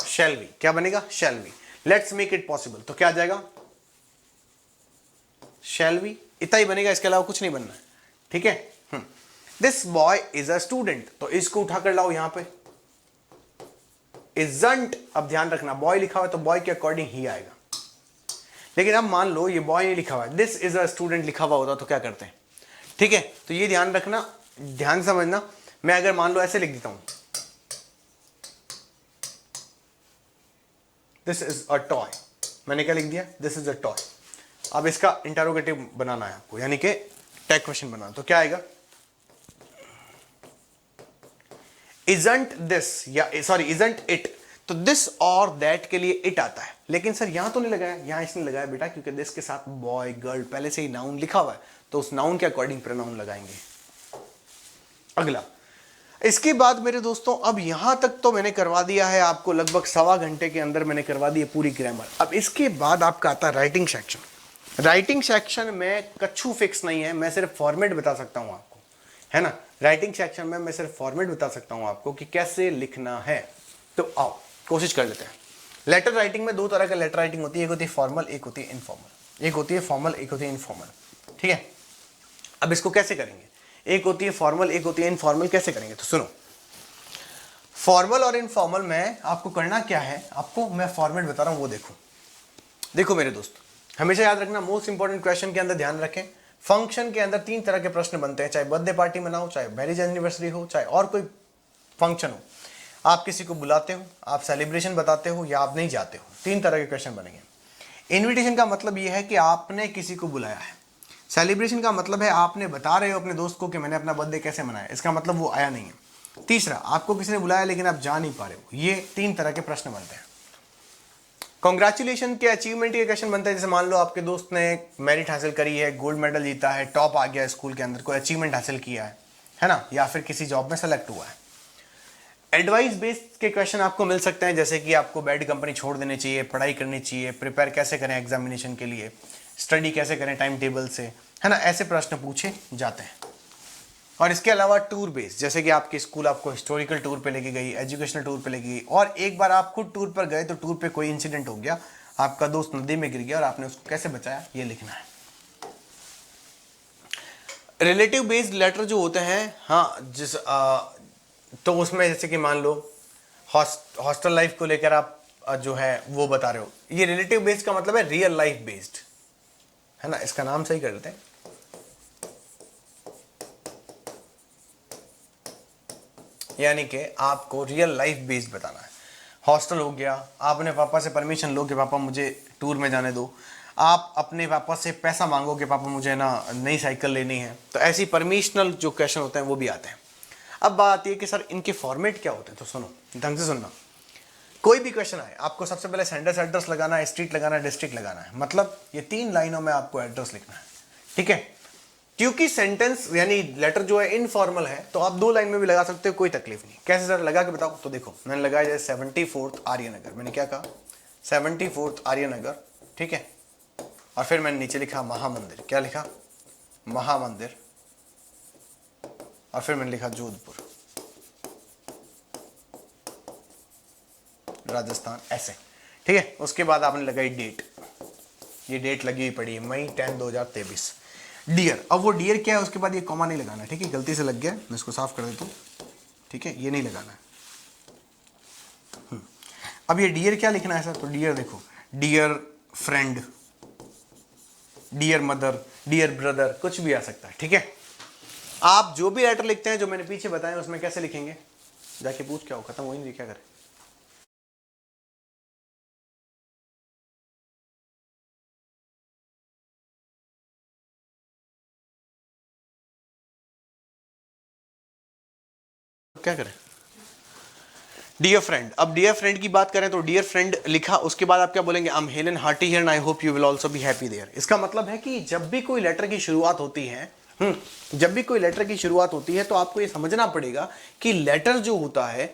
शैल वी, क्या बनेगा? Shall we. Let's make it possible, तो क्या आ जाएगा? शैल वी, इतना ही बनेगा, इसके अलावा कुछ नहीं बनना है, ठीक है। This boy is a student, तो इसको उठाकर लाओ यहां पे। इजंट, अब ध्यान रखना बॉय लिखा हुआ है तो बॉय के अकॉर्डिंग ही आएगा, लेकिन अब मान लो ये बॉय नहीं लिखा हुआ है, दिस इज अ स्टूडेंट लिखा हुआ होता तो क्या करते हैं, ठीक है। तो ये ध्यान रखना, ध्यान समझना। मैं अगर मान लो ऐसे लिख देता हूं, दिस इज अ टॉय, मैंने क्या लिख दिया? This is a toy. अब इसका इंटरोगेटिव बनाना है आपको, यानी कि टैग क्वेश्चन बनाना, तो क्या आएगा? इजंट दिस, या सॉरी इजंट इट, तो दिस और दैट के लिए इट आता है, लेकिन सर यहां तो नहीं लगाया, यहां इसने लगाया बेटा क्योंकि दिस के साथ बॉय गर्ल पहले से ही नाउन लिखा हुआ है, तो उस नाउन के अकॉर्डिंग प्रोनाउन लगाएंगे। अगला, इसके बाद मेरे दोस्तों अब यहां तक तो मैंने करवा दिया है आपको, लगभग 1.25 घंटे के अंदर मैंने करवा दी है पूरी ग्रामर। अब इसके बाद आपका आता है राइटिंग सेक्शन। राइटिंग सेक्शन में कच्छू फिक्स नहीं है, मैं सिर्फ फॉर्मेट बता सकता हूं आपको, है ना। राइटिंग सेक्शन में मैं सिर्फ फॉर्मेट बता सकता हूं आपको कि कैसे लिखना है। तो आओ कोशिश कर लेते हैं। लेटर राइटिंग में 2 तरह का लेटर राइटिंग होती है, एक होती है फॉर्मल, एक होती है इनफॉर्मल। एक होती है फॉर्मल, एक होती है इनफॉर्मल, ठीक है। अब इसको कैसे करेंगे? एक होती है फॉर्मल, एक होती है इनफॉर्मल, कैसे करेंगे? तो सुनो, फॉर्मल और इनफॉर्मल में आपको करना क्या है, आपको मैं फॉर्मेट बता रहा हूं वो देखो। देखो मेरे दोस्त, हमेशा याद रखना, मोस्ट इंपॉर्टेंट क्वेश्चन के अंदर ध्यान रखें, फंक्शन के अंदर 3 तरह के प्रश्न बनते हैं, चाहे बर्थडे पार्टी मनाओ, चाहे मैरिज एनिवर्सरी हो, चाहे और कोई फंक्शन हो, आप किसी को बुलाते हो, आप सेलिब्रेशन बताते हो, या आप नहीं जाते हो, 3 तरह के क्वेश्चन बनेंगे। इनविटेशन का मतलब यह है कि आपने किसी को बुलाया है। सेलिब्रेशन का मतलब है आपने बता रहे हो अपने दोस्त को कि मैंने अपना बर्थडे कैसे मनाया, इसका मतलब वो आया नहीं है। तीसरा, आपको किसी ने बुलाया लेकिन आप जा नहीं पा रहे हो। ये 3 तरह के प्रश्न बनते हैं। कॉन्ग्रेचुलेशन के अचीवमेंट के क्वेश्चन बनता है, जैसे मान लो आपके दोस्त ने मेरिट हासिल करी है, गोल्ड मेडल जीता है, टॉप आ गया स्कूल के अंदर, कोई अचीवमेंट हासिल किया है ना, या फिर किसी जॉब में सेलेक्ट हुआ है। एडवाइस बेस्ड के क्वेश्चन आपको मिल सकते हैं, जैसे कि आपको बैड कंपनी छोड़ देनी चाहिए, पढ़ाई करनी चाहिए, प्रिपेयर कैसे करें एग्जामिनेशन के लिए, स्टडी कैसे करें टाइम टेबल से, है ना, ऐसे प्रश्न पूछे जाते हैं। और इसके अलावा टूर बेस्ड, जैसे कि आपकी स्कूल आपको हिस्टोरिकल टूर पे लेके गई, एजुकेशनल टूर पे लेके गई, और एक बार आप खुद टूर पर गए तो टूर पे कोई इंसिडेंट हो गया, आपका दोस्त नदी में गिर गया और आपने उसको कैसे बचाया, ये लिखना है। रिलेटिव बेस्ड लेटर जो होते हैं, हाँ तो उसमें जैसे कि मान लो हॉस्टल लाइफ को लेकर आप जो है वो बता रहे हो, ये रिलेटिव बेस्ड का मतलब है रियल लाइफ बेस्ड, है ना, इसका नाम सही कर लेते हैं। यानी कि आपको रियल लाइफ बेस्ड बताना है। हॉस्टल हो गया, आपने पापा से परमिशन लो कि पापा मुझे टूर में जाने दो, आप अपने पापा से पैसा मांगो कि पापा मुझे ना नई साइकिल लेनी है, तो ऐसी परमिशनल जो क्वेश्चन होते हैं वो भी आते हैं। अब बात आती है कि सर इनके फॉर्मेट क्या होते हैं, तो सुनो ढंग से सुनना। कोई भी क्वेश्चन आए, आपको सबसे पहले सेंडर्स एड्रेस लगाना है, स्ट्रीट लगाना है, डिस्ट्रिक्ट लगाना है, मतलब ये 3 लाइनों में आपको एड्रेस लिखना है, ठीक है। क्योंकि सेंटेंस यानी लेटर जो है इनफॉर्मल है, तो आप 2 लाइन में भी लगा सकते हो, कोई तकलीफ नहीं। कैसे सर लगा के बताओ? तो देखो मैंने लगाया जैसे 74th आर्यनगर, मैंने क्या कहा 74th आर्यनगर, ठीक है। और फिर मैंने नीचे लिखा महामंदिर, क्या लिखा महामंदिर, और फिर मैंने लिखा जोधपुर राजस्थान, ऐसे, ठीक है। उसके बाद आपने लगाई डेट, ये डेट लगी हुई पड़ी है मई 10 2023। डियर, अब वो डियर क्या है, उसके बाद ये कॉमा नहीं लगाना है, ठीक है, गलती से लग गया, मैं इसको साफ कर देता हूँ, ठीक है, ये नहीं लगाना है। अब ये डियर क्या लिखना है सर, तो डियर देखो, dear friend, dear mother, dear brother, कुछ भी आ सकता है, ठीक है। आप जो भी लेटर लिखते हैं जो मैंने पीछे बताया उसमें कैसे लिखेंगे, जाके पूछ क्या हो, खत्म हो ही नहीं, क्या करें। क्या करें, डियर फ्रेंड। अब डियर फ्रेंड की बात करें तो डियर फ्रेंड लिखा, उसके बाद आप क्या बोलेंगे, I am Helen hearty here and I hope you will also be happy there. इसका मतलब है कि जब भी कोई लेटर की शुरुआत होती है, जब भी कोई लेटर की शुरुआत होती है तो आपको ये समझना पड़ेगा कि लेटर जो होता है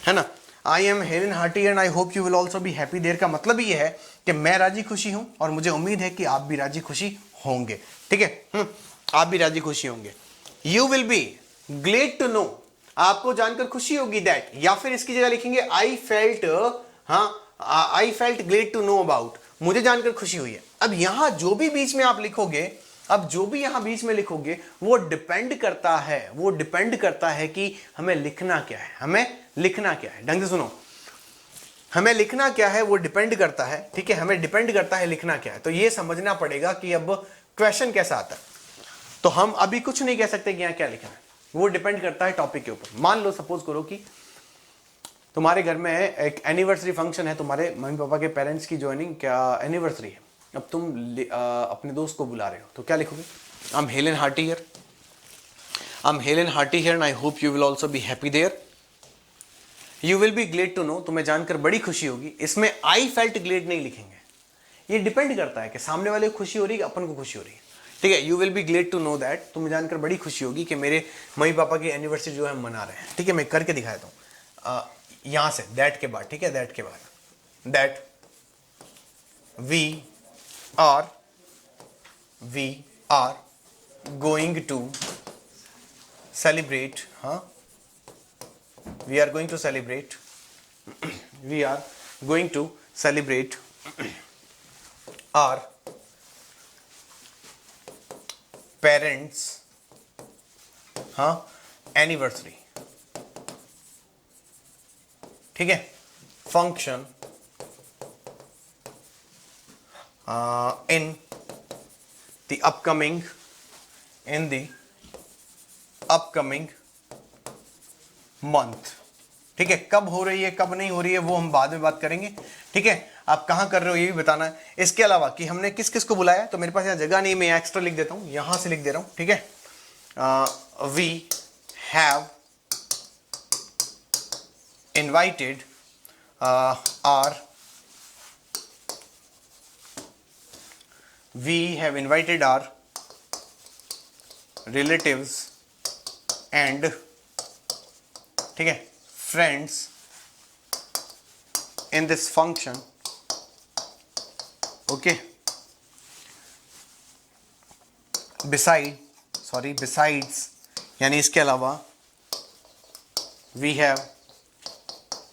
ना, I am Helen hearty and I hope you will also be happy there का मतलब ये है कि मैं राजी खुशी हूं और मुझे उम्मीद है कि आप भी राजी खुशी होंगे। ठीक है, आप भी राजी खुशी होंगे। You will be glad to know, आपको जानकर खुशी होगी दैट, या फिर इसकी जगह लिखेंगे I felt, I felt glad to know about, मुझे जानकर खुशी हुई है। अब यहां जो भी बीच में आप लिखोगे, अब जो भी यहां बीच में लिखोगे वो डिपेंड करता है, वो डिपेंड करता है कि हमें लिखना क्या है, हमें लिखना क्या है। ढंग से सुनो, हमें लिखना क्या है वो डिपेंड करता है। ठीक है, हमें डिपेंड करता है लिखना क्या है। तो ये समझना पड़ेगा कि अब क्वेश्चन कैसा आता है। तो हम अभी कुछ नहीं कह सकते कि यहां क्या लिखना है, वो डिपेंड करता है टॉपिक के ऊपर। मान लो सपोज करो कि तुम्हारे घर में एक एनिवर्सरी फंक्शन है, तुम्हारे मम्मी पापा के पेरेंट्स की ज्वाइनिंग क्या एनिवर्सरी है। अब तुम अपने दोस्त को बुला रहे हो, तो क्या लिखोगे? I am Helen hearty here, I am Helen hearty here and I hope you will also be happy there. You will be glad to know, तुम्हें जानकर बड़ी खुशी होगी। इसमें आई फेल्ट ग्लेड नहीं लिखेंगे, ये डिपेंड करता है कि सामने वाले को खुशी हो रही है, अपन को खुशी हो रही है। ठीक है, you will be glad to know that, तुम्हें जानकर बड़ी खुशी होगी कि मेरे मम्मी पापा की एनिवर्सरी जो है हम मना रहे हैं। ठीक है, मैं करके दिखाया हूं यहां से, दैट के बाद। ठीक है, दैट के बाद, that we are going to celebrate, we are going to celebrate we are going to celebrate our parents anniversary। ठीक है, function in the upcoming month. ठीक है, कब हो रही है कब नहीं हो रही है वो हम बाद में बात करेंगे। ठीक है, आप कहां कर रहे हो ये भी बताना है। इसके अलावा कि हमने किस किस को बुलाया, तो मेरे पास यहाँ जगह नहीं, मैं एक्स्ट्रा लिख देता हूं, यहां से लिख दे रहा हूं। ठीक है, we have invited our relatives and, ठीक है, friends in this function. Okay, besides यानी इसके अलावा वी हैव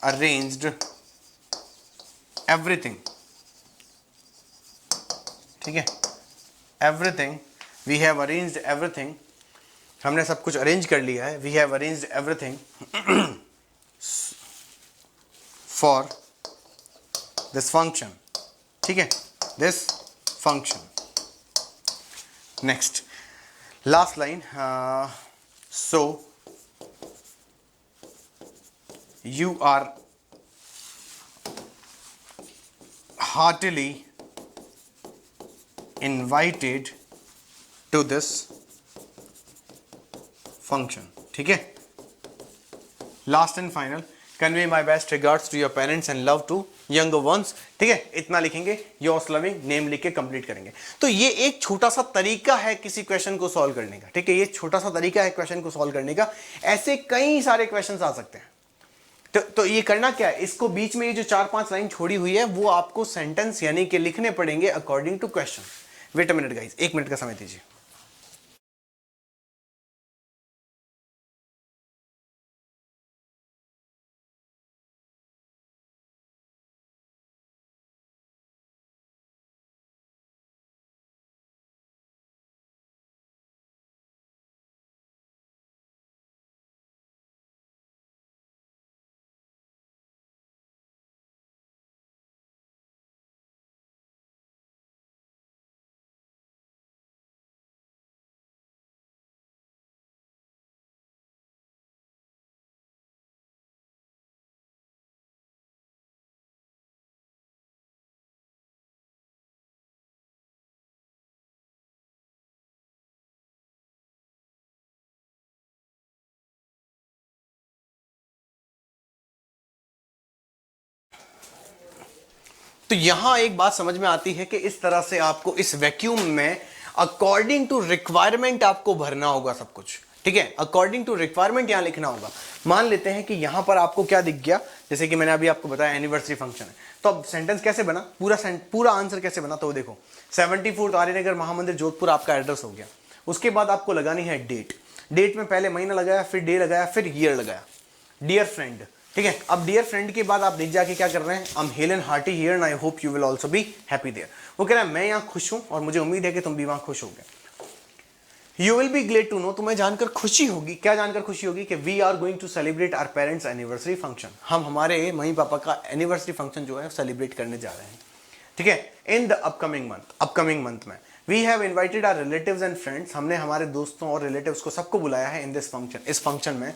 अरेंज्ड एवरीथिंग। ठीक है, everything, we have arranged everything, हमने सब कुछ अरेंज कर लिया है। We have arranged everything for this function. ठीक है, this function. Next, last line, so you are heartily invited to this function. ठीक है, last and final, convey my best regards to your parents and love to younger ones. ठीक है, इतना लिखेंगे, योर्स लविंग, नेम लिख के कंप्लीट करेंगे। तो ये एक छोटा सा तरीका है किसी क्वेश्चन को सॉल्व करने का। ठीक है, ये छोटा सा तरीका है क्वेश्चन को सॉल्व करने का। ऐसे कई सारे क्वेश्चंस आ सकते हैं। तो ये करना क्या है, इसको बीच में ये जो 4-5 लाइन छोड़ी हुई है वो आपको सेंटेंस यानी कि लिखने पड़ेंगे according to question. Wait a minute guys, 1 minute का समय दीजिए। तो यहां एक बात समझ में आती है कि इस तरह से आपको इस वैक्यूम में अकॉर्डिंग टू रिक्वायरमेंट आपको भरना होगा सब कुछ। ठीक है, अकॉर्डिंग टू रिक्वायरमेंट यहां लिखना होगा। मान लेते हैं कि यहां पर आपको क्या दिख गया, जैसे कि मैंने अभी आपको बताया एनिवर्सरी फंक्शन है, तो अब सेंटेंस कैसे बना, पूरा आंसर कैसे बना, तो देखो 74 आर्यनगर महामंदिर जोधपुर आपका एड्रेस हो गया। उसके बाद आपको लगानी है डेट, डेट में पहले महीना लगाया, फिर डे लगाया, फिर ईयर लगाया, डियर फ्रेंड, ठीक है। अब डियर फ्रेंड के बाद आप नीचे जाके क्या कर रहे हैं, I am Helen hearty here and I hope you will also be happy there. वो कह रहा है मैं यहाँ खुश हूं और मुझे उम्मीद है कि तुम भी वहां खुश होगे। You will be glad to know, तुम्हें जानकर खुशी होगी, क्या जानकर खुशी होगी, कि we are going to celebrate our parents anniversary function, हम हमारे मम्मी पापा का एनिवर्सरी फंक्शन जो है सेलिब्रेट करने जा रहे हैं, ठीक है, इन द अपकमिंग मंथ में। We have invited our relatives and friends, हमने हमारे दोस्तों और रिलेटिव्स को सबको बुलाया है इन दिस फंक्शन, इस फंक्शन में।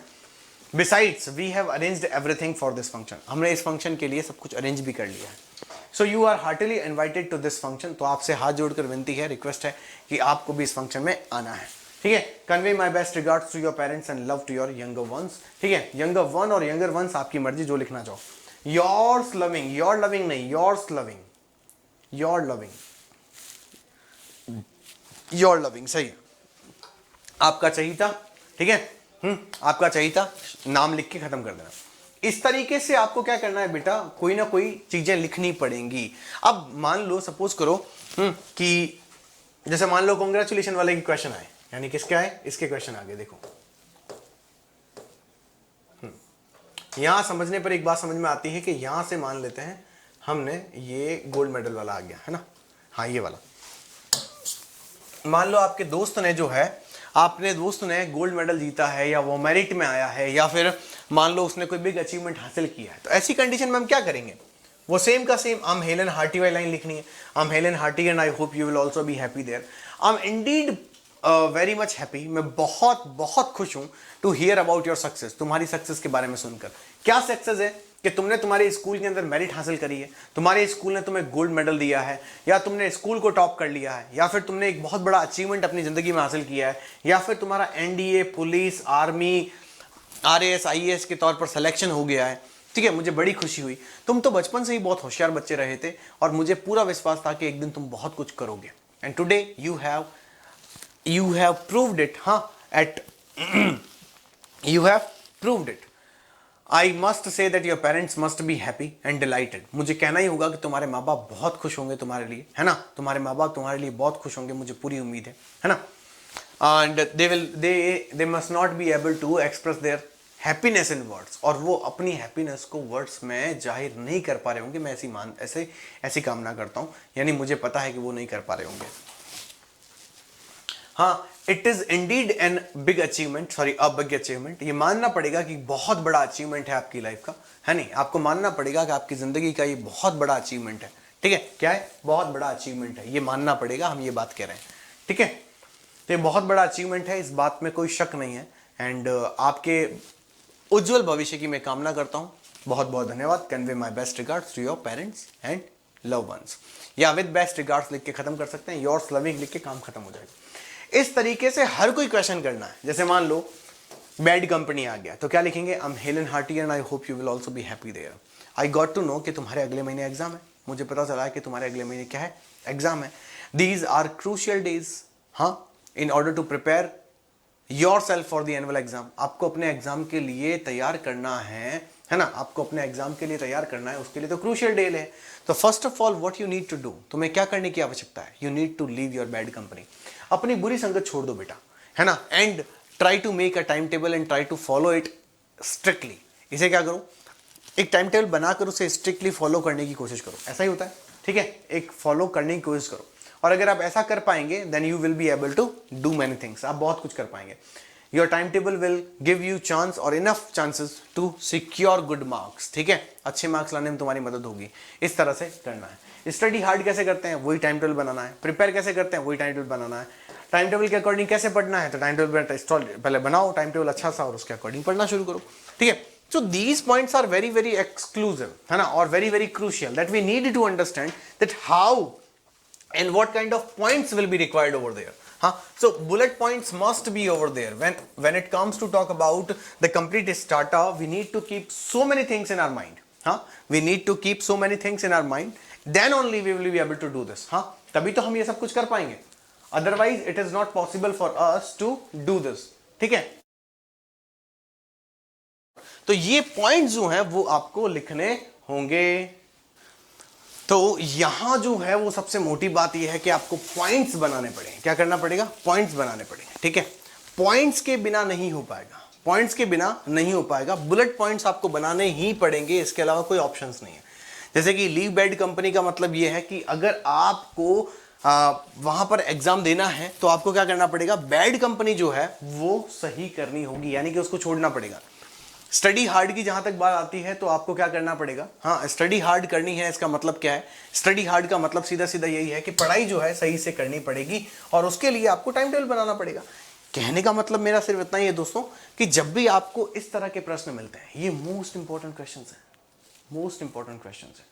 Besides we have arranged everything for this function, हमने इस फंक्शन के लिए सब कुछ अरेंज भी कर लिया है। So you are heartily invited to this function, तो आपसे हाथ जोड़कर विनती है, रिक्वेस्ट है कि आपको भी इस फंक्शन में आना है, ठीक है। Convey my best regards to your parents and love to your younger ones, ठीक है, यंगर वन और यंगर वंस आपकी मर्जी, जो लिखना चाहो। योर्स लविंग, योर लविंग नहीं, yours loving, your loving, your loving, सही है, आपका चाहिए था, ठीक है, आपका चाहिए था, नाम लिख के खत्म कर देना। इस तरीके से आपको क्या करना है बेटा, कोई ना कोई चीजें लिखनी पड़ेंगी। अब मान लो, सपोज करो कि जैसे मान लो कॉन्ग्रेचुलेशन वाले की क्वेश्चन आए, यानी किसके आए, इसके क्वेश्चन आ गए, देखो यहां समझने पर एक बात समझ में आती है कि यहां से मान लेते हैं हमने ये गोल्ड मेडल वाला आ गया है ना, हाँ ये वाला, मान लो आपके दोस्त ने जो है, आपने दोस्त ने गोल्ड मेडल जीता है, या वो मेरिट में आया है, या फिर मान लो उसने कोई बिग अचीवमेंट हासिल किया है, तो ऐसी कंडीशन में हम क्या करेंगे, वो सेम का सेम आई एम हेलन हार्टी वाली लाइन लिखनी है, I am Helen hearty and I hope you will also be happy there, I am indeed very much happy, मैं बहुत बहुत खुश हूं to hear about your success, तुम्हारी सक्सेस के बारे में सुनकर। क्या सक्सेस है, कि तुमने तुम्हारे स्कूल के अंदर मेरिट हासिल करी है, तुम्हारे स्कूल ने तुम्हें गोल्ड मेडल दिया है, या तुमने स्कूल को टॉप कर लिया है, या फिर तुमने एक बहुत बड़ा अचीवमेंट अपनी जिंदगी में हासिल किया है, या फिर तुम्हारा NDA, police, army, RAS, IAS के तौर पर सिलेक्शन हो गया है, ठीक है, मुझे बड़ी खुशी हुई। तुम तो बचपन से ही बहुत होशियार बच्चे रहे थे और मुझे पूरा विश्वास था कि एक दिन तुम बहुत कुछ करोगे, and today you have proved it, you have proved it. I must say that your parents must be happy and delighted. मुझे कहना ही होगा कि तुम्हारे माँ बाप बहुत खुश होंगे तुम्हारे लिए, है ना, तुम्हारे माँ बाप तुम्हारे लिए बहुत खुश होंगे, मुझे पूरी उम्मीद है ना। And they must not be able to express their happiness in words, और वो अपनी हैप्पीनेस को वर्ड्स में जाहिर नहीं कर पा रहे होंगे, मैं ऐसी कामना करता हूँ, यानी मुझे पता है कि वो नहीं कर पा रहे होंगे। हाँ, it is indeed an big achievement, a big achievement, ये मानना पड़ेगा कि बहुत बड़ा अचीवमेंट है आपकी लाइफ का, है नहीं, आपको मानना पड़ेगा कि आपकी जिंदगी का ये बहुत बड़ा अचीवमेंट है, ठीक है, क्या है, बहुत बड़ा अचीवमेंट है, ये मानना पड़ेगा, हम ये बात कह रहे हैं, ठीक है, तो ये बहुत बड़ा अचीवमेंट है, इस बात में कोई शक नहीं है, एंड आपके उज्जवल भविष्य की मैं कामना करता हूँ। बहुत बहुत धन्यवाद। Convey my best regards to your parents and love ones, या विद बेस्ट रिगार्ड्स लिख के खत्म कर सकते हैं, योर्स लविंग लिख के काम खत्म हो जाएगा। इस तरीके से हर कोई क्वेश्चन करना है। जैसे मान लो बैड कंपनी आ गया, तो क्या लिखेंगे, I am Helen hearty and I hope you will also be happy there. I got to know कि तुम्हारे अगले महीने एग्जाम है, मुझे पता चला है कि तुम्हारे अगले महीने क्या है, एग्जाम है। दीज आर क्रूशियल डेज, हाँ, in order to prepare yourself for the annual exam, आपको अपने एग्जाम के लिए तैयार करना है ना, आपको अपने एग्जाम के लिए तैयार करना है, उसके लिए तो क्रूशियल डे है। तो first of all what you need to do, तुम्हें क्या करने की आवश्यकता है, you need to leave your bad company, अपनी बुरी संगत छोड़ दो बेटा, है ना, and try to make a time table and try to follow it strictly. इसे क्या करो, एक टाइम टेबल बनाकर उसे स्ट्रिक्टली फॉलो करने की कोशिश करो, ऐसा ही होता है, ठीक है, एक फॉलो करने की कोशिश करो, और अगर आप ऐसा कर पाएंगे then you will be able to do many things, आप बहुत कुछ कर पाएंगे। Your time table will give you chance और enough chances to secure good marks, ठीक है, अच्छे मार्क्स लाने में तुम्हारी मदद होगी। इस तरह से करना है। स्टडी हार्ड कैसे करते हैं, वही टाइम टेबल बनाना है। प्रिपेयर कैसे करते हैं, वही टाइम टेबल बनाना है। टाइम टेबल के अकॉर्डिंग कैसे पढ़ना है, तो टाइम टेबल पहले बनाओ टाइम टेबल अच्छा सा, और उसके अकॉर्डिंग पढ़ना शुरू करो, ठीक है। So these points are very very exclusive, है ना, और very very crucial that we need to understand that how and what kind of points will be required over there. So bullet points must be over there. When it comes to talk about the complete starter, we need to keep so many things in our mind. We need to keep so many things in our mind. Then only we will be able to do this. तभी तो हम ये सब कुछ कर पाएंगे. Otherwise, it is not possible for us to do this. ठीक है? तो ये पॉइंट जो है वो आपको लिखने होंगे। तो यहां जो है वो सबसे मोटी बात यह है कि आपको पॉइंट्स बनाने पड़ेंगे। क्या करना पड़ेगा? पॉइंट्स बनाने पड़ेंगे। ठीक है, पॉइंट्स के बिना नहीं हो पाएगा, पॉइंट्स के बिना नहीं हो पाएगा। बुलेट पॉइंट्स आपको बनाने ही पड़ेंगे, इसके अलावा कोई ऑप्शंस नहीं है। जैसे कि लीव बैड कंपनी का मतलब यह है कि अगर आपको वहां पर एग्जाम देना है तो आपको क्या करना पड़ेगा? बैड कंपनी जो है वो सही करनी होगी, यानी कि उसको छोड़ना पड़ेगा। स्टडी हार्ड की जहां तक बात आती है तो आपको क्या करना पड़ेगा? हाँ, स्टडी हार्ड करनी है, इसका मतलब क्या है? स्टडी हार्ड का मतलब सीधा सीधा यही है कि पढ़ाई जो है सही से करनी पड़ेगी और उसके लिए आपको टाइम टेबल बनाना पड़ेगा। कहने का मतलब मेरा सिर्फ इतना ही है दोस्तों कि जब भी आपको इस तरह के प्रश्न मिलते हैं, ये मोस्ट इंपॉर्टेंट क्वेश्चन है, मोस्ट इंपॉर्टेंट क्वेश्चन है।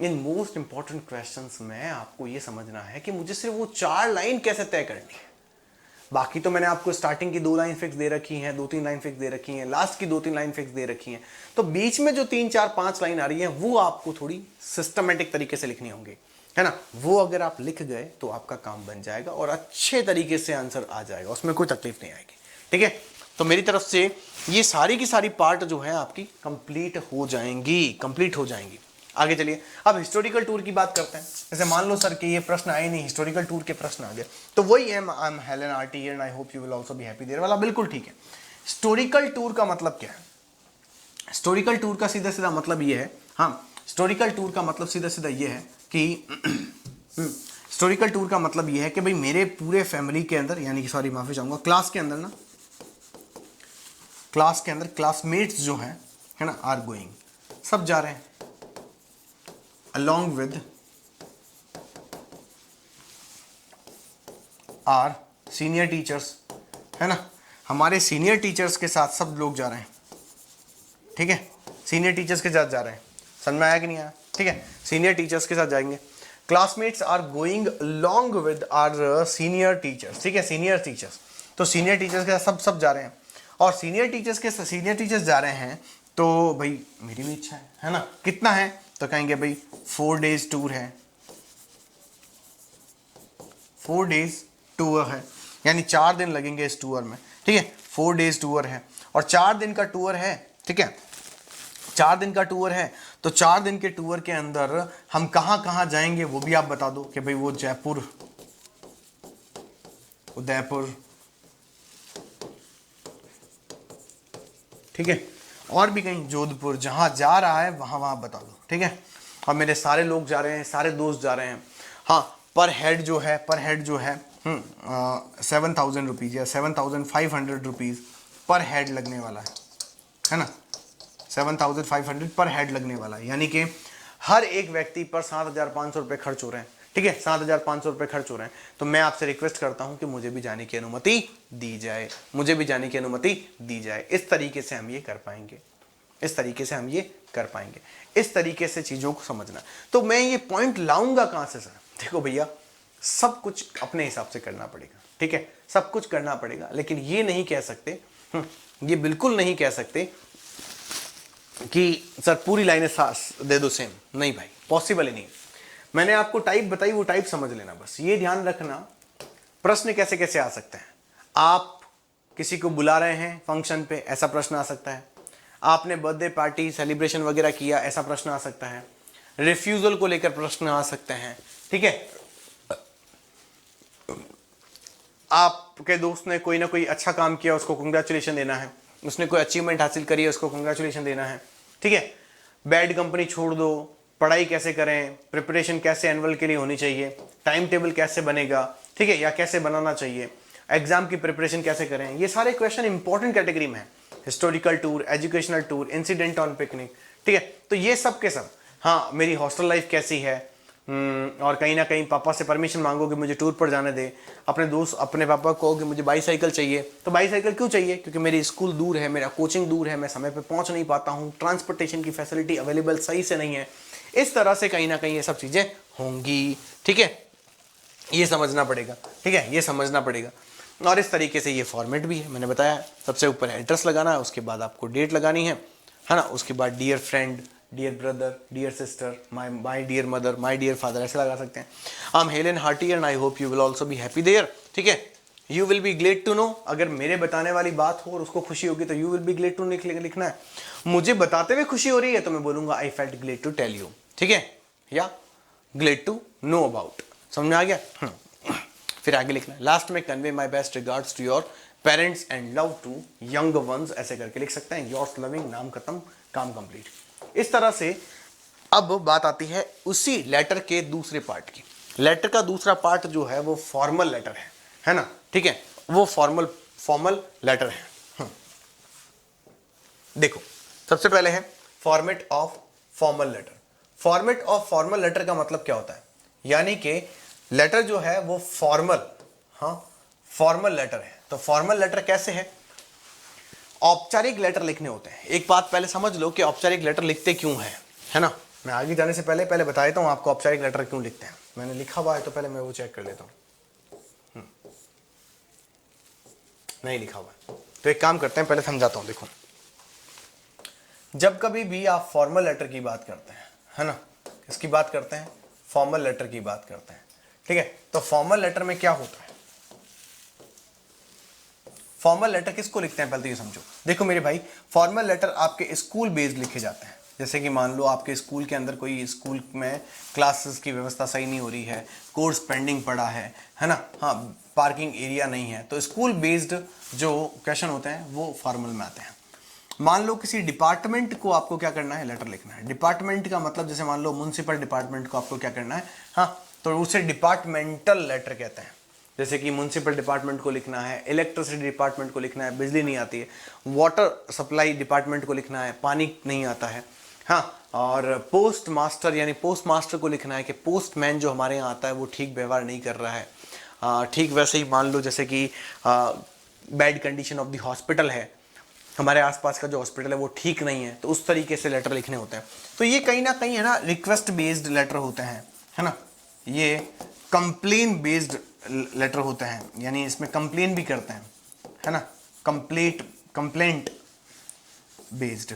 इन मोस्ट इंपॉर्टेंट क्वेश्चंस में आपको ये समझना है कि मुझे सिर्फ वो 4 लाइन कैसे तय करनी है। बाकी तो मैंने आपको स्टार्टिंग की 2 लाइन फिक्स दे रखी हैं, 2-3 लाइन फिक्स दे रखी हैं, लास्ट की 2-3 लाइन फिक्स दे रखी हैं। तो बीच में जो 3, 4, 5 लाइन आ रही हैं वो आपको थोड़ी सिस्टमेटिक तरीके से लिखनी होंगी, है ना। वो अगर आप लिख गए तो आपका काम बन जाएगा और अच्छे तरीके से आंसर आ जाएगा, उसमें कोई तकलीफ नहीं आएगी। ठीक है, तो मेरी तरफ से ये सारी की सारी पार्ट जो है आपकी कंप्लीट हो जाएंगी, कंप्लीट हो जाएंगी। आगे चलिए, अब हिस्टोरिकल टूर की बात करते हैं। जैसे मान लो सर कि ये प्रश्न आए नहीं, हिस्टोरिकल टूर के प्रश्न आ गए, तो वही है I am Helen Hearty and I hope you will also be happy there वाला, बिल्कुल ठीक है। हिस्टोरिकल टूर का मतलब क्या है? हिस्टोरिकल टूर का सीधा सीधा मतलब ये है, हाँ, हिस्टोरिकल टूर का मतलब सीधा सीधा ये है कि हिस्टोरिकल टूर का मतलब ये है कि भाई मेरे पूरे फैमिली के अंदर, यानी कि सॉरी माफी चाहूंगा, क्लास के अंदर ना, क्लास के अंदर क्लासमेट्स जो है ना, आर गोइंग, सब जा रहे हैं along with our senior teachers, है ना, हमारे सीनियर टीचर्स के साथ सब लोग जा रहे हैं। ठीक है, सीनियर टीचर्स के साथ जा रहे हैं, समझ में आया कि नहीं आया? ठीक है, सीनियर टीचर्स के साथ जाएंगे। Classmates are going along with our senior teachers. ठीक है, सीनियर टीचर्स, तो सीनियर टीचर्स के साथ सब जा रहे हैं और सीनियर टीचर्स जा रहे हैं तो भाई मेरी भी इच्छा है ना। कितना है? तो कहेंगे भाई 4 डेज टूर है, 4 डेज टूर है, यानी 4 दिन लगेंगे इस टूर में। ठीक है, 4 डेज टूर है और 4 दिन का टूर है। ठीक है, 4 दिन का टूर है, तो 4 दिन के टूर के अंदर हम कहां कहां जाएंगे वो भी आप बता दो कि भाई वो जयपुर, उदयपुर, ठीक है, और भी कहीं जोधपुर, जहां जा रहा है वहां वहां बता दो। ठीक है, और मेरे सारे लोग जा रहे हैं, सारे दोस्त जा रहे हैं। हाँ, पर हेड जो है 7,000 रुपीज़ या 7,500 रुपीज़ पर हेड लगने वाला है ना, 7,500 पर हेड लगने वाला है, यानी कि हर एक व्यक्ति पर 7,500 रुपये खर्च हो रहे हैं। ठीक है, 7,500 रुपये खर्च हो रहे हैं। तो मैं आपसे रिक्वेस्ट करता हूं कि मुझे भी जाने की अनुमति दी जाए, मुझे भी जाने की अनुमति दी जाए। इस तरीके से हम ये कर पाएंगे, इस तरीके से हम ये कर पाएंगे, इस तरीके से चीज़ों को समझना। तो मैं ये पॉइंट लाऊंगा कहाँ से सर? देखो भैया, सब कुछ अपने हिसाब से करना पड़ेगा। ठीक है, सब कुछ करना पड़ेगा, लेकिन ये नहीं कह सकते, ये बिल्कुल नहीं कह सकते कि सर पूरी लाइनें दे दो सेम, नहीं भाई, पॉसिबल ही नहीं। मैंने आपको टाइप बताई, वो टाइप समझ लेना बस। ये ध्यान रखना प्रश्न कैसे कैसे आ सकते हैं। आप किसी को बुला रहे हैं फंक्शन पे, ऐसा प्रश्न आ सकता है। आपने बर्थडे पार्टी सेलिब्रेशन वगैरह किया, ऐसा प्रश्न आ सकता है। रिफ्यूजल को लेकर प्रश्न आ सकते हैं। ठीक है, आपके दोस्त ने कोई ना कोई अच्छा काम किया, उसको कंग्रेचुलेशन देना है। उसने कोई अचीवमेंट हासिल करी है, उसको कंग्रेचुलेशन देना है। ठीक है, बैड कंपनी छोड़ दो, पढ़ाई कैसे करें, प्रिपरेशन कैसे एनुअल के लिए होनी चाहिए, टाइम टेबल कैसे बनेगा, ठीक है, या कैसे बनाना चाहिए, एग्जाम की प्रिपरेशन कैसे करें, ये सारे क्वेश्चन इंपॉर्टेंट कैटेगरी में है। Historical tour, educational tour, incident on picnic, ठीक है, तो ये सब के सब। हाँ, मेरी हॉस्टल लाइफ कैसी है, और कहीं ना कहीं पापा से परमिशन मांगो कि मुझे टूर पर जाने दे। अपने दोस्त, अपने पापा को कि मुझे बाईसाइकिल चाहिए, तो बाईसाइकिल क्यों चाहिए? क्योंकि मेरी स्कूल दूर है, मेरा कोचिंग दूर है, मैं समय पे पहुंच नहीं पाता हूँ, ट्रांसपोर्टेशन की फैसिलिटी अवेलेबल सही से नहीं है। इस तरह से कहीं ना कहीं ये सब चीज़ें होंगी। ठीक है, ये समझना पड़ेगा। ठीक है, ये समझना पड़ेगा। और इस तरीके से ये फॉर्मेट भी है, मैंने बताया। सबसे ऊपर एड्रेस लगाना है, उसके बाद आपको डेट लगानी है ना, उसके बाद dear friend, dear brother, dear sister, my dear mother, my dear father, ऐसे लगा सकते हैं। I am Helen hearty and I hope you will also be happy there. ठीक है, you will be glad to know, अगर मेरे बताने वाली बात हो और उसको खुशी होगी तो you will be glad to लिखना है। मुझे बताते हुए खुशी हो रही है तो मैं बोलूंगा I felt glad to tell you, ठीक है, या ग्लेड टू नो अबाउट। समझ में आ गया? फिर आगे लिखना है लास्ट में convey my best regards to your parents and love to young ones, ऐसे करके लिख सकते हैं। योर्स लविंग, नाम खत्म, काम कंप्लीट। इस तरह से अब बात आती है उसी लेटर के दूसरे पार्ट की। लेटर का दूसरा पार्ट जो है वो फॉर्मल लेटर है ना, ठीक है, वो फॉर्मल लेटर है। देखो सबसे पहले है format of formal letter. Format of formal letter का मतलब क्या होता है, यानी कि लेटर जो है वो फॉर्मल, हाँ फॉर्मल लेटर है। तो फॉर्मल लेटर कैसे है? औपचारिक लेटर लिखने होते हैं। एक बात पहले समझ लो कि औपचारिक लेटर लिखते क्यों है ना। मैं आगे जाने से पहले बता देता हूं आपको औपचारिक लेटर क्यों लिखते हैं। मैंने लिखा हुआ है तो पहले मैं वो चेक कर लेता हूं। नहीं लिखा हुआ है तो एक काम करते हैं, पहले समझाता हूं। देखो जब कभी भी आप फॉर्मल लेटर की बात करते हैं, है ना, किसकी बात करते हैं? फॉर्मल लेटर की बात करते हैं, ठीक है। तो फॉर्मल लेटर में क्या होता है? फॉर्मल लेटर किसको लिखते हैं पहले तो ये समझो। देखो मेरे भाई, फॉर्मल लेटर आपके स्कूल बेस्ड लिखे जाते हैं। जैसे कि मान लो आपके स्कूल के अंदर कोई स्कूल में क्लासेस की व्यवस्था सही नहीं हो रही है, कोर्स पेंडिंग पड़ा है ना, हाँ पार्किंग एरिया नहीं है, तो स्कूल बेस्ड जो क्वेश्चन होते हैं वो फॉर्मल में आते हैं। मान लो किसी डिपार्टमेंट को आपको क्या करना है, लेटर लिखना है। डिपार्टमेंट का मतलब जैसे मान लो म्युनिसिपल डिपार्टमेंट को आपको क्या करना है, हाँ तो उसे डिपार्टमेंटल लेटर कहते हैं। जैसे कि म्युनिसिपल डिपार्टमेंट को लिखना है, इलेक्ट्रिसिटी डिपार्टमेंट को लिखना है, बिजली नहीं आती है, वाटर सप्लाई डिपार्टमेंट को लिखना है, पानी नहीं आता है, हाँ, और पोस्ट मास्टर यानी पोस्ट मास्टर को लिखना है कि पोस्टमैन जो हमारे यहाँ आता है वो ठीक व्यवहार नहीं कर रहा है। ठीक वैसे ही मान लो जैसे कि bad condition of the hospital है, हमारे आसपास का जो हॉस्पिटल है वो ठीक नहीं है, तो उस तरीके से लेटर लिखने होते हैं। तो ये कहीं ना कहीं है ना रिक्वेस्ट बेस्ड लेटर होते हैं, है ना, ये कंप्लेन बेस्ड लेटर होते हैं, यानी इसमें कंप्लेन भी करते हैं, है ना, कंप्लेंट बेस्ड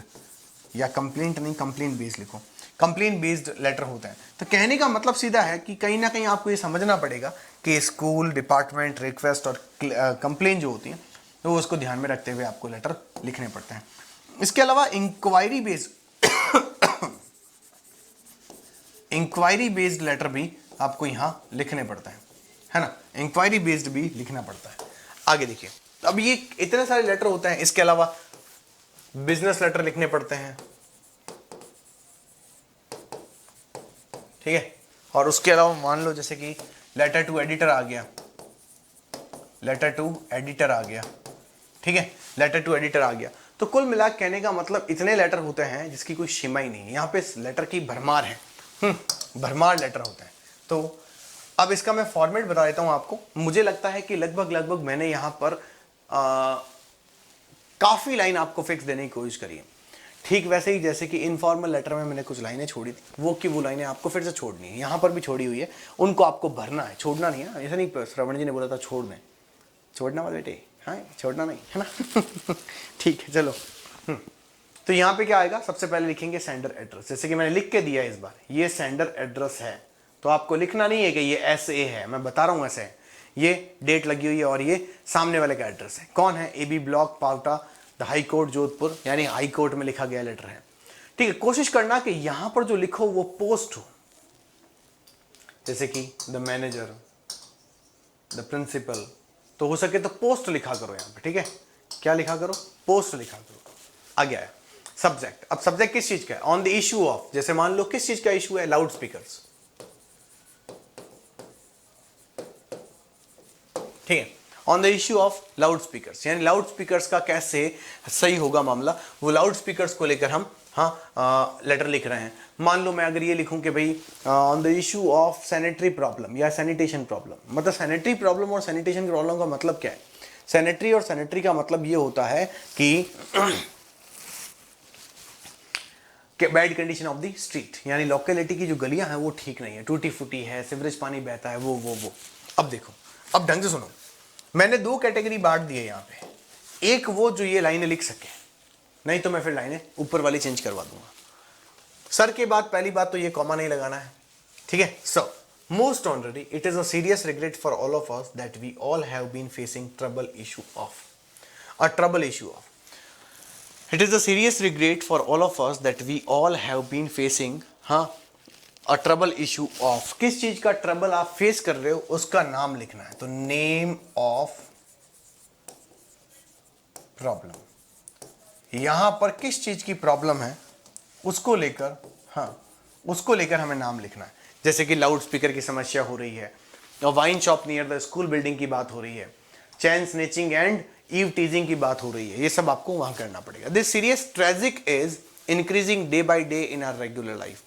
या कंप्लेंट नहीं, कंप्लेन बेस्ड लिखो, कंप्लेन बेस्ड लेटर होते हैं। तो कहने का मतलब सीधा है कि कहीं ना कहीं आपको ये समझना पड़ेगा कि स्कूल, डिपार्टमेंट, रिक्वेस्ट और कंप्लेन जो होती है तो उसको ध्यान में रखते हुए आपको लेटर लिखने पड़ते हैं। इसके अलावा इंक्वायरी बेस्ड लेटर भी आपको यहां लिखने पड़ता है ना, इंक्वायरी बेस्ड भी लिखना पड़ता है। आगे देखिए, अब ये इतने सारे लेटर होते हैं, इसके अलावा बिजनेस लेटर लिखने पड़ते हैं, ठीक है, और उसके अलावा मान लो जैसे कि लेटर टू एडिटर आ गया, लेटर टू एडिटर आ गया, ठीक है, लेटर टू एडिटर आ गया। तो कुल मिला कहने का मतलब इतने लेटर होते हैं जिसकी कोई सीमा ही नहीं है। यहाँ पे लेटर की भरमार है, भरमार लेटर होते हैं। तो अब इसका मैं फॉर्मेट बता देता हूँ आपको। मुझे लगता है कि लगभग मैंने यहाँ पर काफ़ी लाइन आपको फिक्स देने की कोशिश करी है। ठीक वैसे ही जैसे कि इनफॉर्मल लेटर में मैंने कुछ लाइनें छोड़ी थी, वो लाइनें आपको फिर से छोड़नी है। यहाँ पर भी छोड़ी हुई है, उनको आपको भरना है, छोड़ना नहीं है। ऐसा नहीं श्रवण जी ने बोला था छोड़ दें, छोड़ना मत बेटे, हाँ छोड़ना नहीं है ना। ठीक है चलो। तो यहाँ पे क्या आएगा, सबसे पहले लिखेंगे सेंडर एड्रेस। जैसे कि मैंने लिख के दिया इस बार, ये सेंडर एड्रेस है, तो आपको लिखना नहीं है कि ये SA है, मैं बता रहा हूँ ऐसे है, ये डेट लगी हुई है और ये सामने वाले का एड्रेस है। कौन है? AB block Paota, the high court Jodhpur, यानी हाई कोर्ट में लिखा गया लेटर है, ठीक है। कोशिश करना कि यहां पर जो लिखो वो पोस्ट हो, जैसे कि द मैनेजर, द प्रिंसिपल, तो हो सके तो पोस्ट लिखा करो यहां पे, ठीक है। क्या लिखा करो? पोस्ट लिखा करो। आगे आया सब्जेक्ट। अब सब्जेक्ट किस चीज का है? ऑन द इश्यू ऑफ, जैसे मान लो किस चीज का इश्यू है? लाउड स्पीकर्स, ठीक है, on the issue of loud speakers, यानी लाउड स्पीकर्स का कैसे सही होगा मामला, वो लाउड स्पीकर्स को लेकर हम लेटर लिख रहे हैं। मान लो मैं अगर ये लिखूं कि भाई on the issue of sanitary problem या सैनिटेशन प्रॉब्लम, मतलब सैनिटरी प्रॉब्लम और सैनिटेशन प्रॉब्लम का मतलब क्या है? सैनिटरी और सैनिटरी का मतलब ये होता है कि bad condition of the street, यानी लोकेलिटी की जो गलियां हैं वो ठीक नहीं है, टूटी फूटी है, सीवरेज पानी बहता है, वो। अब देखो, अब ढंग से सुनो, मैंने दो कैटेगरी बांट दी है यहाँ पे। एक वो जो ये लाइनें लिख सके, नहीं तो मैं फिर लाइनें ऊपर वाली चेंज करवा दूंगा। सर के बाद पहली बात तो ये कॉमा नहीं लगाना है, ठीक है। सो Most honorary, it is a serious regret for all of us that we all have been facing a trouble issue of. It is a serious regret for all of us that we all have been facing a trouble issue of. किस चीज का ट्रबल आप फेस कर रहे हो उसका नाम लिखना है, तो नेम ऑफ प्रॉब्लम। यहां पर किस चीज की प्रॉब्लम है उसको लेकर हमें नाम लिखना है। जैसे कि लाउड स्पीकर की समस्या हो रही है, और wine shop near the school building की बात हो रही है, चैन स्नेचिंग एंड ईव टीजिंग की बात हो रही है, ये सब आपको वहां करना पड़ेगा। This serious tragic is increasing day by day in our regular life.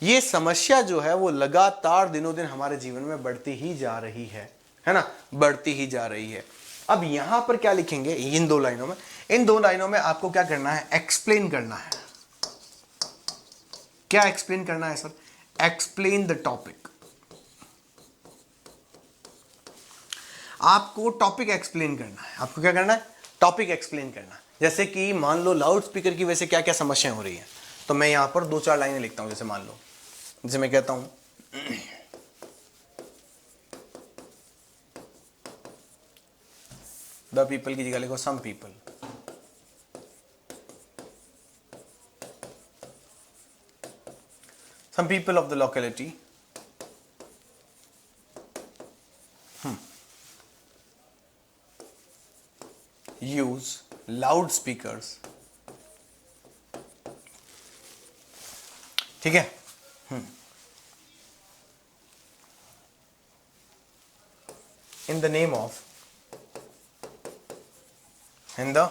ये समस्या जो है वो लगातार दिनों दिन हमारे जीवन में बढ़ती ही जा रही है ना, बढ़ती ही जा रही है। अब यहां पर क्या लिखेंगे इन दो लाइनों में आपको क्या करना है, एक्सप्लेन करना है। क्या एक्सप्लेन करना है सर? Explain the topic. आपको टॉपिक एक्सप्लेन करना है। आपको क्या करना है? टॉपिक एक्सप्लेन करना है। जैसे कि मान लो लाउड स्पीकर की वजह से क्या क्या समस्याएं हो रही हैं, तो मैं यहां पर 2-4 लाइनें लिखता हूं। जैसे मान लो, जैसे मैं कहता हूं द पीपल की जगह लिखो some people. Some people of the locality use loudspeakers, ठीक है, in the name of, in the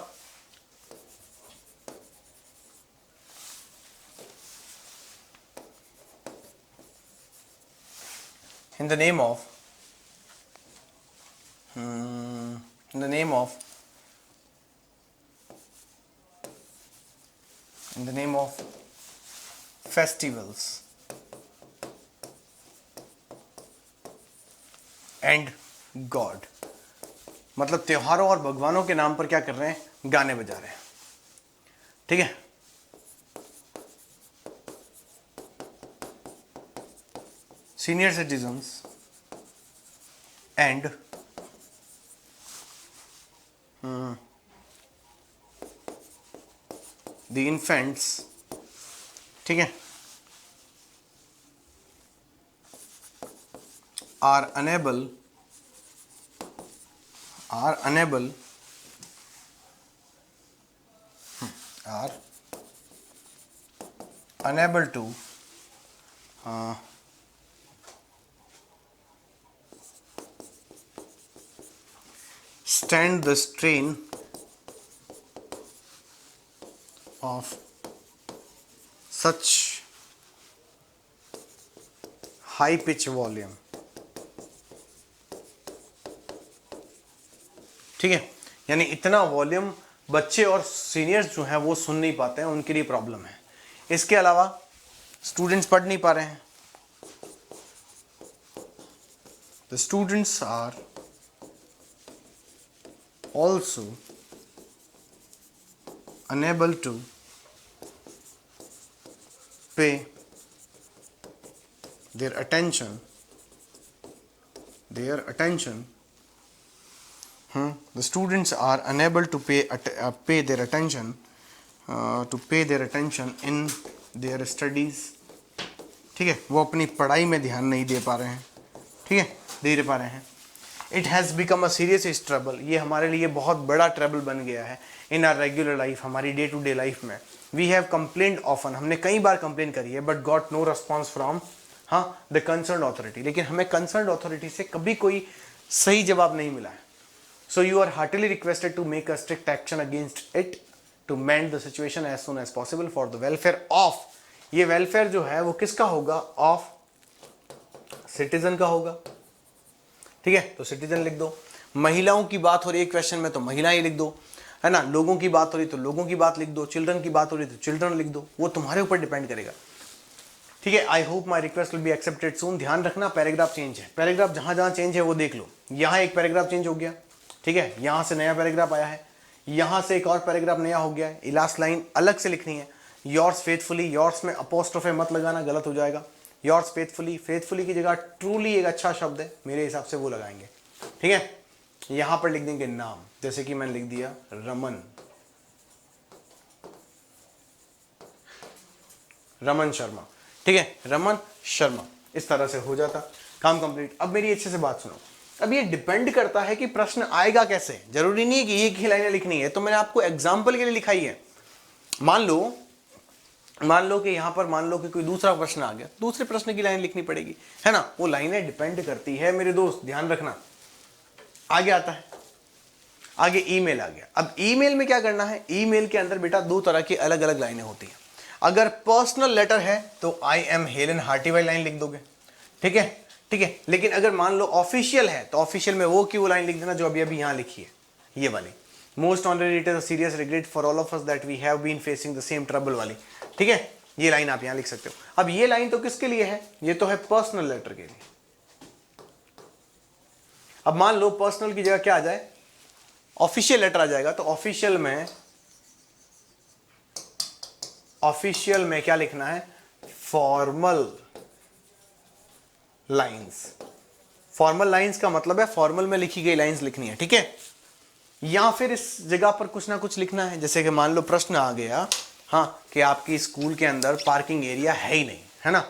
name of festivals and God। मतलब त्योहारों और भगवानों के नाम पर क्या कर रहे हैं, गाने बजा रहे हैं, ठीक है। Senior citizens and the infants, ठीक है, are unable to stand the strain of such high pitch volume, ठीक है। यानी इतना वॉल्यूम बच्चे और सीनियर्स जो हैं वो सुन नहीं पाते हैं, उनके लिए प्रॉब्लम है। इसके अलावा स्टूडेंट्स पढ़ नहीं पा रहे हैं। The students are also unable to pay their attention the students are unable to pay their attention in their studies, ठीक है। वो अपनी पढ़ाई में ध्यान नहीं दे पा रहे हैं, ठीक है, दे पा रहे हैं। It has become a serious trouble, ये हमारे लिए बहुत बड़ा ट्रबल बन गया है इन आर रेगुलर लाइफ, हमारी डे टू डे लाइफ में। वी हैव कंप्लेंट ऑफन, हमने कई बार कंप्लेन करी है, but got no response from the concern authority, लेकिन हमें कंसर्न अथॉरिटी से कभी कोई सही जवाब नहीं मिला है। So you are heartily requested to make a strict action against it to mend the situation as soon as possible for the welfare of, ये वेलफेयर जो है वो किसका होगा, ऑफ सिटीजन का होगा, ठीक है। तो सिटीजन लिख दो। महिलाओं की बात हो रही है क्वेश्चन में तो महिलाएं लिख दो, है ना। लोगों की बात हो रही तो लोगों की बात लिख दो। चिल्ड्रन की बात हो रही तो चिल्ड्रन लिख दो, वो तुम्हारे ऊपर डिपेंड करेगा, ठीक है। I hope my request will be accepted soon. ध्यान रखना पैराग्राफ चेंज है, पैराग्राफ जहां जहां चेंज है वो देख लो। यहाँ एक पैराग्राफ चेंज हो गया, ठीक है, यहाँ से नया पैराग्राफ आया है, यहाँ से एक और पैराग्राफ नया हो गया है। लास्ट लाइन अलग से लिखनी है, योर्स फेथफुली, योर्स में अपोस्ट्रोफे मत लगाना, गलत हो जाएगा। योर्स फेथफुली, फेथफुली की जगह ट्रूली एक अच्छा शब्द है मेरे हिसाब से, वो लगाएंगे। ठीक है, यहां पर लिख देंगे नाम, जैसे कि मैंने लिख दिया रमन, रमन शर्मा। ठीक है, रमन शर्मा, इस तरह से हो जाता, काम कंप्लीट। अब मेरी अच्छे से बात सुनो, अब ये डिपेंड करता है कि प्रश्न आएगा कैसे। जरूरी नहीं है कि ये ही लाइनें लिखनी है, तो मैंने आपको एग्जाम्पल के लिए लिखाई है। मान लो कि यहां पर मान लो कि कोई दूसरा प्रश्न आ गया, दूसरे प्रश्न की लाइन लिखनी पड़ेगी, है ना। वो लाइनें डिपेंड करती है मेरे दोस्त, ध्यान रखना। आगे आता है, आगे ईमेल आ गया। अब ईमेल में क्या करना है, ईमेल के अंदर बेटा दो तरह की अलग अलग लाइनें होती हैं। अगर पर्सनल लेटर है तो आई एम हेलन हार्टी वाली लाइन लिख दोगे, ठीक है, ठीक है। लेकिन अगर मान लो ऑफिशियल है तो ऑफिशियल में वो की वो लाइन लिख देना जो अभी अभी यहां लिखी है, ये वाली, most honourable it is a serious regret for all of us that we have been facing the same trouble वाली। ठीक है, ये लाइन आप यहां लिख सकते हो। अब ये लाइन तो किसके लिए है, ये तो है पर्सनल लेटर के लिए। अब मान लो पर्सनल की जगह क्या आ जाए, ऑफिशियल लेटर आ जाएगा, तो ऑफिशियल में क्या लिखना है, फॉर्मल लाइंस। फॉर्मल लाइंस का मतलब है फॉर्मल में लिखी गई लाइंस लिखनी है, ठीक है। या फिर इस जगह पर कुछ ना कुछ लिखना है, जैसे कि मान लो प्रश्न आ गया, हाँ, कि आपकी स्कूल के अंदर पार्किंग एरिया है ही नहीं, है ना,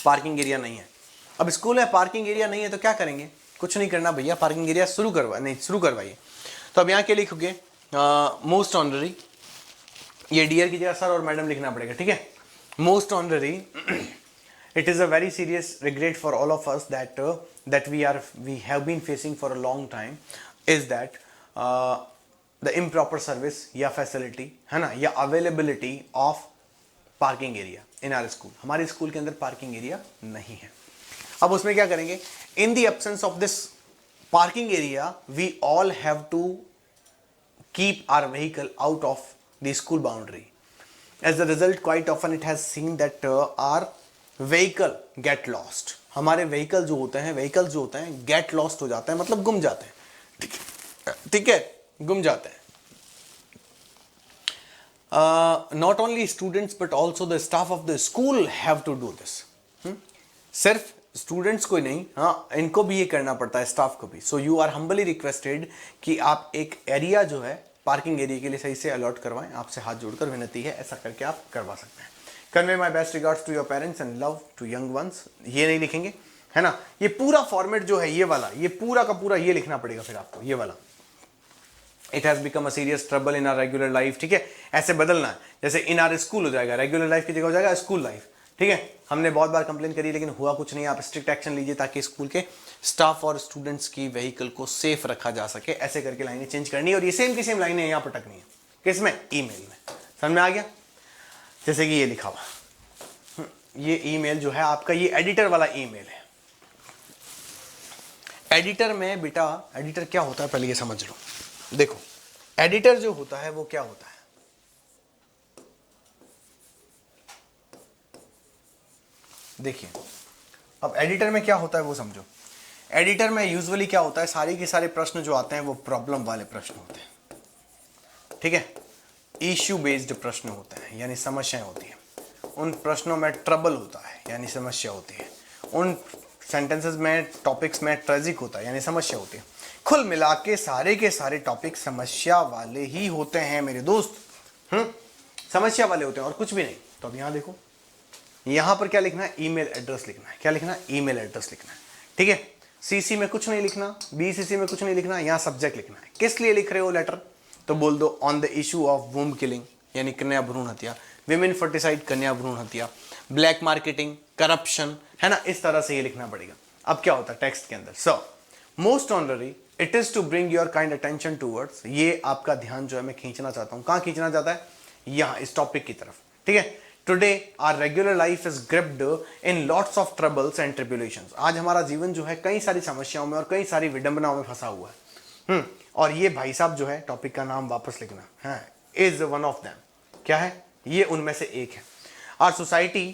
पार्किंग एरिया नहीं है। अब स्कूल में पार्किंग एरिया नहीं है तो क्या करेंगे, कुछ नहीं करना भैया, पार्किंग एरिया शुरू करवाइए। तो अब यहाँ क्या लिखोगे, मोस्ट ऑनररी, ये डियर की जगह सर और मैडम लिखना पड़ेगा, ठीक है। Most honorary, it is a very serious regret for all of us that we have been facing for a long time is that the improper service या फैसिलिटी, है ना, या availability of parking area in our school. हमारे स्कूल के अंदर पार्किंग एरिया नहीं है। अब उसमें क्या करेंगे, in the absence of this parking area we all have to keep our vehicle out of the school boundary. As a result, quite often it has seen that our vehicle get lost. हमारे vehicle जो होते हैं get lost हो जाते हैं, मतलब गुम जाते हैं, ठीक है, गुम जाते हैं। Not only students but also the staff of the school have to do this. सिर्फ स्टूडेंट्स को नहीं, हाँ, इनको भी ये करना पड़ता है, स्टाफ को भी। So you are humbly requested कि आप एक एरिया जो है पार्किंग एरिया के लिए सही से अलॉट करवाएं। आपसे हाथ जोड़कर विनती है, ऐसा करके आप करवा सकते हैं। Convey my best regards to your parents and love to young ones, ये नहीं लिखेंगे, है ना। ये पूरा फॉर्मेट जो है ये वाला, ये पूरा का पूरा ये लिखना पड़ेगा फिर आपको, ये वाला। It has become a serious trouble in our regular life, ठीक है, ऐसे बदलना है। जैसे इन आवर स्कूल हो जाएगा, रेगुलर लाइफ की जगह हो जाएगा स्कूल लाइफ, ठीक है। हमने बहुत बार कंप्लेन करी लेकिन हुआ कुछ नहीं। आप स्ट्रिक्ट एक्शन लीजिए ताकि स्कूल के स्टाफ और स्टूडेंट्स की व्हीकल को सेफ रखा जा सके। ऐसे करके लाइनें चेंज करनी है और ये सेम की सेम लाइनें यहाँ पटकनी है। किसमें, ईमेल में। समझ में आ गया, जैसे कि ये लिखा हुआ, ये ईमेल जो है आपका, ये एडिटर वाला ईमेल है। एडिटर में बेटा, एडिटर क्या होता है पहले ये समझ लो। देखो, एडिटर जो होता है वो क्या होता है, देखिए, अब एडिटर में क्या होता है वो समझो। एडिटर में यूजुअली क्या होता है, सारे के सारे प्रश्न जो आते हैं वो प्रॉब्लम वाले प्रश्न होते हैं, ठीक है। इश्यू बेस्ड प्रश्न होते हैं, यानी समस्याएं होती हैं। उन प्रश्नों में ट्रबल होता है, यानी समस्या होती है। उन सेंटेंसेस में, टॉपिक्स में ट्रेजिक होता है, यानी समस्या होती है। कुल मिला के सारे टॉपिक समस्या वाले ही होते हैं मेरे दोस्त, समस्या वाले होते हैं और कुछ भी नहीं। तो अब यहां देखो, यहां पर क्या लिखना है, ईमेल एड्रेस लिखना है। क्या लिखना है, ईमेल एड्रेस लिखना है, ठीक है। सीसी में कुछ नहीं लिखना, बीसीसी में कुछ नहीं लिखना, यहां सब्जेक्ट लिखना है। किस लिए लिख रहे हो लेटर, तो बोल दो on the issue of womb killing, यानी कन्या भ्रूण हत्या, विमेन फर्टिसाइड, कन्या भ्रूण हत्या, ब्लैक मार्केटिंग, करप्शन, है ना। इस तरह से ये लिखना पड़ेगा। अब क्या होता है टेक्स्ट के अंदर, so most honorary it is to bring your kind attention towards, ये आपका ध्यान जो है मैं खींचना चाहता हूं। कहां खींचना चाहता है, यहां, इस टॉपिक की तरफ, ठीक है। Today our regular life is gripped in lots of troubles and tribulations. आज हमारा जीवन जो है कई सारी समस्याओं में और कई सारी विडंबनाओं में फंसा हुआ है। और ये भाई साहब जो है, टॉपिक का नाम वापस लिखना है, is one of them. क्या है, ये उनमें से एक है। Our society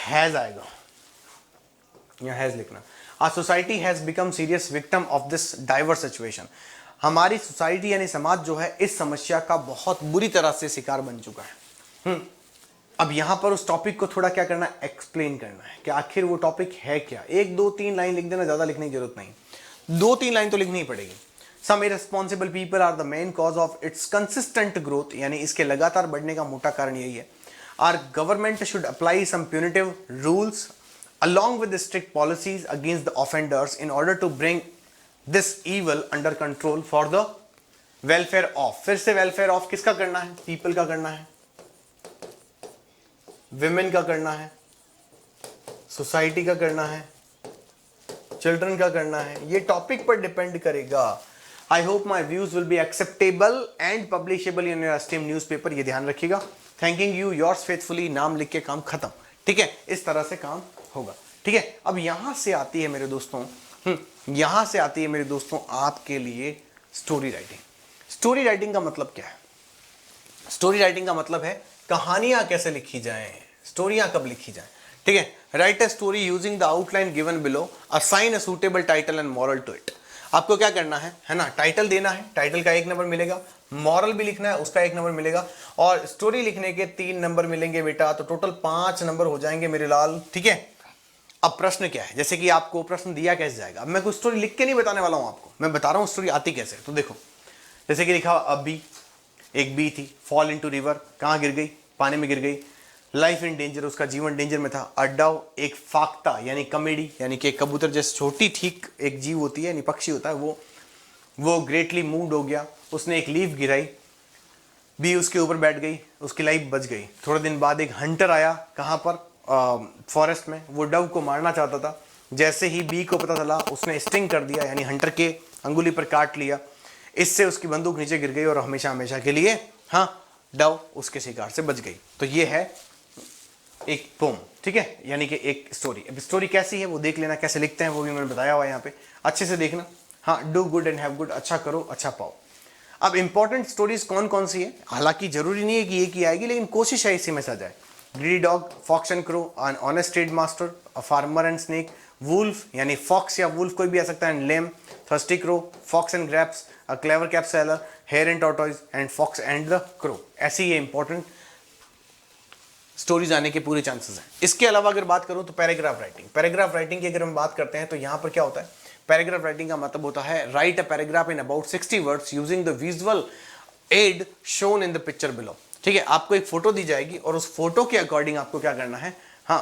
has आएगा, यहाँ has लिखना। Our society has become serious victim of this diverse situation. हमारी सोसाइटी यानी समाज जो है इस समस्या का बहुत बुरी तरह से शिकार बन चुका है। अब यहां पर उस टॉपिक को थोड़ा क्या करना है, एक्सप्लेन करना है कि आखिर वो टॉपिक है क्या। 1 2 3 लाइन लिख देना, ज्यादा लिखने की जरूरत नहीं, 2 3 लाइन तो लिखनी ही पड़ेगी। Some irresponsible people are the main cause of its consistent growth, यानी इसके लगातार बढ़ने का मोटा कारण यही है। Our government should apply some punitive rules along with the strict policies against the offenders in order to bring this evil under control for the welfare of। फिर से welfare of किसका करना है, people का करना है, women का करना है, society का करना है, children का करना है, ये टॉपिक पर डिपेंड करेगा। I hope my views will be acceptable and publishable in your esteem newspaper, ये ध्यान रखिएगा। थैंकिंग यू, योर्स फेथफुली, नाम लिख के काम खत्म, ठीक है, इस तरह से काम होगा, ठीक है। अब यहां से आती है मेरे दोस्तों, यहां से आती है मेरे दोस्तों आपके लिए स्टोरी राइटिंग। स्टोरी राइटिंग का मतलब क्या है? स्टोरी राइटिंग का मतलब है कहानियां कैसे लिखी जाएं, स्टोरियां कब लिखी जाएं, ठीक है। Write a story using the outline given below, assign a suitable title and moral to it. आपको क्या करना है ना, टाइटल देना है, टाइटल का 1 नंबर मिलेगा, मॉरल भी लिखना है, उसका 1 नंबर मिलेगा, और स्टोरी लिखने के 3 नंबर मिलेंगे बेटा, तो टोटल 5 नंबर हो जाएंगे मेरे लाल, ठीक है। अब प्रश्न क्या है, जैसे कि आपको प्रश्न दिया कैसे जाएगा, अब मैं कोई स्टोरी लिख के नहीं बताने वाला हूं आपको, मैं बता रहा हूं स्टोरी आती कैसे। तो देखो, जैसे कि लिखा अब बी, एक बी थी, फॉल इनटू रिवर, कहां गिर गई, पानी में गिर गई, लाइफ इन डेंजर, उसका जीवन डेंजर में था। अ डव, एक फाख्ता यानी कमेडी, यानी कि एक कबूतर जैसे छोटी ठीक एक जीव होती है, यानी पक्षी होता है, वो ग्रेटली मूव्ड हो गया, उसने एक लीफ गिराई, बी उसके ऊपर बैठ गई, उसकी लाइफ बच गई। थोड़े दिन बाद एक हंटर आया, कहां पर, फॉरेस्ट में, वो डव को मारना चाहता था, जैसे ही बी को पता चला उसने स्टिंग कर दिया, यानी हंटर के अंगुली पर काट लिया, इससे उसकी बंदूक नीचे गिर गई और हमेशा हमेशा के लिए डव उसके शिकार से बच गई। तो ये है एक पोम, ठीक है, यानी कि एक स्टोरी। अब स्टोरी कैसी है वो देख लेना, कैसे लिखते हैं वो भी मैंने बताया हुआ है यहाँ पे, अच्छे से देखना। Do good and have good, अच्छा करो अच्छा पाओ। अब इंपॉर्टेंट स्टोरीज कौन कौन सी है, हालांकि जरूरी नहीं है कि एक ही आएगी, लेकिन कोशिश है इसी में से आ जाए। Greedy dog, fox and crow, an honest trade master, a farmer and snake, wolf यानी फॉक्स या वुल्फ कोई भी आ सकता है, and lamb, thirsty crow, fox and grapes, a clever cap seller, hare and tortoise, and fox and the crow. ऐसी ये इंपॉर्टेंट स्टोरीज आने के पूरे चांसेस हैं। इसके अलावा अगर बात करूं तो पैराग्राफ राइटिंग, पैराग्राफ राइटिंग की अगर हम बात करते हैं तो यहां पर क्या होता है, पैराग्राफ राइटिंग का मतलब होता है write a paragraph in about 60 words using the visual add shown in the picture below, ठीक है। आपको एक फोटो दी जाएगी और उस फोटो के अकॉर्डिंग आपको क्या करना है,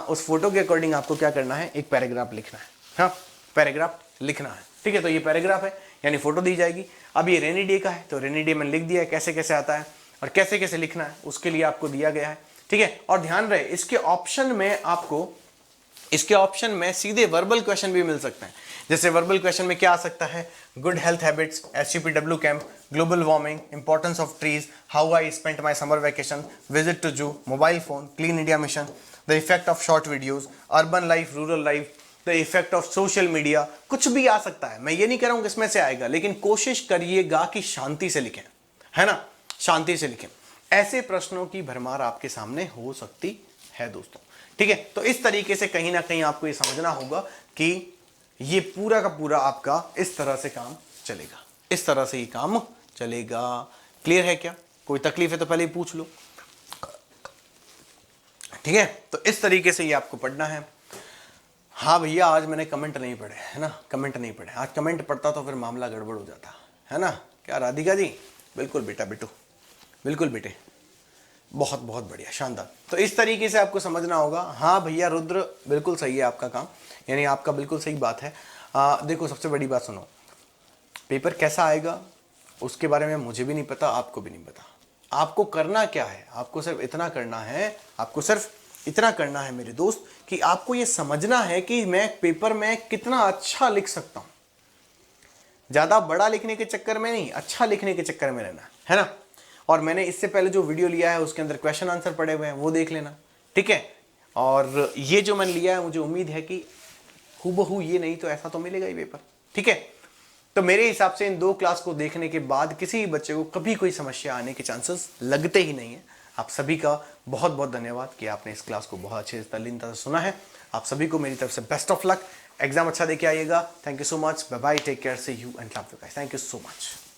उस फोटो के अकॉर्डिंग आपको क्या करना है, एक पैराग्राफ लिखना है, पैराग्राफ लिखना है, ठीक है। तो ये पैराग्राफ है, यानी फोटो दी जाएगी। अब ये रेनी डे का है, तो रेनी डे मैंने लिख दिया है, कैसे कैसे आता है और कैसे कैसे लिखना है उसके लिए आपको दिया गया है, ठीक है। और ध्यान रहे इसके ऑप्शन में आपको, इसके ऑप्शन में सीधे वर्बल क्वेश्चन भी मिल सकते हैं। जैसे वर्बल क्वेश्चन में क्या आ सकता है, good health habits, SUPW camp, global warming, importance of trees, how I spent my summer vacation, visit to zoo, mobile phone, clean India mission, the effect of short videos, urban life, rural life, the effect of social media, कुछ भी आ सकता है। मैं ये नहीं कह रहा हूं किसमें से आएगा, लेकिन कोशिश करिएगा कि शांति से लिखें, है ना, शांति से लिखें। ऐसे प्रश्नों की भरमार आपके सामने हो सकती है दोस्तों, ठीक है। तो इस तरीके से कहीं ना कहीं आपको ये समझना होगा कि ये पूरा का पूरा आपका इस तरह से काम चलेगा, इस तरह से ये काम चलेगा। क्लियर है क्या? कोई तकलीफ है तो पहले ही पूछ लो, ठीक है। तो इस तरीके से ये आपको पढ़ना है। हाँ भैया, आज मैंने कमेंट नहीं पढ़े, है ना, कमेंट नहीं पढ़े। आज कमेंट पढ़ता तो फिर मामला गड़बड़ हो जाता, है ना। क्या राधिका जी? बिल्कुल बेटा, बेटू, बिल्कुल बेटे, बहुत बहुत बढ़िया, शानदार। तो इस तरीके से आपको समझना होगा। हाँ भैया रुद्र, बिल्कुल सही है आपका काम, यानी आपका बिल्कुल सही बात है। देखो, सबसे बड़ी बात सुनो, पेपर कैसा आएगा उसके बारे में मुझे भी नहीं पता, आपको भी नहीं पता। आपको करना क्या है, आपको सिर्फ इतना करना है, आपको सिर्फ इतना करना है मेरे दोस्त, कि आपको ये समझना है कि मैं पेपर में कितना अच्छा लिख सकता हूं। ज्यादा बड़ा लिखने के चक्कर में नहीं, अच्छा लिखने के चक्कर में रहना, है ना। और मैंने इससे पहले जो वीडियो लिया है उसके अंदर क्वेश्चन आंसर पड़े हुए हैं, वो देख लेना, ठीक है। और ये जो मैंने लिया है, मुझे उम्मीद है कि हूबहू ये नहीं तो ऐसा तो मिलेगा ही पेपर, ठीक है। तो मेरे हिसाब से इन 2 क्लास को देखने के बाद किसी भी बच्चे को कभी कोई समस्या आने के चांसेस लगते ही नहीं है। आप सभी का बहुत बहुत धन्यवाद कि आपने इस क्लास को बहुत अच्छे से तल्लीनता से सुना है। आप सभी को मेरी तरफ से बेस्ट ऑफ लक, एग्जाम अच्छा देके आइएगा। Thank you so much, bye bye, take care, see you and love you guys, thank you so much.